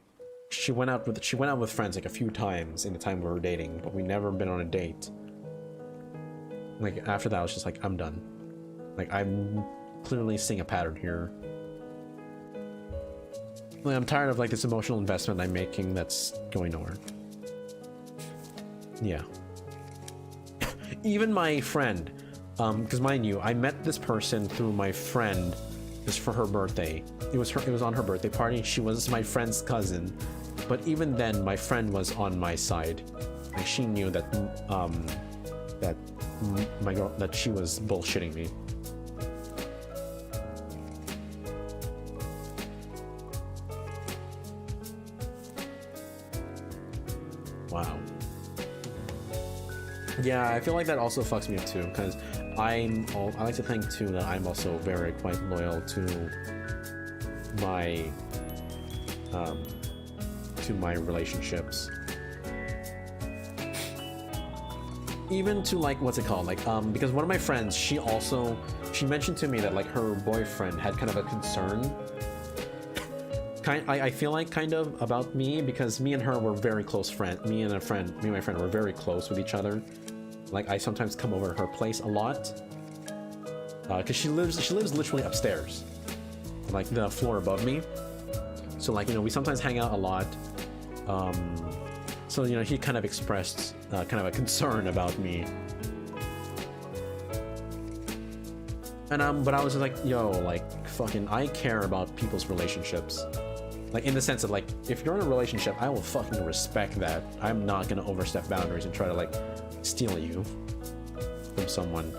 she went out with friends like a few times in the time we were dating, but we never been on a date. Like after that, I was just like, I'm done. Like I'm clearly seeing a pattern here. Like, I'm tired of like this emotional investment I'm making that's going nowhere. Yeah. Even my friend, because mind you, I met this person through my friend just for her birthday. It was on her birthday party. She was my friend's cousin, but even then, my friend was on my side. Like she knew that that she was bullshitting me. Wow. Yeah, I feel like that also fucks me up too, because I like to think too that I'm also very quite loyal to my relationships. Even to like, what's it called? Like, because one of my friends, she mentioned to me that like her boyfriend had kind of a concern. I feel like kind of about me, because me and her were very close friends. Me and my friend were very close with each other. Like I sometimes come over to her place a lot, because she lives literally upstairs, like the floor above me. So like, you know, we sometimes hang out a lot. So you know, he kind of expressed kind of a concern about me. And but I was just like, yo, like fucking, I care about people's relationships. Like in the sense of like, if you're in a relationship, I will fucking respect that. I'm not gonna overstep boundaries and try to like steal you from someone.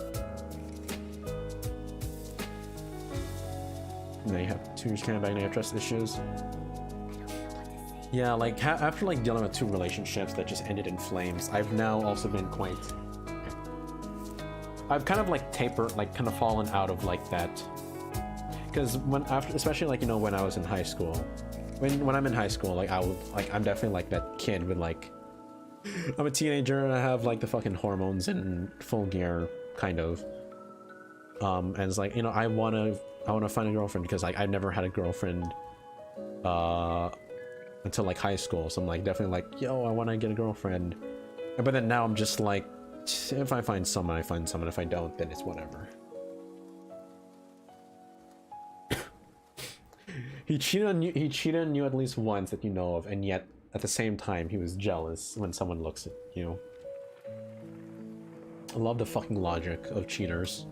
Now you have 2 years kind of back, now you have trust issues. Yeah, like after like dealing with 2 relationships that just ended in flames, I've now also been quite. I've kind of like kind of fallen out of like that. Because especially like, you know, when I was in high school, when I'm in high school, like I'm definitely like that kid with like, I'm a teenager and I have like the fucking hormones in full gear, kind of. And it's like, you know, I wanna find a girlfriend, because like I've never had a girlfriend until like high school. So I'm like definitely like, yo, I want to get a girlfriend. But then now I'm just like, if I find someone, I find someone. If I don't, then it's whatever. He cheated on you at least once that you know of, and yet at the same time he was jealous when someone looks at you. I love the fucking logic of cheaters.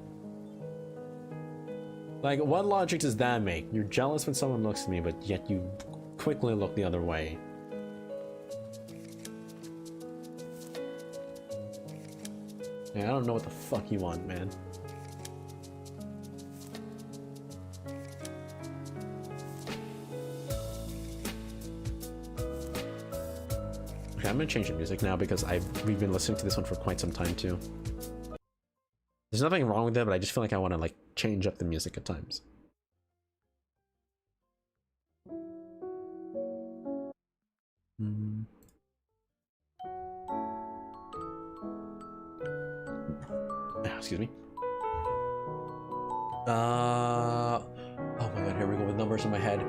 Like, what logic does that make? You're jealous when someone looks at me, but yet you quickly look the other way. Yeah, I don't know what the fuck you want, man. Okay, I'm gonna change the music now, because we've been listening to this one for quite some time too. There's nothing wrong with it, but I just feel like I want to like change change up the music at times. Excuse me. Oh my god, here we go with numbers in my head.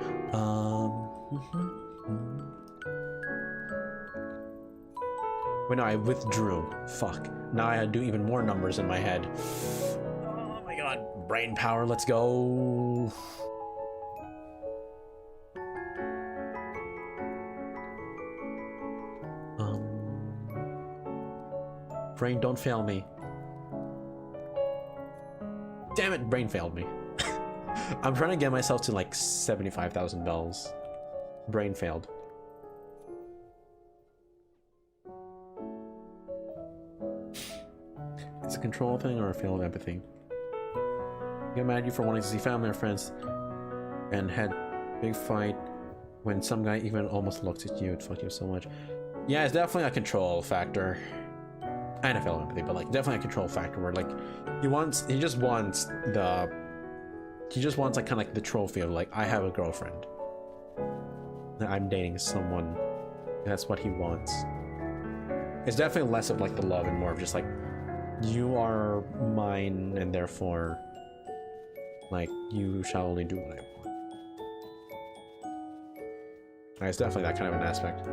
Wait, no, I withdrew. Fuck. Now I do even more numbers in my head. Oh my god, brain power, let's go. Brain, don't fail me. Damn it, brain failed me. I'm trying to get myself to like 75,000 bells. Brain failed. It's a control thing or a failed empathy? Get mad at you for wanting to see family or friends and had big fight when some guy even almost looked at you. It fucked you so much. Yeah, it's definitely a control factor. And a failed empathy, but like definitely a control factor where like he just wants like kind of like the trophy of like, I have a girlfriend. I'm dating someone. That's what he wants. It's definitely less of like the love and more of just like, you are mine and therefore like you shall only do what I want. It's definitely that kind of an aspect.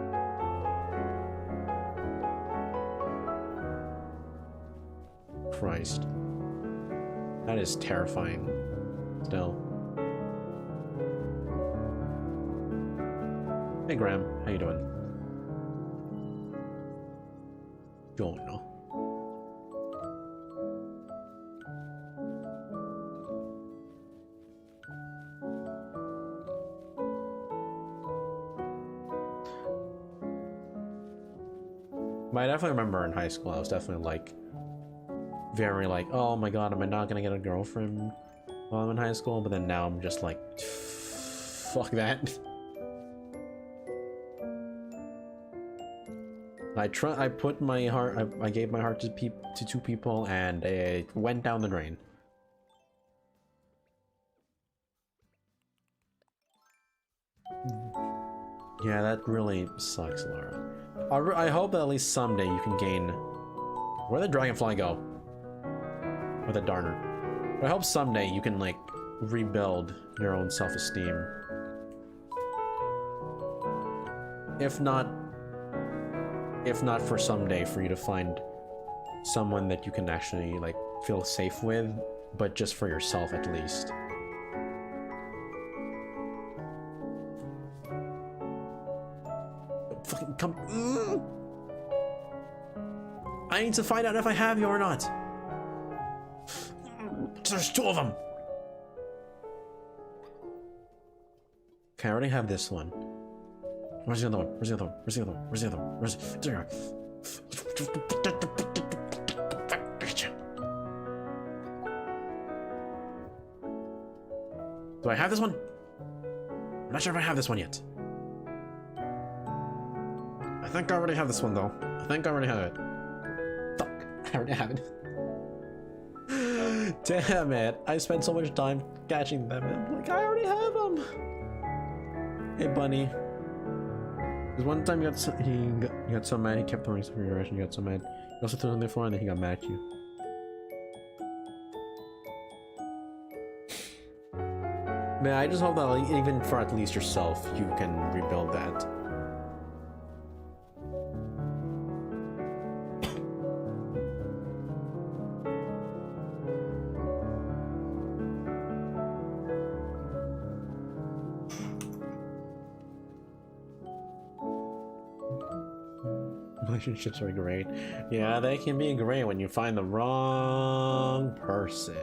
Christ. That is terrifying. Still. Hey Graham, how you doing? Don't know. But I definitely remember in high school I was definitely like very like, oh my god, am I not gonna get a girlfriend while I'm in high school? But then now I'm just like, fuck that. I put my heart, I gave my heart to two people and it went down the drain. Yeah, that really sucks, Laura. I hope that at least someday you can gain... Where'd the dragonfly go? Or the Darner. But I hope someday you can, like, rebuild your own self-esteem. If not for someday for you to find someone that you can actually, like, feel safe with, but just for yourself at least. Fucking come... I need to find out if I have you or not. There's two of them. Okay, I already have this one. Where's the other one? Where's the other one? Where's the other one? Where's the other one? Where's the other one? Do I have this one? I'm not sure if I have this one yet. I think I already have this one though. I think I already have it. Fuck, I already have it. Damn it, I spent so much time catching them and I'm like, I already have them. Hey bunny. Because one time he got so mad he kept throwing stuff in your direction, you got so mad. He also threw something on the floor and then he got mad at you. Man, I just hope that like, even for at least yourself, you can rebuild that. Relationships are great. Yeah, they can be great when you find the wrong person.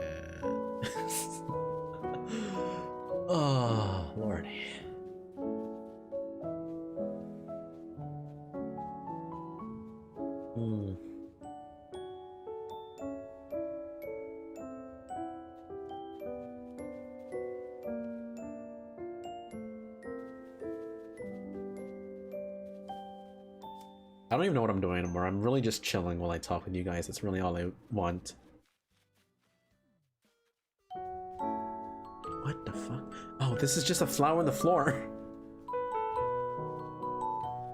Oh, lordy. I don't even know what I'm doing anymore. I'm really just chilling while I talk with you guys. That's really all I want. this is just a flower on the floor.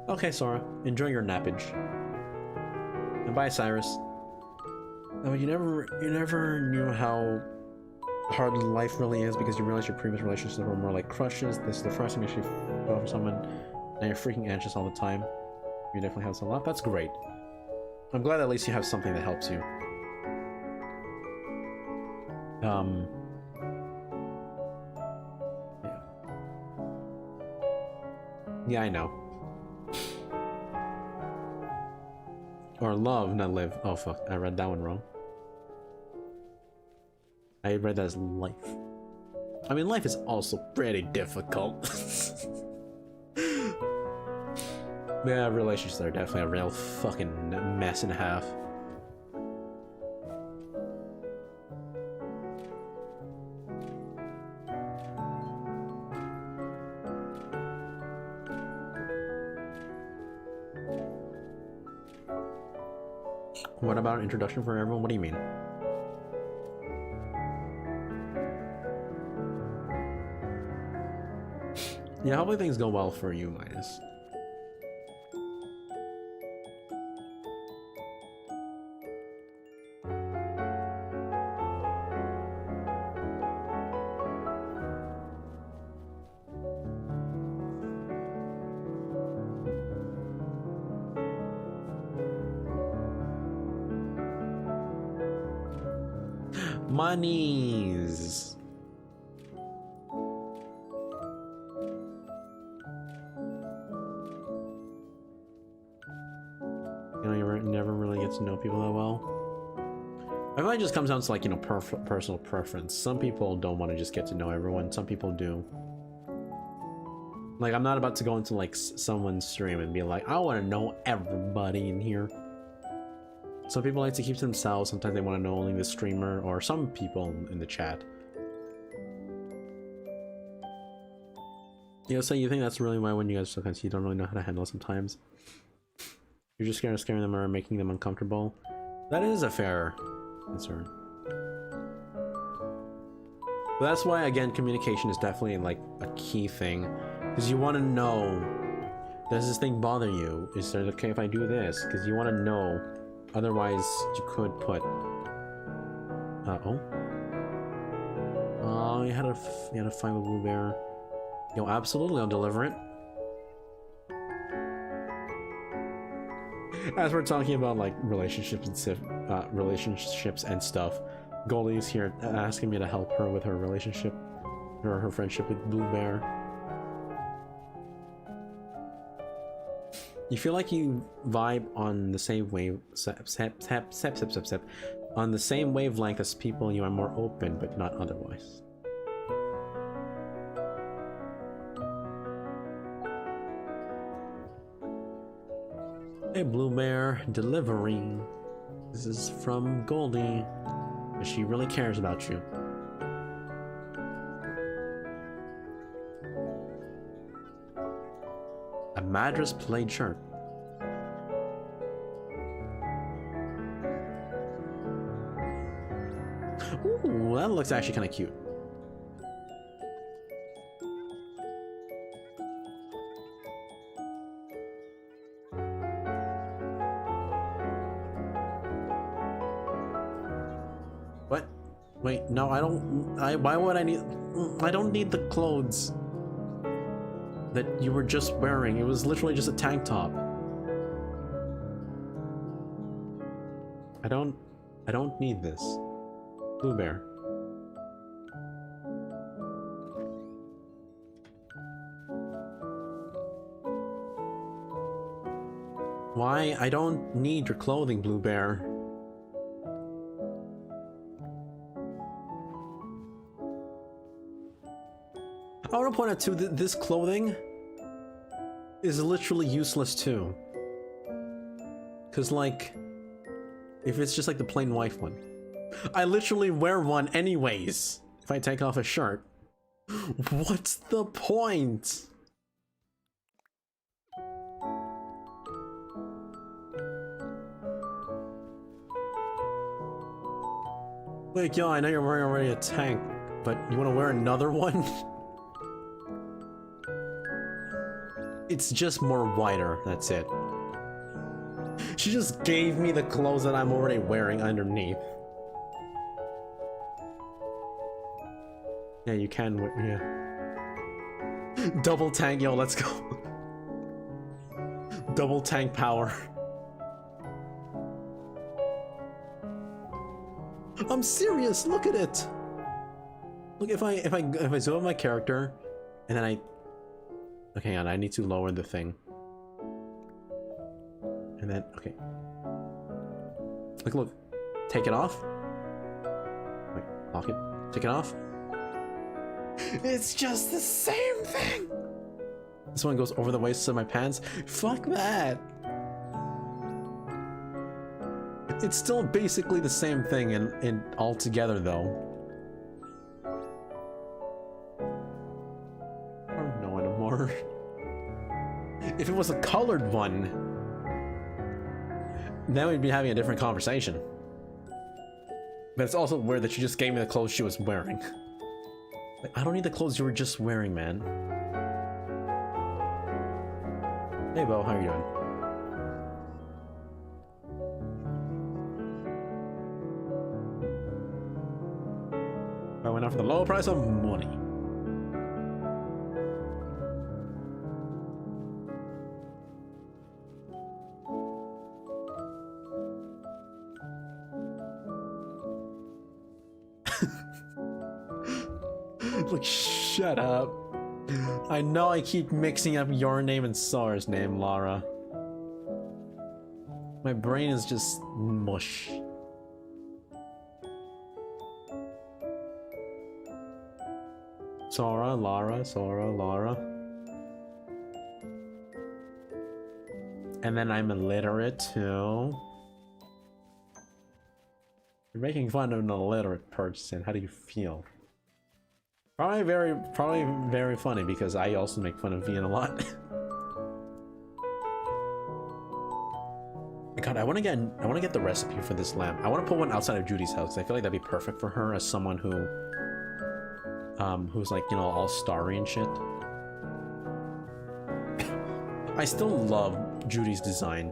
Okay, Sora, enjoy your nappage. And bye, Cyrus. No, you never knew how hard life really is because you realize your previous relationships were more like crushes. This is the first time you actually fell for someone, and you're freaking anxious all the time. You definitely have some love. That's great. I'm glad at least you have something that helps you. Yeah, I know. Or love, not live. Oh fuck, I read that one wrong. I read that as life. I mean, life is also pretty difficult. Yeah, relationships are definitely a real fucking mess and a half. What about an introduction for everyone? What do you mean? Yeah, hopefully things go well for you, Midas. Monies. You know, you never really get to know people that well. I feel like it just comes down to, like, you know, personal preference. Some people don't want to just get to know everyone. Some people do. Like, I'm not about to go into, like, someone's stream and be like, I want to know everybody in here. Some people like to keep to themselves. Sometimes they want to know only the streamer or some people in the chat. You know, so you think that's really why when you guys sometimes you don't really know how to handle sometimes? You're just scared of scaring them or making them uncomfortable? That is a fair concern. But that's why, again, communication is definitely, like, a key thing. Because you want to know, does this thing bother you? Is it okay if I do this? Because you want to know. Otherwise, you could put... Oh, you had to fight with Blue Bear. Yo, absolutely, I'll deliver it. As we're talking about, like, relationships and stuff, Goldie's here asking me to help her with her relationship, or her friendship with Blue Bear. You feel like you vibe on the same wave, on the same wavelength as people. You are more open, but not otherwise. Hey, Blue Bear, delivering. This is from Goldie. She really cares about you. A Madras plaid shirt. Ooh, that looks actually kind of cute. What? Wait, no, I don't. Why would I need? I don't need the clothes that you were just wearing. It was literally just a tank top. I don't need this. Blue Bear. Why? I don't need your clothing, Blue Bear. I want to point out too that this clothing is literally useless too. Cause like, if it's just like the plain white one, I literally wear one anyways. If I take off a shirt, what's the point? Like, yo, I know you're wearing already a tank, but you want to wear another one? It's just more wider, that's it. She just gave me the clothes that I'm already wearing underneath. Yeah, you can, yeah. Double tank, yo, let's go. Double tank power. I'm serious, look at it. Look, if I zoom on my character, and then okay, hang on, I need to lower the thing. And then, okay. Look, take it off. Wait, lock it. Take it off. It's just the same thing. This one goes over the waist of my pants. Fuck that. It's still basically the same thing in all together though. I don't know anymore. If it was a colored one, then we'd be having a different conversation. But it's also weird that she just gave me the clothes she was wearing. Like, I don't need the clothes you were just wearing, man. Hey, Bo, how are you doing? I went out for the low price of money. Like, shut up. I know I keep mixing up your name and Sora's name, Lara. My brain is just mush. Sora, Lara, Sora, Lara. And then I'm illiterate too. You're making fun of an illiterate person. How do you feel? Probably very funny because I also make fun of Ian a lot. God, I want to get the recipe for this lamp. I want to put one outside of Judy's house. I feel like that'd be perfect for her as someone who's like, you know, all starry and shit. I still love Judy's design.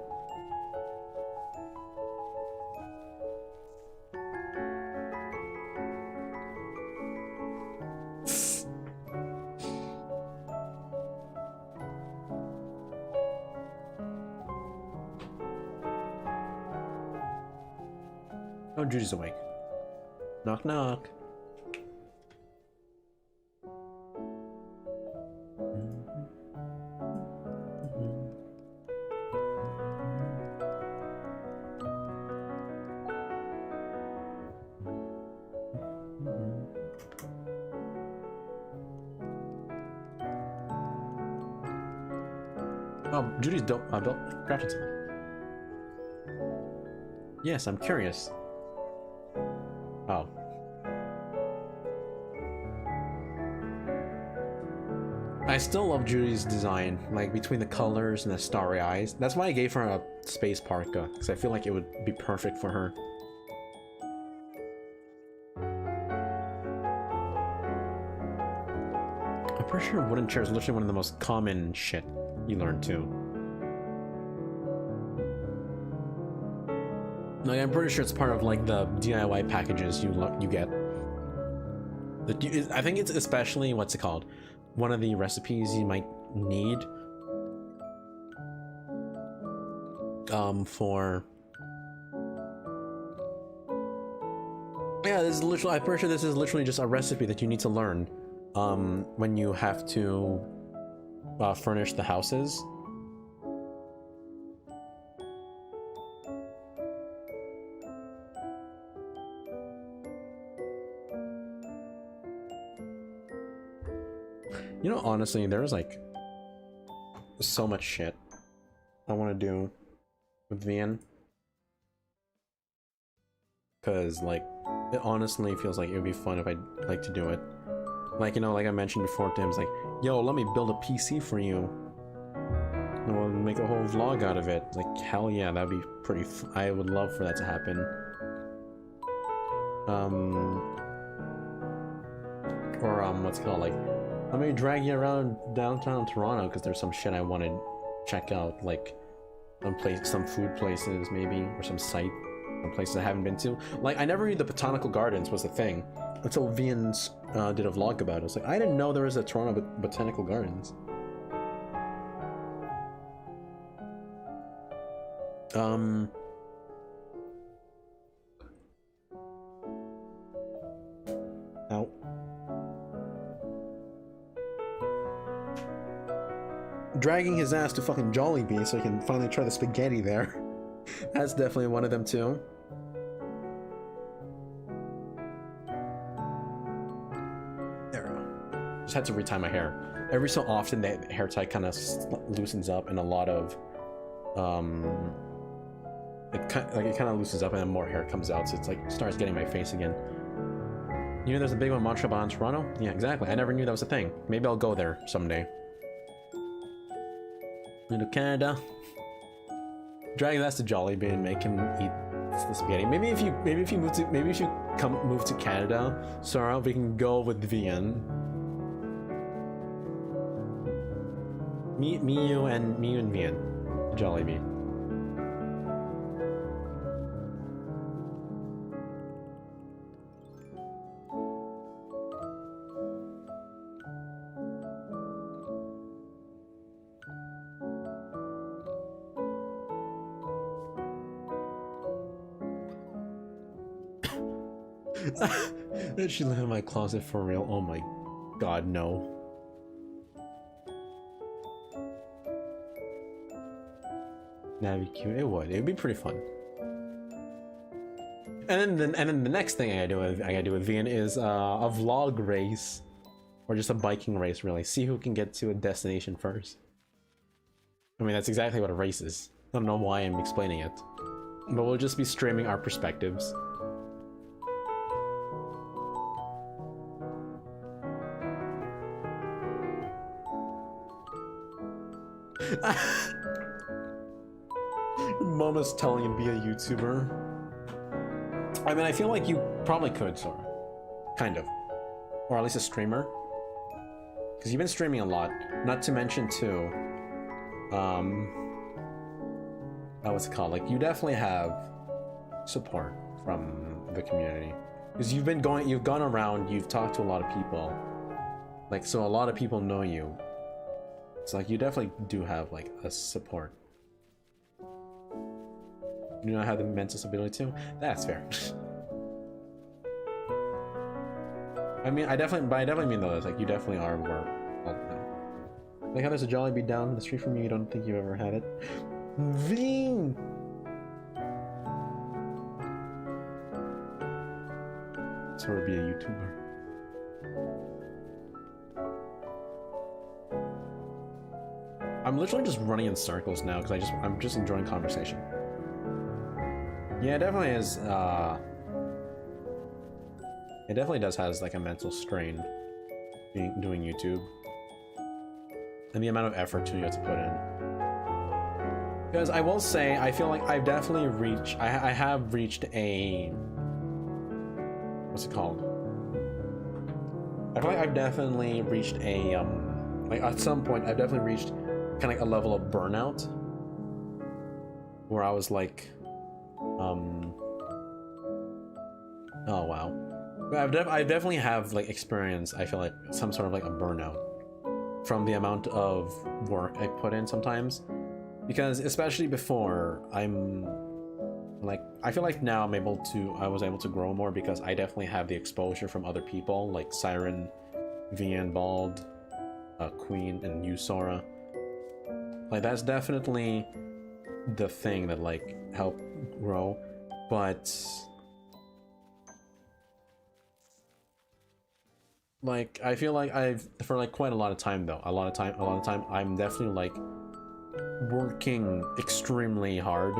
Oh, Judy's awake. Knock, knock. Oh, Judy's built crafted something. Yes, I'm curious. Oh. I still love Judy's design, like between the colors and the starry eyes. That's why I gave her a space parka, because I feel like it would be perfect for her. I'm pretty sure wooden chair is literally one of the most common shit you learn too. Like, I'm pretty sure it's part of like the DIY packages you get. I think it's especially, what's it called? One of the recipes you might need for, yeah, this is literally, I'm pretty sure this is literally just a recipe that you need to learn when you have to furnish the houses. You know, honestly, there's like so much shit I want to do with Vian, because like it honestly feels like it would be fun if I'd like to do it. Like, you know, like I mentioned before to him, it's like, yo, let me build a PC for you and we'll make a whole vlog out of it. Like, hell yeah, that'd be pretty I would love for that to happen. Or what's it called, like Let me drag you around downtown Toronto because there's some shit I want to check out, like some food places maybe, or some places I haven't been to. Like I never knew the Botanical Gardens was a thing until Vian's did a vlog about it. I was like, I didn't know there was a Toronto Botanical Gardens. Ow. Dragging his ass to fucking Jollibee so he can finally try the spaghetti there. That's definitely one of them too. There. Just had to retie my hair. Every so often the hair tie kind of loosens up, and a lot of it kind of loosens up and then more hair comes out, so it's like starts getting my face again. You know there's a big one in Montreal and Toronto? Yeah, exactly. I never knew that was a thing. Maybe I'll go there someday. Into Canada. Drag that's to Jollibee and make him eat the spaghetti. Maybe if you move to Canada, Sora, we can go with Vian. Me, you, and Vian. Jollibee. Did she live in my closet for real? Oh my god, no. That'd be cute. It would. It'd be pretty fun. And then the next thing I gotta do with Vian is a vlog race, or just a biking race, really. See who can get to a destination first. I mean, that's exactly what a race is. I don't know why I'm explaining it, but we'll just be streaming our perspectives. Mama's telling you to be a YouTuber. I mean, I feel like you probably could, Sora. Kind of. Or at least a streamer. Because you've been streaming a lot. Not to mention, too, what's it called? Like, you definitely have support from the community. Because you've gone around, you've talked to a lot of people. Like, so a lot of people know you. It's like, you definitely do have, like, a support. You know, have the mental stability too? That's fair. I mean, I definitely mean though, like, you definitely are more. Like how there's a Jollibee down the street from you, you don't think you ever had it? Ving! Sort of be a YouTuber. I'm literally just running in circles now because I'm just enjoying conversation. Yeah, it definitely is, it definitely has like a mental strain doing YouTube. And the amount of effort too you have to put in. Because I will say, I feel like I've definitely reached, I have reached a, what's it called? I feel like I've definitely reached a, like at some point I've definitely reached kind of like a level of burnout. Where I was like, oh wow. But I definitely have like experienced, I feel like, some sort of like a burnout from the amount of work I put in sometimes. Because especially before, I'm like, I feel like now I was able to grow more because I definitely have the exposure from other people like Siren, Vian Bald, Queen, and you, Sora. Like, that's definitely the thing that like helped grow. But like, I feel like for like quite a lot of time though, a lot of time I'm definitely like working extremely hard,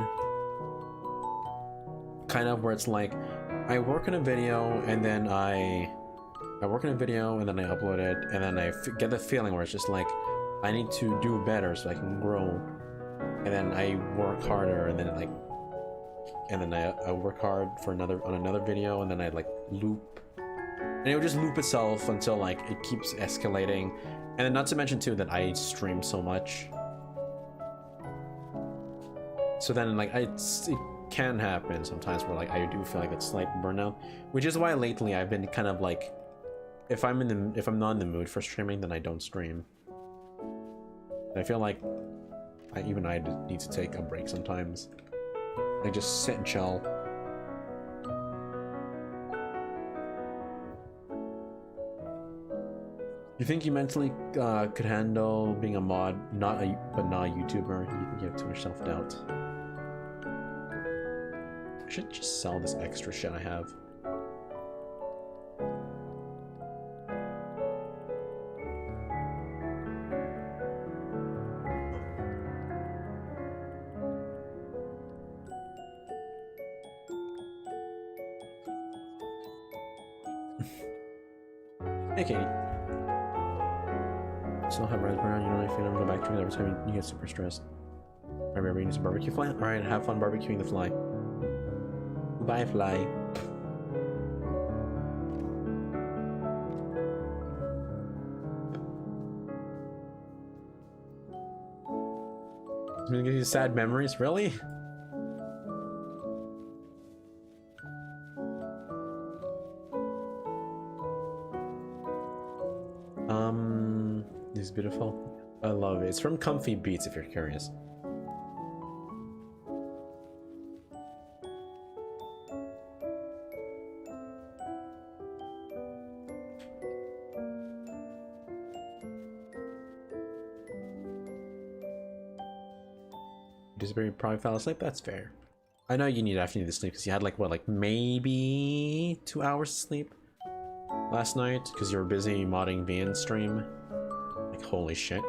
kind of where it's like I work in a video and then I upload it, and then I get the feeling where it's just like I need to do better so I can grow, and then I work harder, and then I work hard for another video, and then I like loop and it would just loop itself until like it keeps escalating. And then not to mention too that I stream so much, so then like it can happen sometimes where like I do feel like a slight burnout, which is why lately I've been kind of like, if I'm not in the mood for streaming, then I don't stream. And I feel like I need to take a break sometimes, like just sit and chill. You think you mentally could handle being a mod, but not a YouTuber? You think you have too much self-doubt? I should just sell this extra shit I have. Hey, Katie. Still have raspberry. You know, if you never go back to it every time you get super stressed. Remember, you use a barbecue fly? Alright, have fun barbecuing the fly. Bye, fly. It's gonna give you sad memories? Really? This is beautiful. I love it. It's from Comfy Beats if you're curious. Disappearing probably fell asleep. That's fair. I know you need to sleep because you had like what, like maybe 2 hours of sleep last night because you were busy modding VN stream. Like holy shit.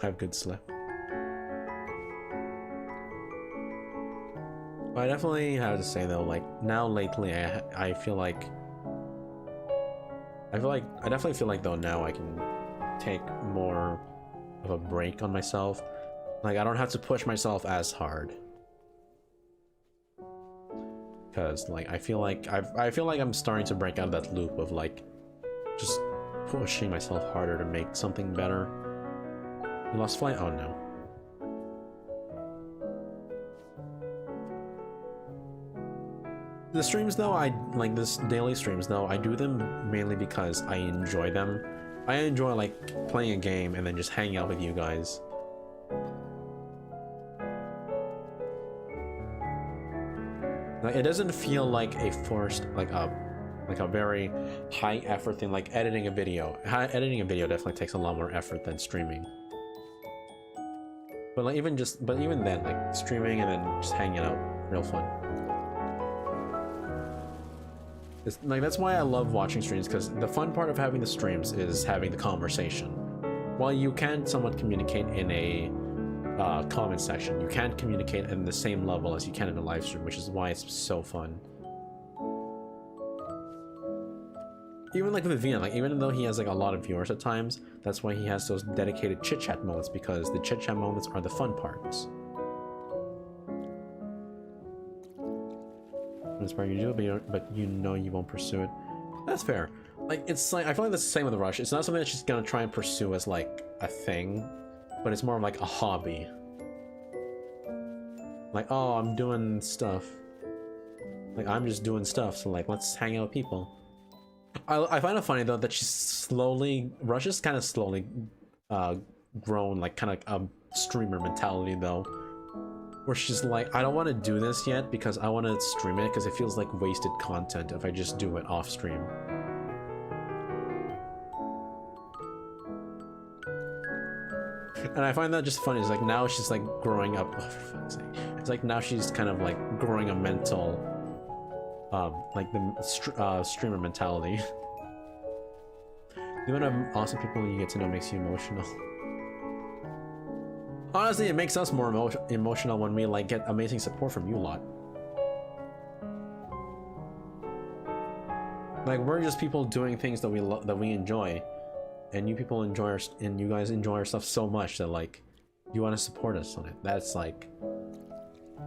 Have good sleep. But I definitely have to say though, like now lately, I definitely feel like though now I can take more of a break on myself. Like I don't have to push myself as hard. Because like I feel like I'm starting to break out of that loop of like just pushing myself harder to make something better. You lost flight? Oh no. The streams though, this daily streams though, I do them mainly because I enjoy them. I enjoy like playing a game and then just hanging out with you guys. Like it doesn't feel like a forced, like a very high effort thing, like editing a video. Editing a video definitely takes a lot more effort than streaming. But like even then, like streaming and then just hanging out, real fun. It's, like that's why I love watching streams, because the fun part of having the streams is having the conversation. While you can somewhat communicate in a comment section, you can't communicate in the same level as you can in a live stream, which is why it's so fun. Even like with Vian, like even though he has like a lot of viewers at times, that's why he has those dedicated chit chat moments, because the chit chat moments are the fun parts. Inspire you to do it, but you know you won't pursue it. That's fair. Like it's like I feel like that's the same with Rush. It's not something that she's gonna try and pursue as like a thing, but it's more of like a hobby. Like, oh, I'm doing stuff. Like I'm just doing stuff, so like let's hang out with people. I find it funny though that Rush is kind of slowly grown like kind of a streamer mentality though, where she's like, I don't want to do this yet because I want to stream it because it feels like wasted content if I just do it off stream. And I find that just funny. It's like now she's like growing up. Oh, for fuck's sake. It's like now she's kind of like growing a mental like the streamer mentality. The amount of awesome people you get to know makes you emotional. Honestly, it makes us more emotional when we like get amazing support from you lot. Like, we're just people doing things that we enjoy, and you people enjoy and you guys enjoy our stuff so much that like you want to support us on it. That's like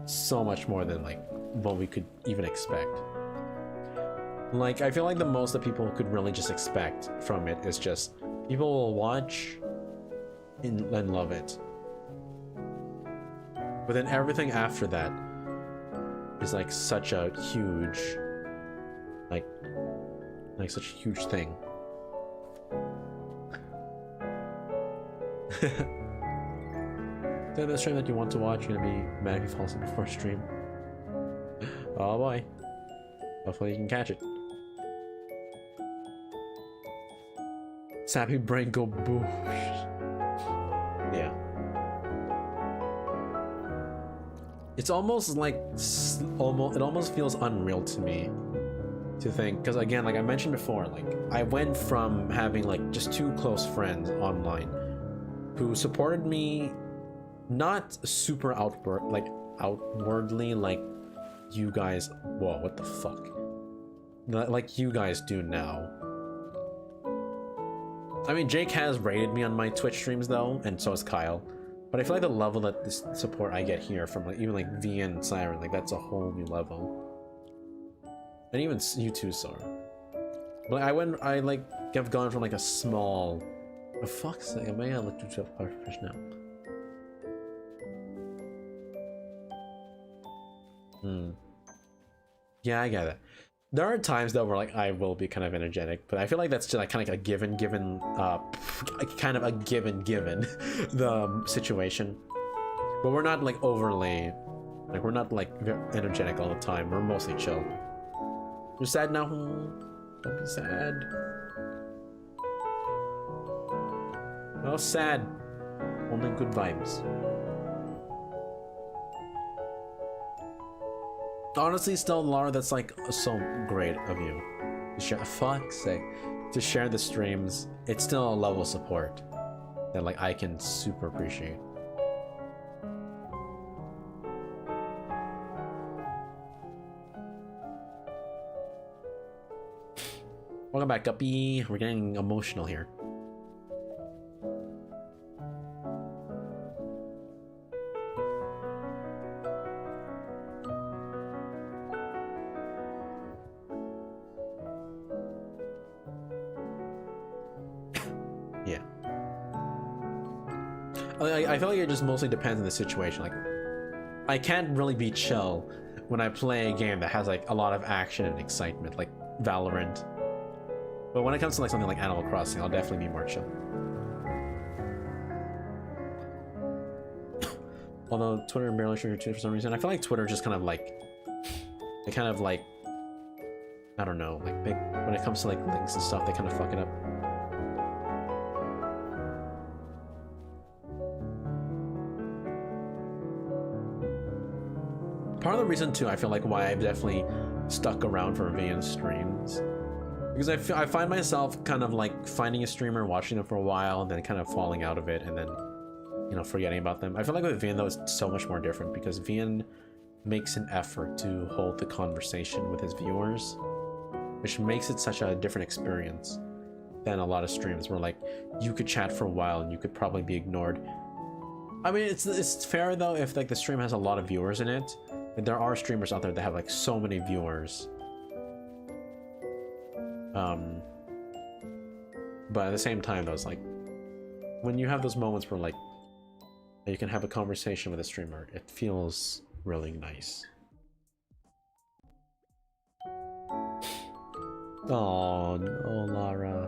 so much more than like what we could even expect. Like, I feel like the most that people could really just expect from it is just people will watch and love it. But then everything after that is like such a huge, like such a huge thing. So the stream that you want to watch, you're gonna be mad if you fall asleep before stream. Oh boy. Hopefully you can catch it. Sappy brain go boosh. Yeah. It's almost like it almost feels unreal to me to think, because again, like I mentioned before, like I went from having like just 2 close friends online who supported me, not super outwardly like you guys. Whoa, what the fuck? Like you guys do now. I mean, Jake has rated me on my Twitch streams though, and so has Kyle. But I feel like the level that this support I get here from like even like V and Siren, like that's a whole new level. And even you too, Sora. But I like have gone from like a small. Oh, fuck's sake, I may have looked yourself fish now. Yeah, I get it. There are times though where like I will be kind of energetic, but I feel like that's just like kind of like a given kind of a given the situation. But we're not like overly, like we're not like energetic all the time. We're mostly chill. You're sad now? Don't be sad. No sad. Only good vibes. Honestly, still, Laura, that's like so great of you. To share, fuck's sake, to share the streams. It's still a level of support that like I can super appreciate. Welcome back, Guppy. We're getting emotional here. I feel like it just mostly depends on the situation. Like, I can't really be chill when I play a game that has like a lot of action and excitement, like Valorant. But when it comes to like something like Animal Crossing, I'll definitely be more chill. Although Twitter barely shows your Twitter for some reason, I feel like Twitter just kind of like, they kind of like, I don't know, like when it comes to like links and stuff, they kind of fuck it up. Part of the reason too, I feel like why I've definitely stuck around for VN streams, because I find myself kind of like finding a streamer, watching them for a while, and then kind of falling out of it, and then, you know, forgetting about them. I feel like with VN though, it's so much more different because VN makes an effort to hold the conversation with his viewers, which makes it such a different experience than a lot of streams where like you could chat for a while and you could probably be ignored. I mean, it's fair though if like the stream has a lot of viewers in it. And there are streamers out there that have like so many viewers. But at the same time though, it's like when you have those moments where like you can have a conversation with a streamer, it feels really nice. Oh no, Lara.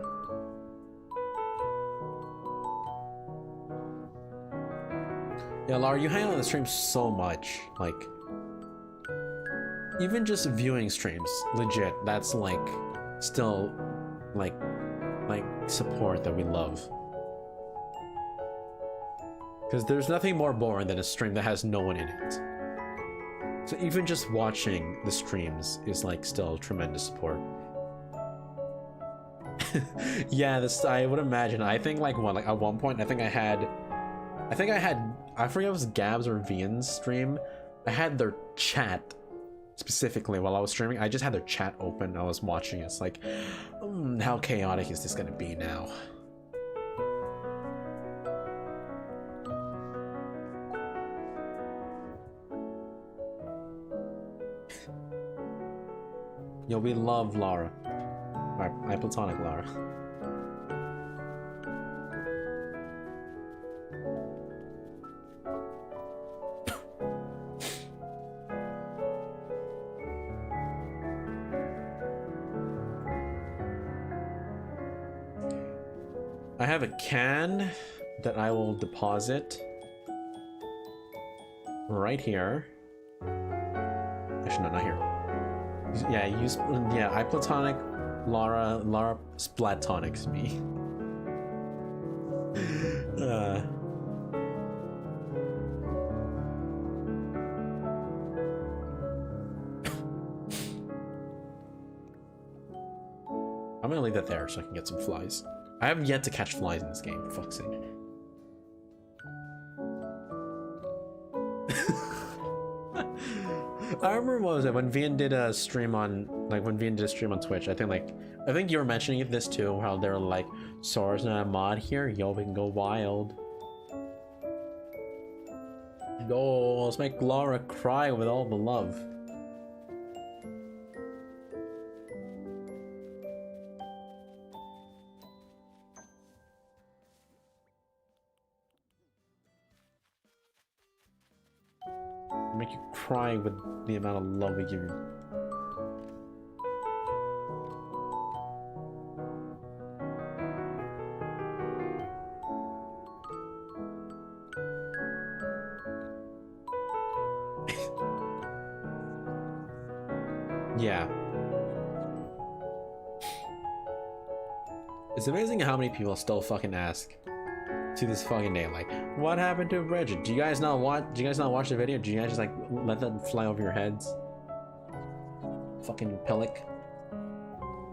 Yeah, Lara, you hang out on the stream so much, like even just viewing streams, legit, that's like still like support that we love. Because there's nothing more boring than a stream that has no one in it. So even just watching the streams is like still tremendous support. Yeah, this I would imagine. I think like at one point I forget if it was Gabs or Vian's stream. I had their chat specifically while I was streaming. I just had their chat open. I was watching. It's like, how chaotic is this gonna be now? Yo, we love Lara. My platonic Lara. I have a can that I will deposit right here. Actually, no, not here. Yeah, I platonic Lara splatonics me. I'm gonna leave that there so I can get some flies. I have yet to catch flies in this game, for fuck's sake. I remember, what was it, when Vian did a stream on, Twitch, I think you were mentioning this too, how they're like, Sora's not a mod here, yo, we can go wild. Yo, let's make Lara cry with all the love. Make you cry with the amount of love we give you. Yeah. It's amazing how many people still fucking ask to this fucking day, like, what happened to Bridget? Do you guys not watch the video? Do you guys just like let them fly over your heads? Fucking Pellic.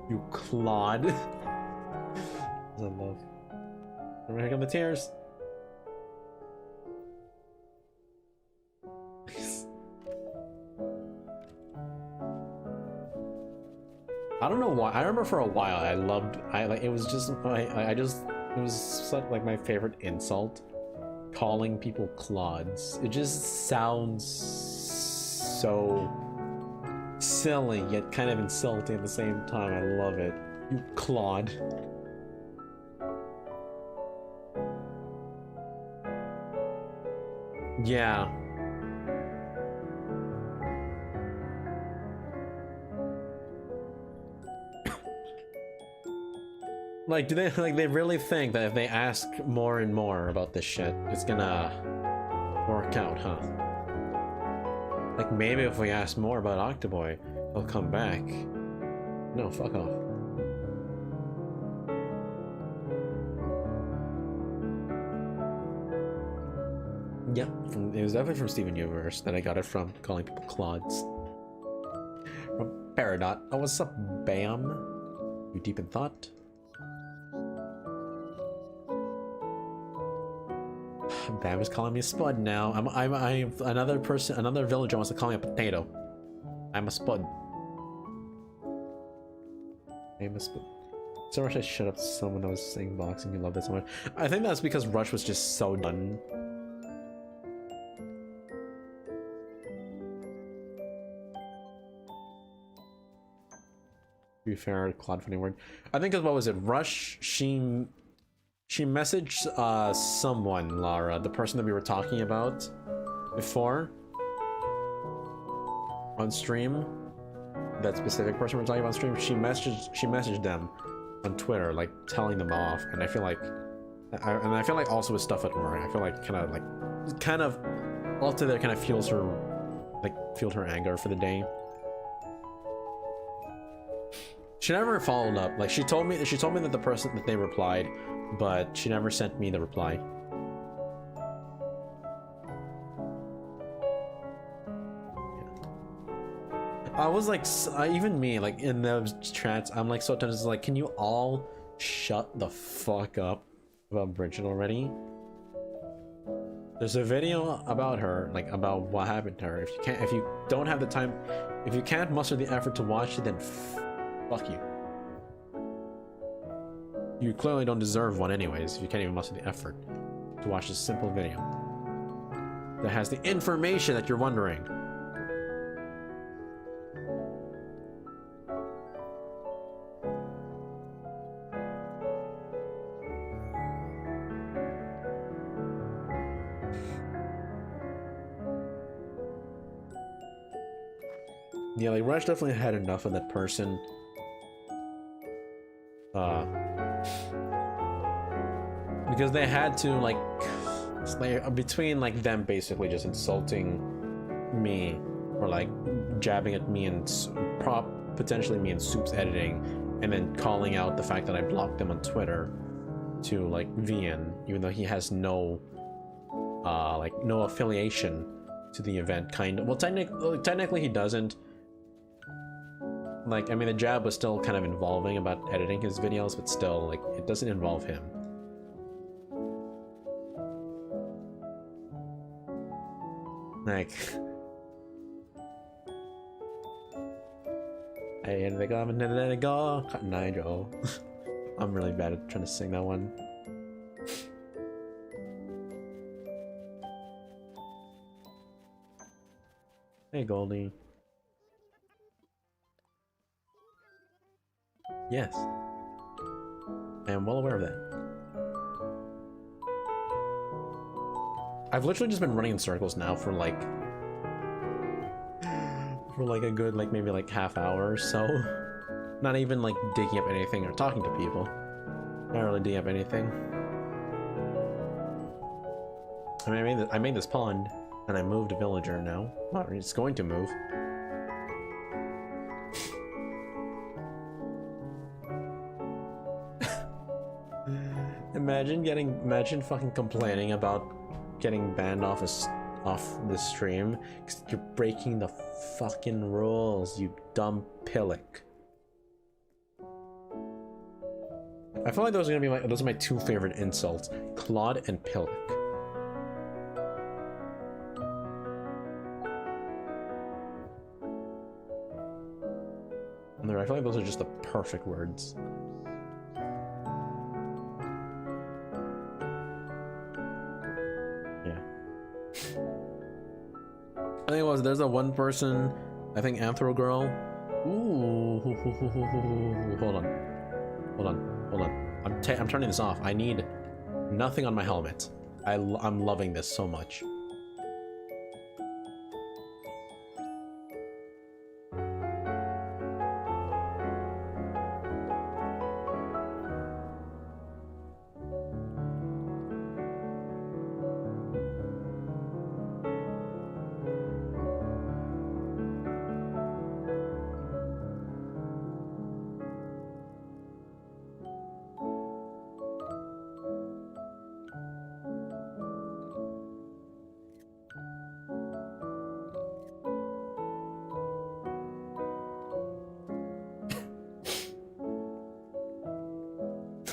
You clod. I love. Here come the tears. I don't know why. I remember for a while it was just it was such like my favorite insult, calling people clods. It just sounds so silly yet kind of insulting at the same time. I love it. You clod. Yeah. Like, do they they really think that if they ask more and more about this shit, it's gonna work out, huh? Like, maybe if we ask more about Octoboy, he'll come back. No, fuck off. Yep, it was definitely from Steven Universe that I got it from, calling people clods. From Peridot. Oh, what's up, Bam? You deep in thought? Bam is calling me a spud now. I'm another villager wants to call me a potato. I'm a spud. I'm a spud. So Rush, I shut up to someone that was saying boxing. You love that so much. I think that's because Rush was just so done. To be fair, Claude funny word. I think, what was it? Rush, she messaged someone, Lara, the person that we were talking about before on stream. That specific person we're talking about on stream, she messaged them on Twitter, like telling them off, and I feel like also with stuff at work, I feel like kind of altogether kind of fueled her anger for the day. She never followed up. Like, she told me that the person that they replied, but she never sent me the reply. I was like, even me, like in those chats, I'm like so tempted, like, can you all shut the fuck up about Bridget already? There's a video about her, like about what happened to her. If you don't have the time If you can't muster the effort to watch it, then fuck you. You clearly don't deserve one anyways, if you can't even muster the effort to watch this simple video that has the information that you're wondering. Yeah, like Rush definitely had enough of that person. Because they had to like between like them basically just insulting me or like jabbing at me and potentially me in Soup's editing, and then calling out the fact that I blocked them on Twitter to like Vian, even though he has no like no affiliation to the event, kind of. Well, technically he doesn't. Like, I mean, the jab was still kind of involving about editing his videos, but still, like, it doesn't involve him. Like, hey, they go, let it go, Nigel. I'm really bad at trying to sing that one. Hey, Goldie. Yes. I am well aware of that. I've literally just been running in circles now for like a good like maybe like half hour or so. Not even like digging up anything or talking to people. Not really digging up anything. I mean, I made this pond and I moved a villager now. Well, it's going to move. Imagine fucking complaining about getting banned off the stream because you're breaking the fucking rules, you dumb pillock. I feel like those are my two favorite insults, Claude and pillock. I feel like those are just the perfect words. I think it was, there's that one person, I think Anthro Girl. Ooh, hold on. I'm turning this off. I need nothing on my helmet. I'm loving this so much.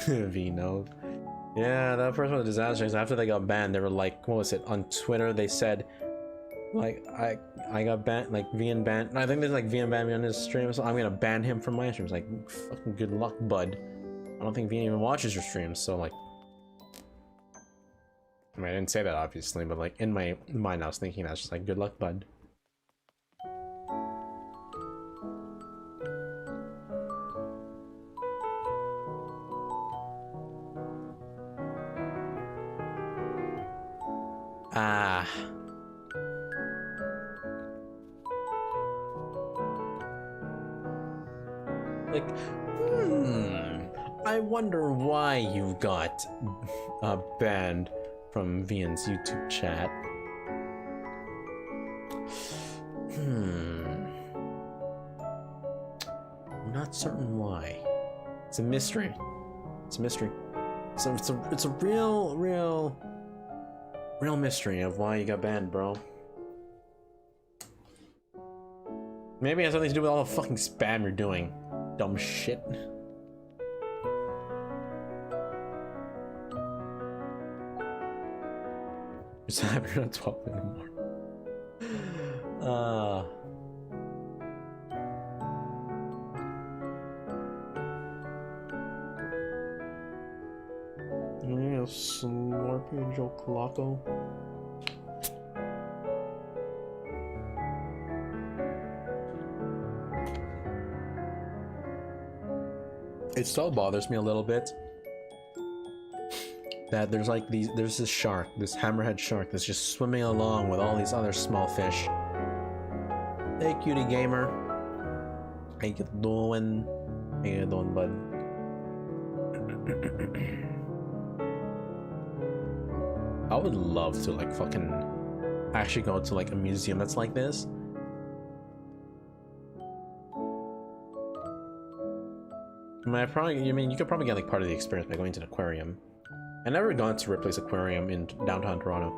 Vino. Yeah, that person was disastrous. After they got banned, they were like, what was it? On Twitter, they said, like, I got banned, like, Vian banned. I think there's like Vian banned me on his stream, so I'm gonna ban him from my streams. Like, fucking good luck, bud. I don't think Vian even watches your streams, so like. I mean, I didn't say that obviously, but like, in my mind, I was thinking that's just like, good luck, bud. Ah. Like, I wonder why you got banned from Vian's YouTube chat. I'm not certain why. It's a mystery. It's a mystery. So it's a real mystery of why you got banned, bro. Maybe it has something to do with all the fucking spam you're doing. Dumb shit. Just happy you're not 12 anymore. Slurpee Joe Colaco. It still bothers me a little bit that there's like there's this shark, this hammerhead shark that's just swimming along with all these other small fish. Hey cutie gamer. How you doing? How you doing, bud? I would love to like fucking actually go to like a museum that's like this. I mean, you could probably get like part of the experience by going to an aquarium. I never gone to Ripley's Aquarium in downtown Toronto.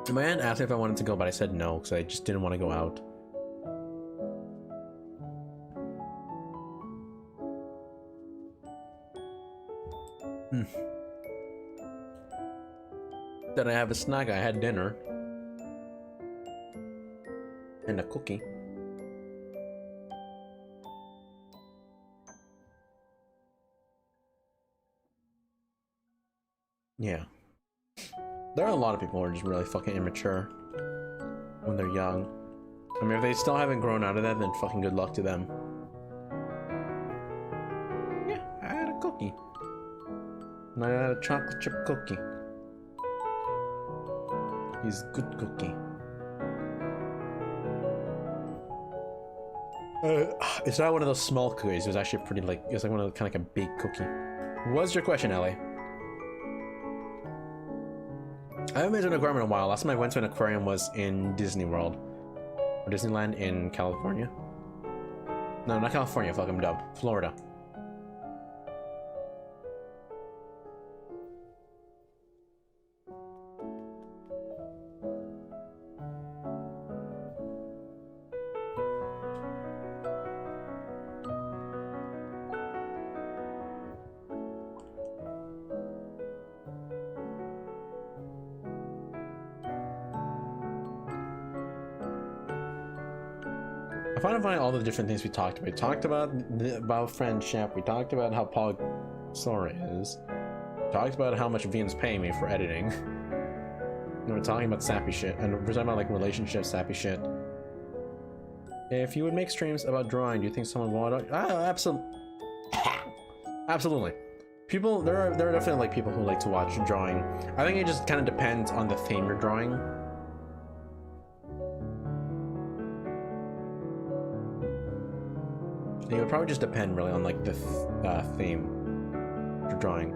My aunt asked me if I wanted to go, but I said no because I just didn't want to go out. Did I have a snack? I had dinner and a cookie. Yeah. There are a lot of people who are just really fucking immature when they're young. I mean, if they still haven't grown out of that, then fucking good luck to them. Yeah, I had a cookie. And I had a chocolate chip cookie. He's a good cookie. It's not one of those small cookies. It was actually pretty like, it was like one of the, kind of like a big cookie. What's your question, Ellie? I haven't been to an aquarium in a while. Last time I went to an aquarium was in Disney World. Or Disneyland in California. No, not California, fuck, I'm dumb. Florida. I find it funny all the different things we talked about. We talked about friendship. We talked about how Pog Sora is. We talked about how much Vian's paying me for editing. And we're talking about sappy shit. And we're talking about like relationships, sappy shit. If you would make streams about drawing, do you think someone would? Absolutely. Absolutely. People, there are definitely like people who like to watch drawing. I think it just kind of depends on the theme you're drawing. It would probably just depend really on like the theme for drawing.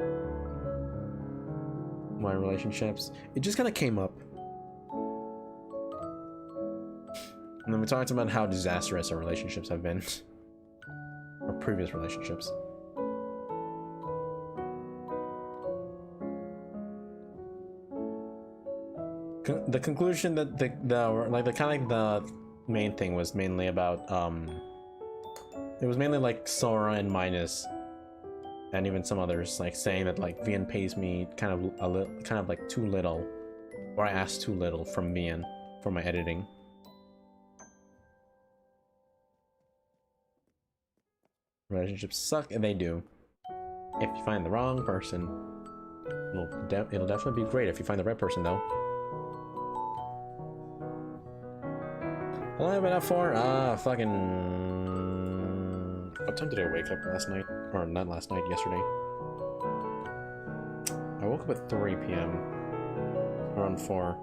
My relationships, it just kind of came up. And then we talked about how disastrous our relationships have been. Our previous relationships. The conclusion that the main thing was mainly about it was mainly like Sora and Minus, and even some others like saying that like Vian pays me kind of like too little, or I ask too little from Vian for my editing. Relationships suck, and they do. If you find the wrong person, it'll definitely be great if you find the right person though. How long have I been up for? Fucking... What time did I wake up last night? Or not last night, yesterday. I woke up at 3 p.m. Around 4.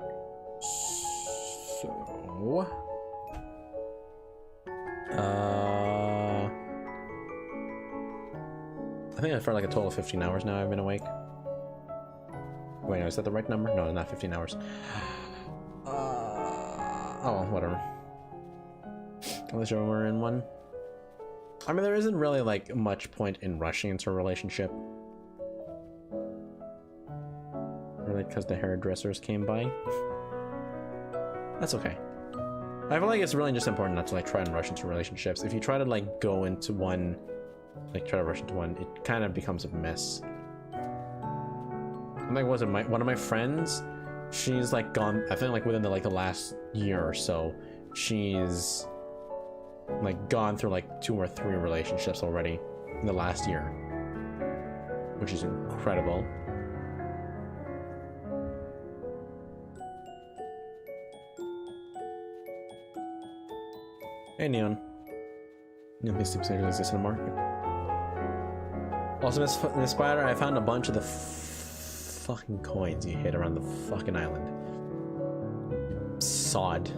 So... I think for like a total of 15 hours now I've been awake. Wait, no, is that the right number? No, not 15 hours. Oh, whatever. Unless we're in one. I mean, there isn't really like much point in rushing into a relationship. Really, because the hairdressers came by. That's okay. I feel like it's really just important not to like try and rush into relationships. If you try to like go into one, like try to rush into one, it kind of becomes a mess. And like, was it one of my friends? She's like gone. I think like within the last year or so, she's like gone through like 2 or 3 relationships already in the last year, which is incredible. Hey, Neon. Neon thinks sleep schedule exists in the market. Also, Miss Spider, I found a bunch of the fucking coins you hid around the fucking island. Sod.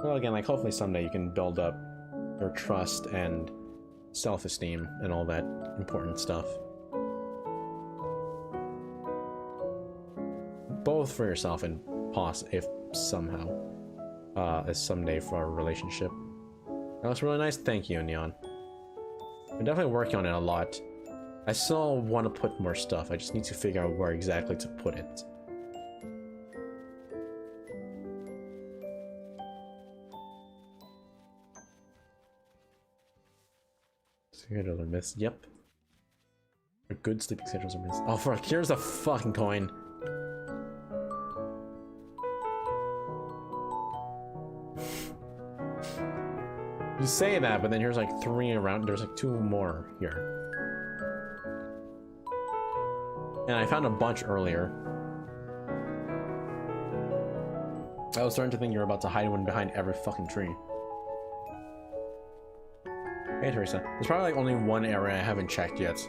Well, again, like, hopefully someday you can build up your trust and self-esteem and all that important stuff. Both for yourself and if somehow, as someday for our relationship. That was really nice. Thank you, Neon. I'm definitely working on it a lot. I still want to put more stuff. I just need to figure out where exactly to put it. Schedules are missed. Yep. A good sleeping schedules are missed. Oh, fuck. Here's a fucking coin. You say that, but then here's like 3 around. There's like 2 more here. And I found a bunch earlier. I was starting to think you're about to hide one behind every fucking tree. Hey, Teresa. There's probably like only one area I haven't checked yet.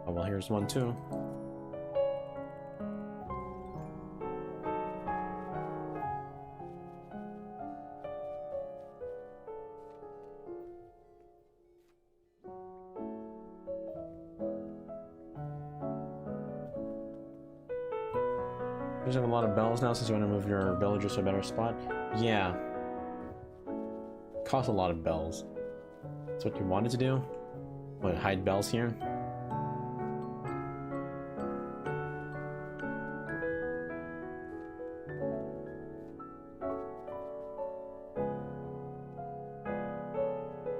Oh, well, here's one too. There's a lot of bells now since you want to move your villagers to a better spot. Yeah. Costs a lot of bells. That's what you wanted to do? What, hide bells here?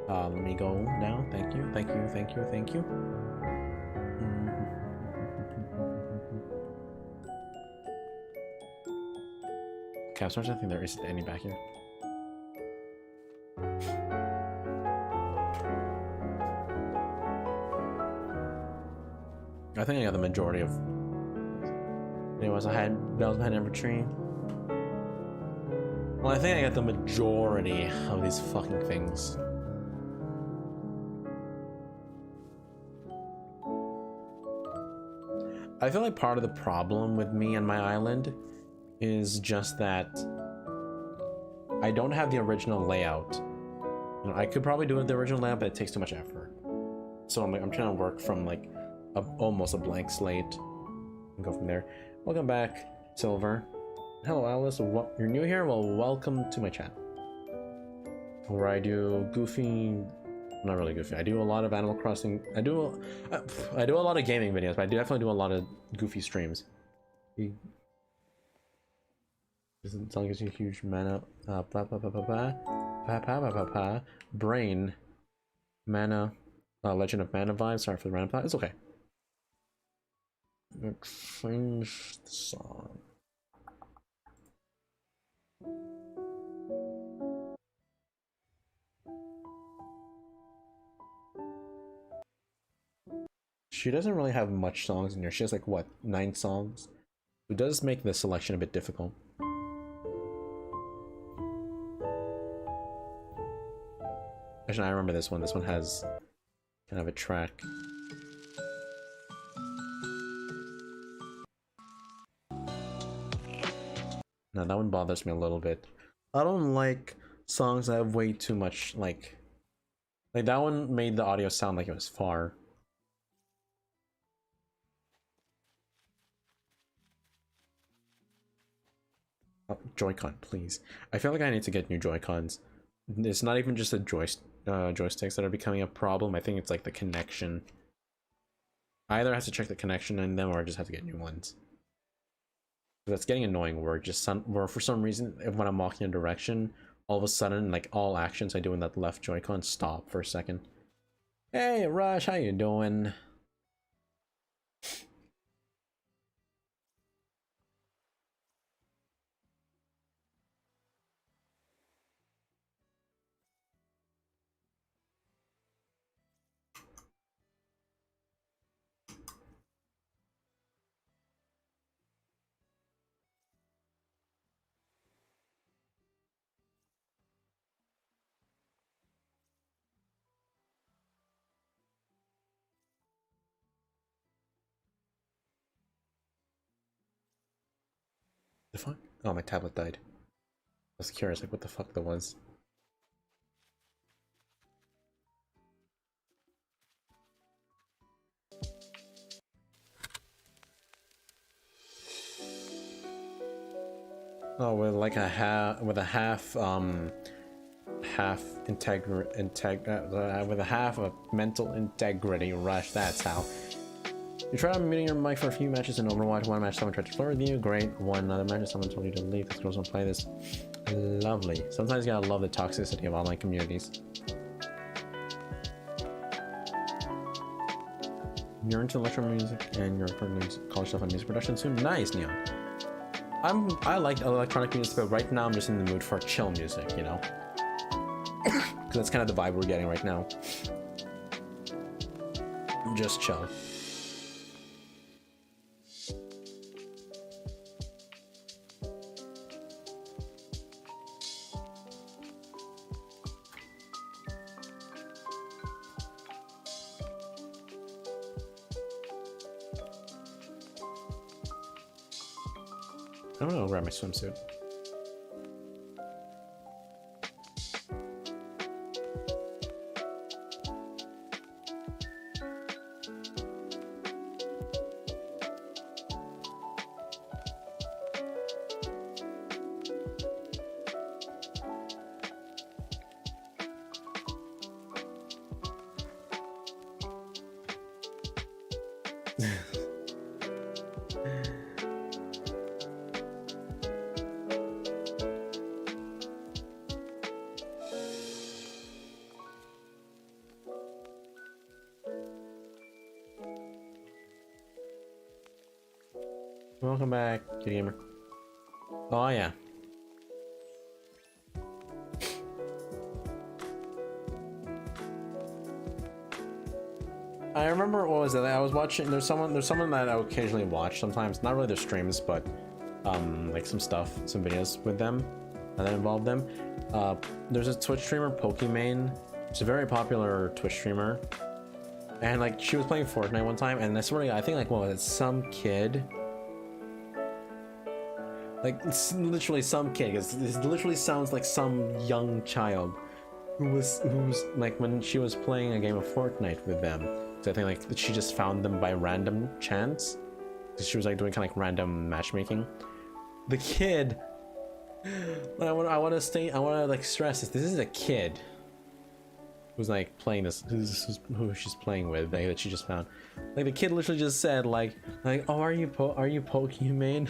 Let me go now. Thank you, thank you, thank you, thank you. Okay, I'm starting to think there isn't any back here. I think I got the majority of... Anyways, I had bells behind every tree. Well, I think I got the majority of these fucking things. I feel like part of the problem with me and my island is just that I don't have the original layout. You know, I could probably do it the original layout, but it takes too much effort. So I'm trying to work from like almost a blank slate and go from there. Welcome back, Silver. Hello, Alice. You're new here? Well, welcome to my chat. Where I do goofy, not really goofy. I do a lot of Animal Crossing. I do a lot of gaming videos, but I definitely do a lot of goofy streams. Doesn't sound like it's a huge mana. Brain. Mana. Legend of Mana vibes. Sorry for the random thought. It's okay. Change the song. She doesn't really have much songs in here. She has like, what, 9 songs? It does make the selection a bit difficult. Actually, I remember this one. This one has kind of a track. Now that one bothers me a little bit. I don't like songs that have way too much, like that one made the audio sound like it was far. Oh, Joy-Con, please. I feel like I need to get new Joy-Cons. It's not even just the joysticks that are becoming a problem. I think it's like the connection. I either have to check the connection in them or I just have to get new ones. That's getting annoying where for some reason, when I'm walking in a direction, all of a sudden, like, all actions I do in that left Joy-Con stop for a second. Hey, Rush, how you doing? The fuck? Oh, my tablet died. I was curious, like, what the fuck that was. Oh, with like a half, with a half with a half of mental integrity rush. That's how. You tried muting your mic for a few matches in Overwatch. One match, someone tried to flirt with you. Great. One other match, someone told you to leave. This girls don't play this. Lovely. Sometimes you gotta love the toxicity of online communities. You're into electro music and you're recording college stuff on music production soon. Nice, Neon. I like electronic music, but right now I'm just in the mood for chill music, you know? Because that's kind of the vibe we're getting right now. Just chill. I'm gonna grab my swimsuit. Welcome back, Kitty Gamer. Oh yeah. I remember, what was it? I was watching. There's someone that I occasionally watch sometimes. Not really their streams, but like some stuff, some videos with them that involve them. There's a Twitch streamer, Pokimane. She's a very popular Twitch streamer, and like she was playing Fortnite one time, and I swear to God, I think like what was it? Some kid. Like, it's literally some kid. It literally sounds like some young child who's like when she was playing a game of Fortnite with them. So I think like she just found them by random chance. She was like doing kind of like random matchmaking. The kid. I want to like stress this is a kid who's like playing this, who she's playing with, that she just found. Like the kid literally just said like oh, are you Pokimane?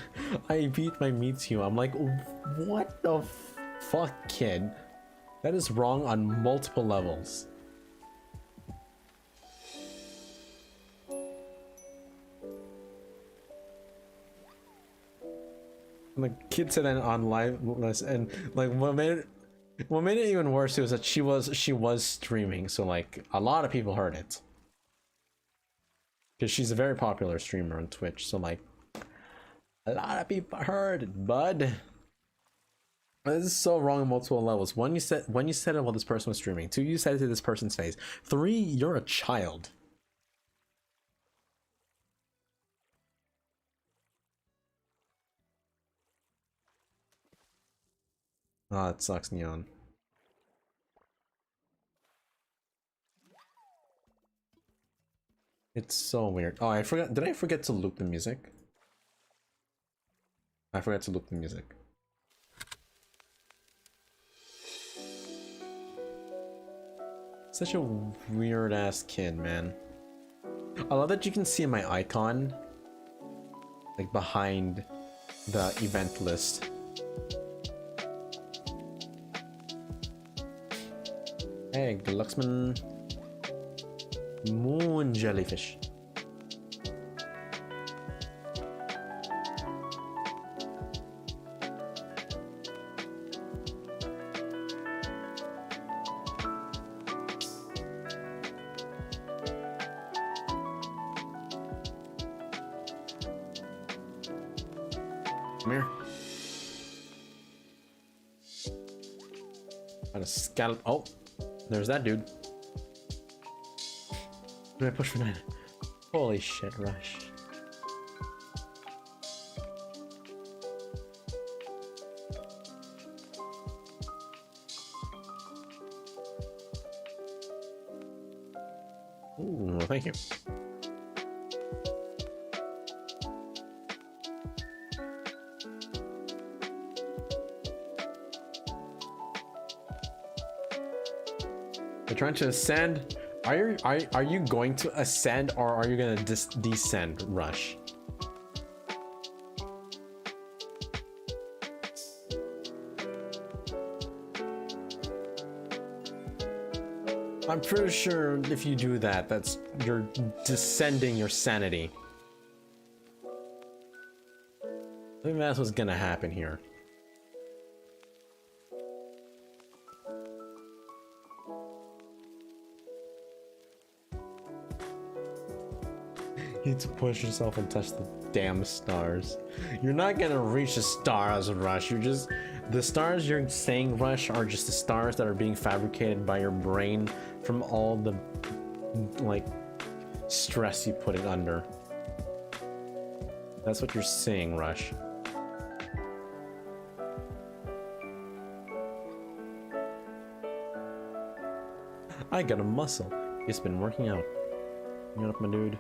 I beat my Mewtwo. I'm like, what the fuck, kid? That is wrong on multiple levels. And the kid said that on live, and like what made it even worse was that she was streaming, so like a lot of people heard it. Because she's a very popular streamer on Twitch, so like a lot of people heard it, bud. This is so wrong on multiple levels. One, you said it while this person was streaming. Two, you said it to this person's face. Three, you're a child. Ah, it sucks, Neon. It's so weird. Oh, I forgot. Did I forget to loop the music? I forgot to loop the music. Such a weird ass kid, man. I love that you can see my icon like behind the event list. Hey, Glucksman. Moon jellyfish. Come here. Got a scallop. Oh, there's that dude. Did I push for 9? Holy shit, Rush. Ooh, thank you. You're trying to ascend. Are you going to ascend or are you gonna descend, Rush? I'm pretty sure if you do that, you're descending your sanity. I think that's what's gonna happen here. You need to push yourself and touch the damn stars. You're not gonna reach the stars, Rush. The stars you're saying, Rush, are just the stars that are being fabricated by your brain from all the, like, stress you put it under. That's what you're saying, Rush. I got a muscle. It's been working out. Get up, my dude.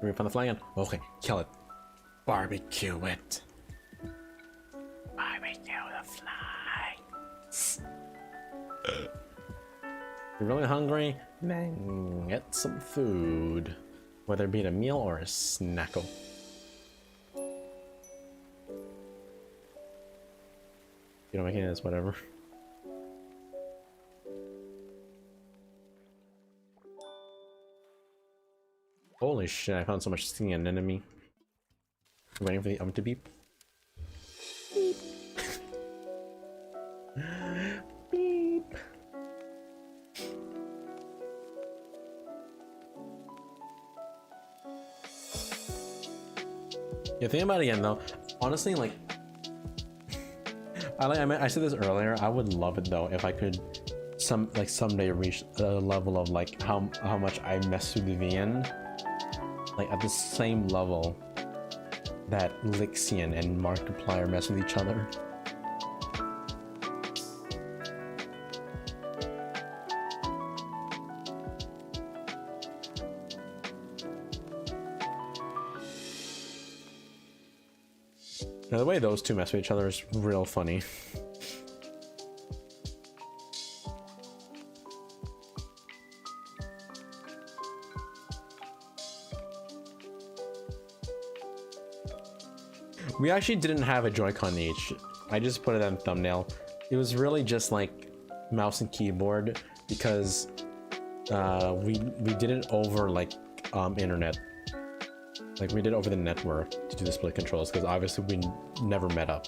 We found the fly again. Okay, kill it. Barbecue it. Barbecue the fly. You're really hungry? Then get some food. Whether it be a meal or a snackle. You know, making this whatever. Holy shit, I found so much seeing an enemy. I'm waiting for the oven to beep. Beep. Beep. Yeah, think about it again though. Honestly, like, I said this earlier. I would love it though if I could someday reach a level of like how much I mess with Vivian. Like at the same level that Lixian and Markiplier mess with each other. Now the way those two mess with each other is real funny. We actually didn't have a Joy-Con each. I just put it on thumbnail. It was really just like mouse and keyboard because we did it over like internet. Like we did it over the network to do the split controls because obviously we never met up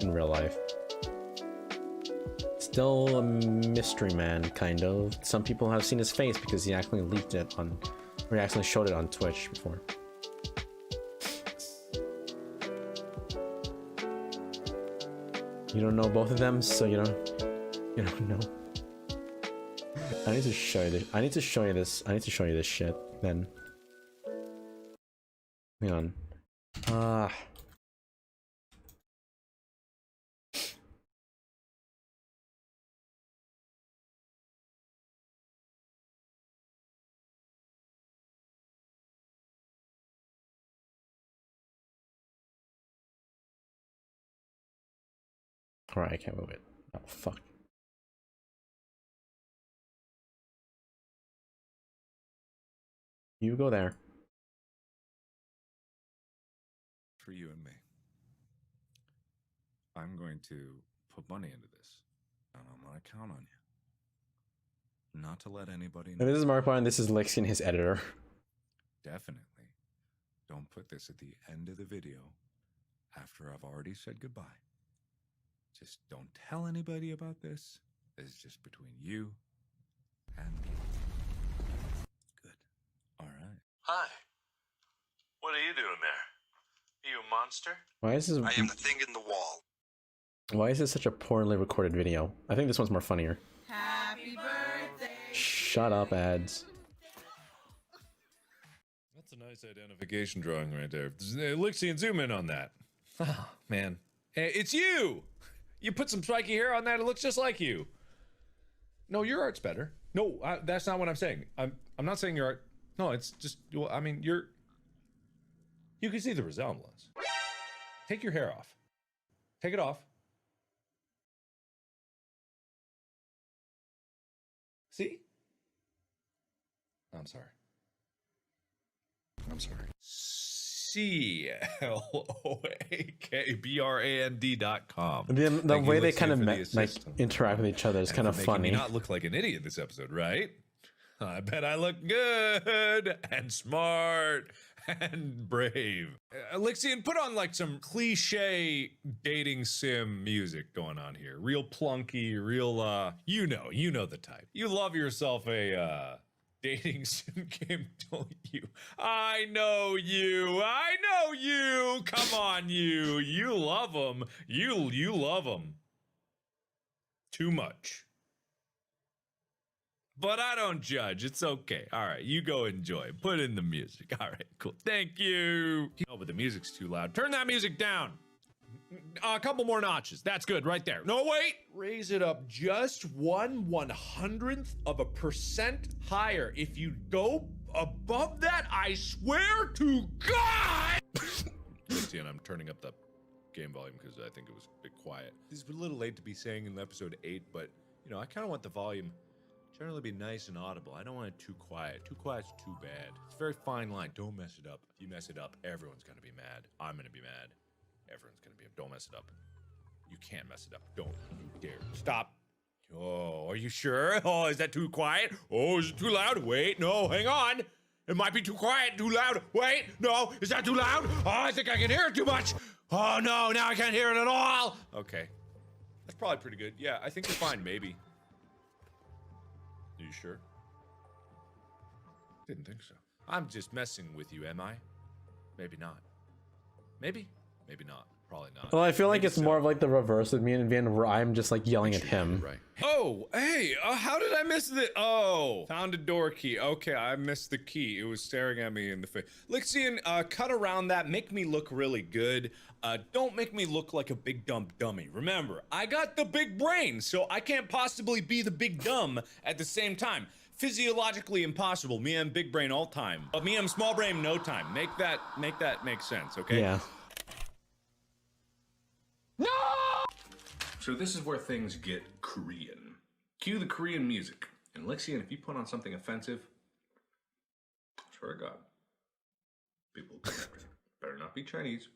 in real life. Still a mystery man, kind of. Some people have seen his face because he actually leaked it on, or he actually showed it on Twitch before. You don't know both of them, so you don't know. I need to show you this. I need to show you this. I need to show you this shit. Then, hang on. Alright, I can't move it. Oh fuck. You go there. For you and me. I'm going to put money into this, and I'm going to count on you. Not to let anybody know. And this is Markiplier, and this is Lixian, his editor. Definitely. Don't put this at the end of the video after I've already said goodbye. Just don't tell anybody about this. This is just between you and me. Good. All right. Hi. What are you doing there? Are you a monster? Why is this? I am the thing in the wall. Why is this such a poorly recorded video? I think this one's more funnier. Happy birthday. Shh. Shut up, ads. That's a nice identification drawing right there. Lixian, zoom in on that. Oh, man. Hey, it's you! You put some spiky hair on that, it looks just like you. No, your art's better. No, that's not what I'm saying. I'm not saying your art... No, it's just... Well, I mean, you're... You can see the resemblance. Take your hair off. Take it off. See? I'm sorry. I'm sorry. CLOAKBRAND.com. The way they kind of like interact with each other is kind of funny. Me not look like an idiot this episode, right? I bet I look good and smart and brave. Lixian, put on like some cliche dating sim music going on here. Real plunky, real you know the type. You love yourself a dating sim game, don't you? I know you. Come on, you love them. You love them too much. But I don't judge. It's okay. All right, you go enjoy. Put in the music. All right, cool. Thank you. Oh, but the music's too loud. Turn that music down. A couple more notches. That's good right there. No, wait. Raise it up just 1/100th% higher. If you go above that, I swear to God. And I'm turning up the game volume because I think it was a bit quiet. This is a little late to be saying in episode 8, but you know, I kind of want the volume generally be nice and audible. I don't want it too quiet. Too quiet's too bad. It's a very fine line. Don't mess it up. If you mess it up, everyone's gonna be mad. I'm gonna be mad. Everyone's gonna be. Don't mess it up. You can't mess it up. Don't you dare. Stop. Oh, are you sure? Oh, is that too quiet? Oh, is it too loud? Wait, no, hang on. It might be too quiet, too loud. Wait, no, is that too loud? Oh, I think I can hear it too much. Oh no, now I can't hear it at all. Okay, that's probably pretty good. Yeah, I think you're fine, maybe. Are you sure? Didn't think so. I'm just messing with you, am I? Maybe not. Maybe? Maybe not. Probably not. Well, I feel like Maybe it's so. more of like the reverse with me and Vian, where I'm just like yelling at him. Right. Oh, hey, how did I miss the... Oh, found a door key. Okay, I missed the key. It was staring at me in the face. Lixian, cut around that. Make me look really good. Don't make me look like a big dumb dummy. Remember, I got the big brain, so I can't possibly be the big dumb at the same time. Physiologically impossible. Me, I'm big brain all time. But me, I'm small brain no time. Make that make sense, okay? Yeah. So this is where things get Korean. Cue the Korean music. And Lixian, if you put on something offensive, I swear to God, people will come after you. Better not be Chinese.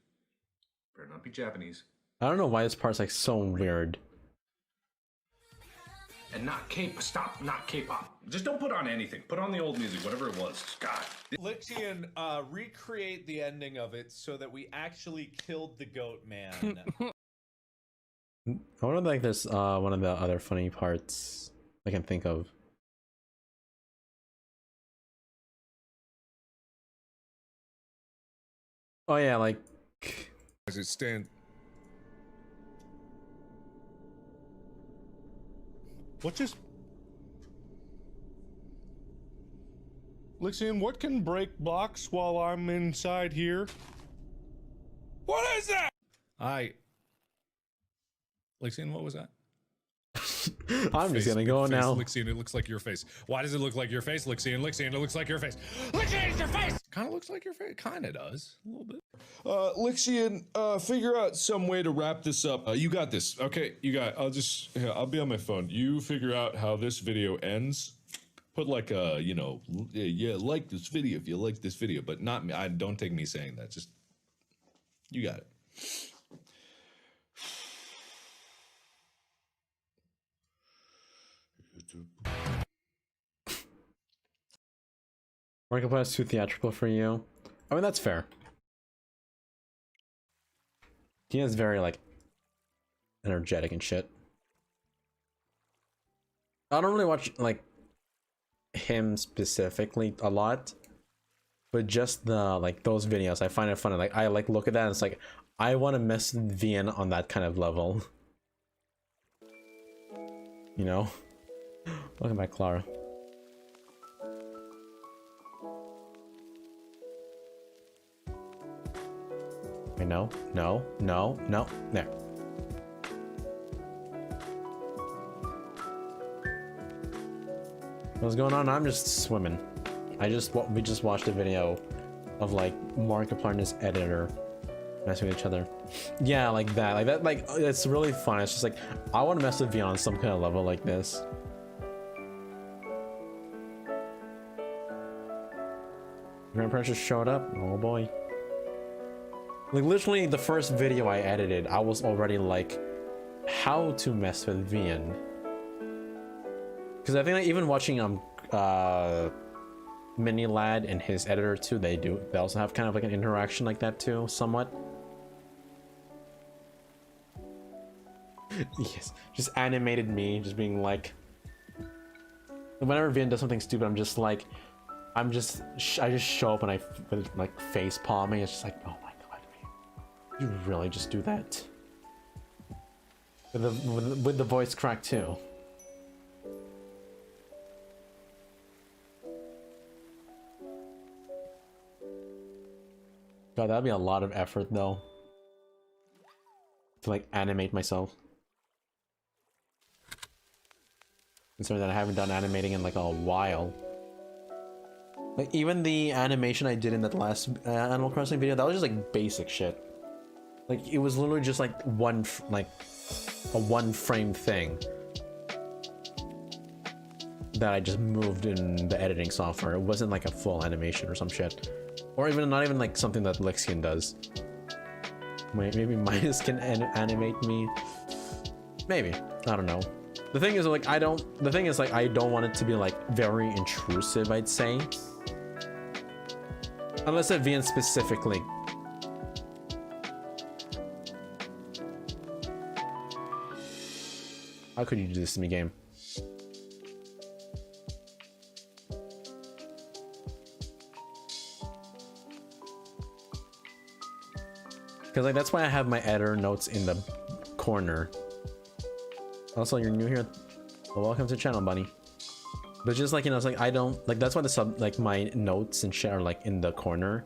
Better not be Japanese. I don't know why this part's like so weird. And not K-pop. Stop, not K-pop. Just don't put on anything. Put on the old music, whatever it was. God. Lixian, recreate the ending of it so that we actually killed the goat man. I wonder like there's one of the other funny parts I can think of. Oh yeah, like As it stands. What just? Lixian, what can break blocks while I'm inside here? What is that? Lixian, what was that? I'm just gonna go now. Lixian, it looks like your face. Why does it look like your face, Lixian? Lixian, it looks like your face. Lixian, it's your face! Kind of looks like your face. Kind of does. A little bit. Lixian, figure out some way to wrap this up. You got this. Okay, you got it. I'll be on my phone. You figure out how this video ends. Put like a, you know, yeah, like this video if you like this video, but not me. Don't take me saying that. Just, you got it. Marketplace too theatrical for you. I mean, that's fair. He is very like energetic and shit. I don't really watch like him specifically a lot, but just the like those videos, I find it funny. Like I like look at that and it's like I want to mess with Vian on that kind of level. You know? Welcome back, Clara. Okay, no, no, no, no. There. What's going on? I'm just swimming. We just watched a video of like Markiplier's editor messing with each other. Yeah, like that. Like it's really fun. It's just like I want to mess with V on some kind of level like this. Grand Pressure showed up. Oh boy. Like literally the first video I edited, I was already like, how to mess with Vian. Because I think like, even watching Mini Lad and his editor too, they also have kind of like an interaction like that too, somewhat. Yes, just animated me, just being like, whenever Vian does something stupid, I'm just like, I just show up and I like face palming. It's just like, oh my god, Vian, you really just do that? With the voice crack too. God, that'd be a lot of effort though. To like animate myself. Considering that I haven't done animating in like a while. Like even the animation I did in that last Animal Crossing video, that was just like basic shit. Like it was literally just like a one frame thing that I just moved in the editing software. It wasn't like a full animation or some shit. Or even not even like something that Lexian does. Maybe Midas can animate me. Maybe. I don't know. The thing is like I don't want it to be like very intrusive, I'd say. Unless at Vian specifically. How could you do this to me, game? Because like that's why I have my editor notes in the corner. Also, you're new here. Well, welcome to the channel, buddy. But just like, you know, it's like I don't like, that's why my notes and shit are like in the corner,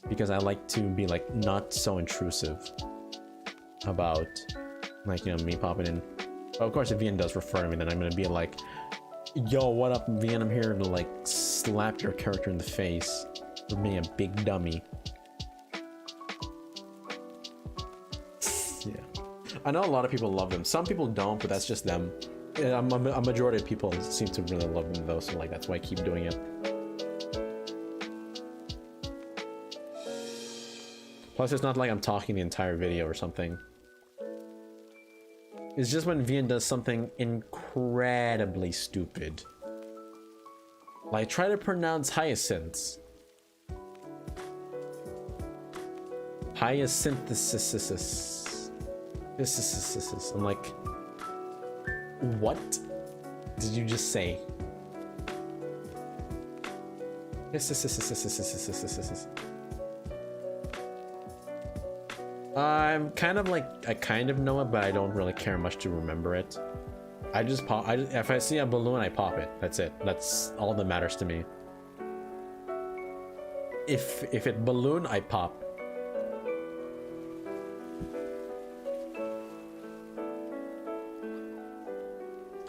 because I like to be like not so intrusive about like, you know, me popping in. But of course, if Vian does refer to me, then I'm gonna be like, yo, what up, Vian? I'm here to like slap your character in the face for being a big dummy. Yeah, I know a lot of people love them. Some people don't, but that's just them. A majority of people seem to really love them though, so like that's why I keep doing it. Plus, it's not like I'm talking the entire video or something. It's just when Vian does something incredibly stupid. Like try to pronounce hyacinths. Hyacinthisis. I'm like, what did you just say? I'm kind of like, I kind of know it, but I don't really care much to remember it. I just pop. If I see a balloon, I pop it. That's it. That's all that matters to me. If it balloon, I pop.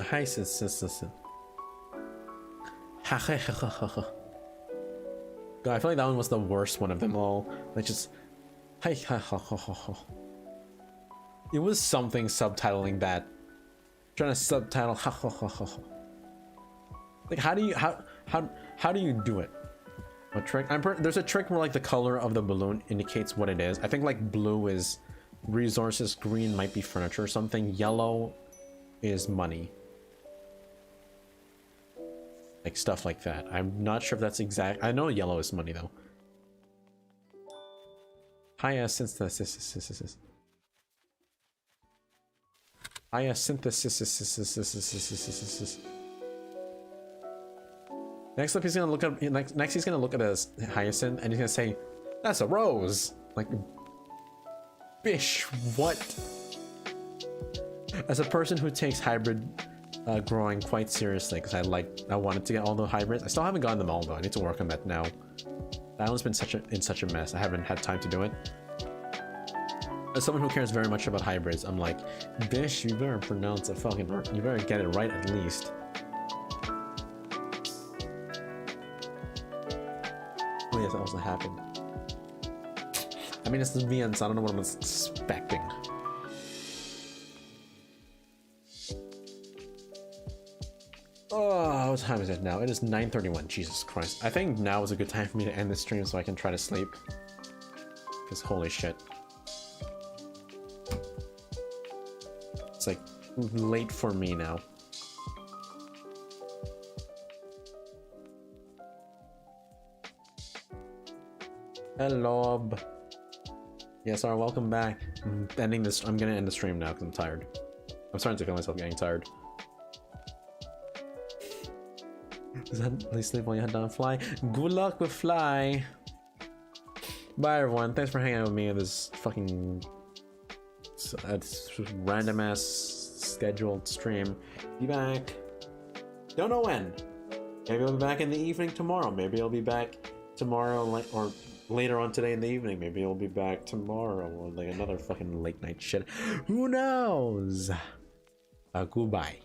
Hi, sis. God, I feel like that one was the worst one of them all. Like just, hi. It was something subtitling that. Trying to subtitle. Like how do you do it? A trick? There's a trick where like the color of the balloon indicates what it is. I think like blue is resources, green might be furniture or something, yellow is money. Like stuff like that. I'm not sure if that's exact. I know yellow is money though. Hyacinthisis. Next up, he's gonna look at next. He's gonna look at a hyacinth and he's gonna say, "That's a rose." Like, bish, what? As a person who takes hybrid growing quite seriously, because I wanted to get all the hybrids. I still haven't gotten them all though. I need to work on that now. That one's been in such a mess. I haven't had time to do it. as someone who cares very much about hybrids, I'm like, Bish, you better pronounce it fucking, you better get it right at least. Oh yes, that also happened. I mean, it's the VN, so I don't know what I'm expecting. Oh, what time is it now? It is 9:31. Jesus Christ. I think now is a good time for me to end the stream so I can try to sleep. Because holy shit. It's like late for me now. Hello. Yes, sir, welcome back. I'm gonna end the stream now because I'm tired. I'm starting to feel myself getting tired. Does that at least sleep while you head down Fly? Good luck with Fly. Bye everyone. Thanks for hanging out with me in this fucking random ass scheduled stream. Be back. Don't know when. Maybe I'll be back in the evening tomorrow. Maybe I'll be back tomorrow or later on today in the evening. Maybe I'll be back tomorrow or like another fucking late night shit. Who knows? Goodbye.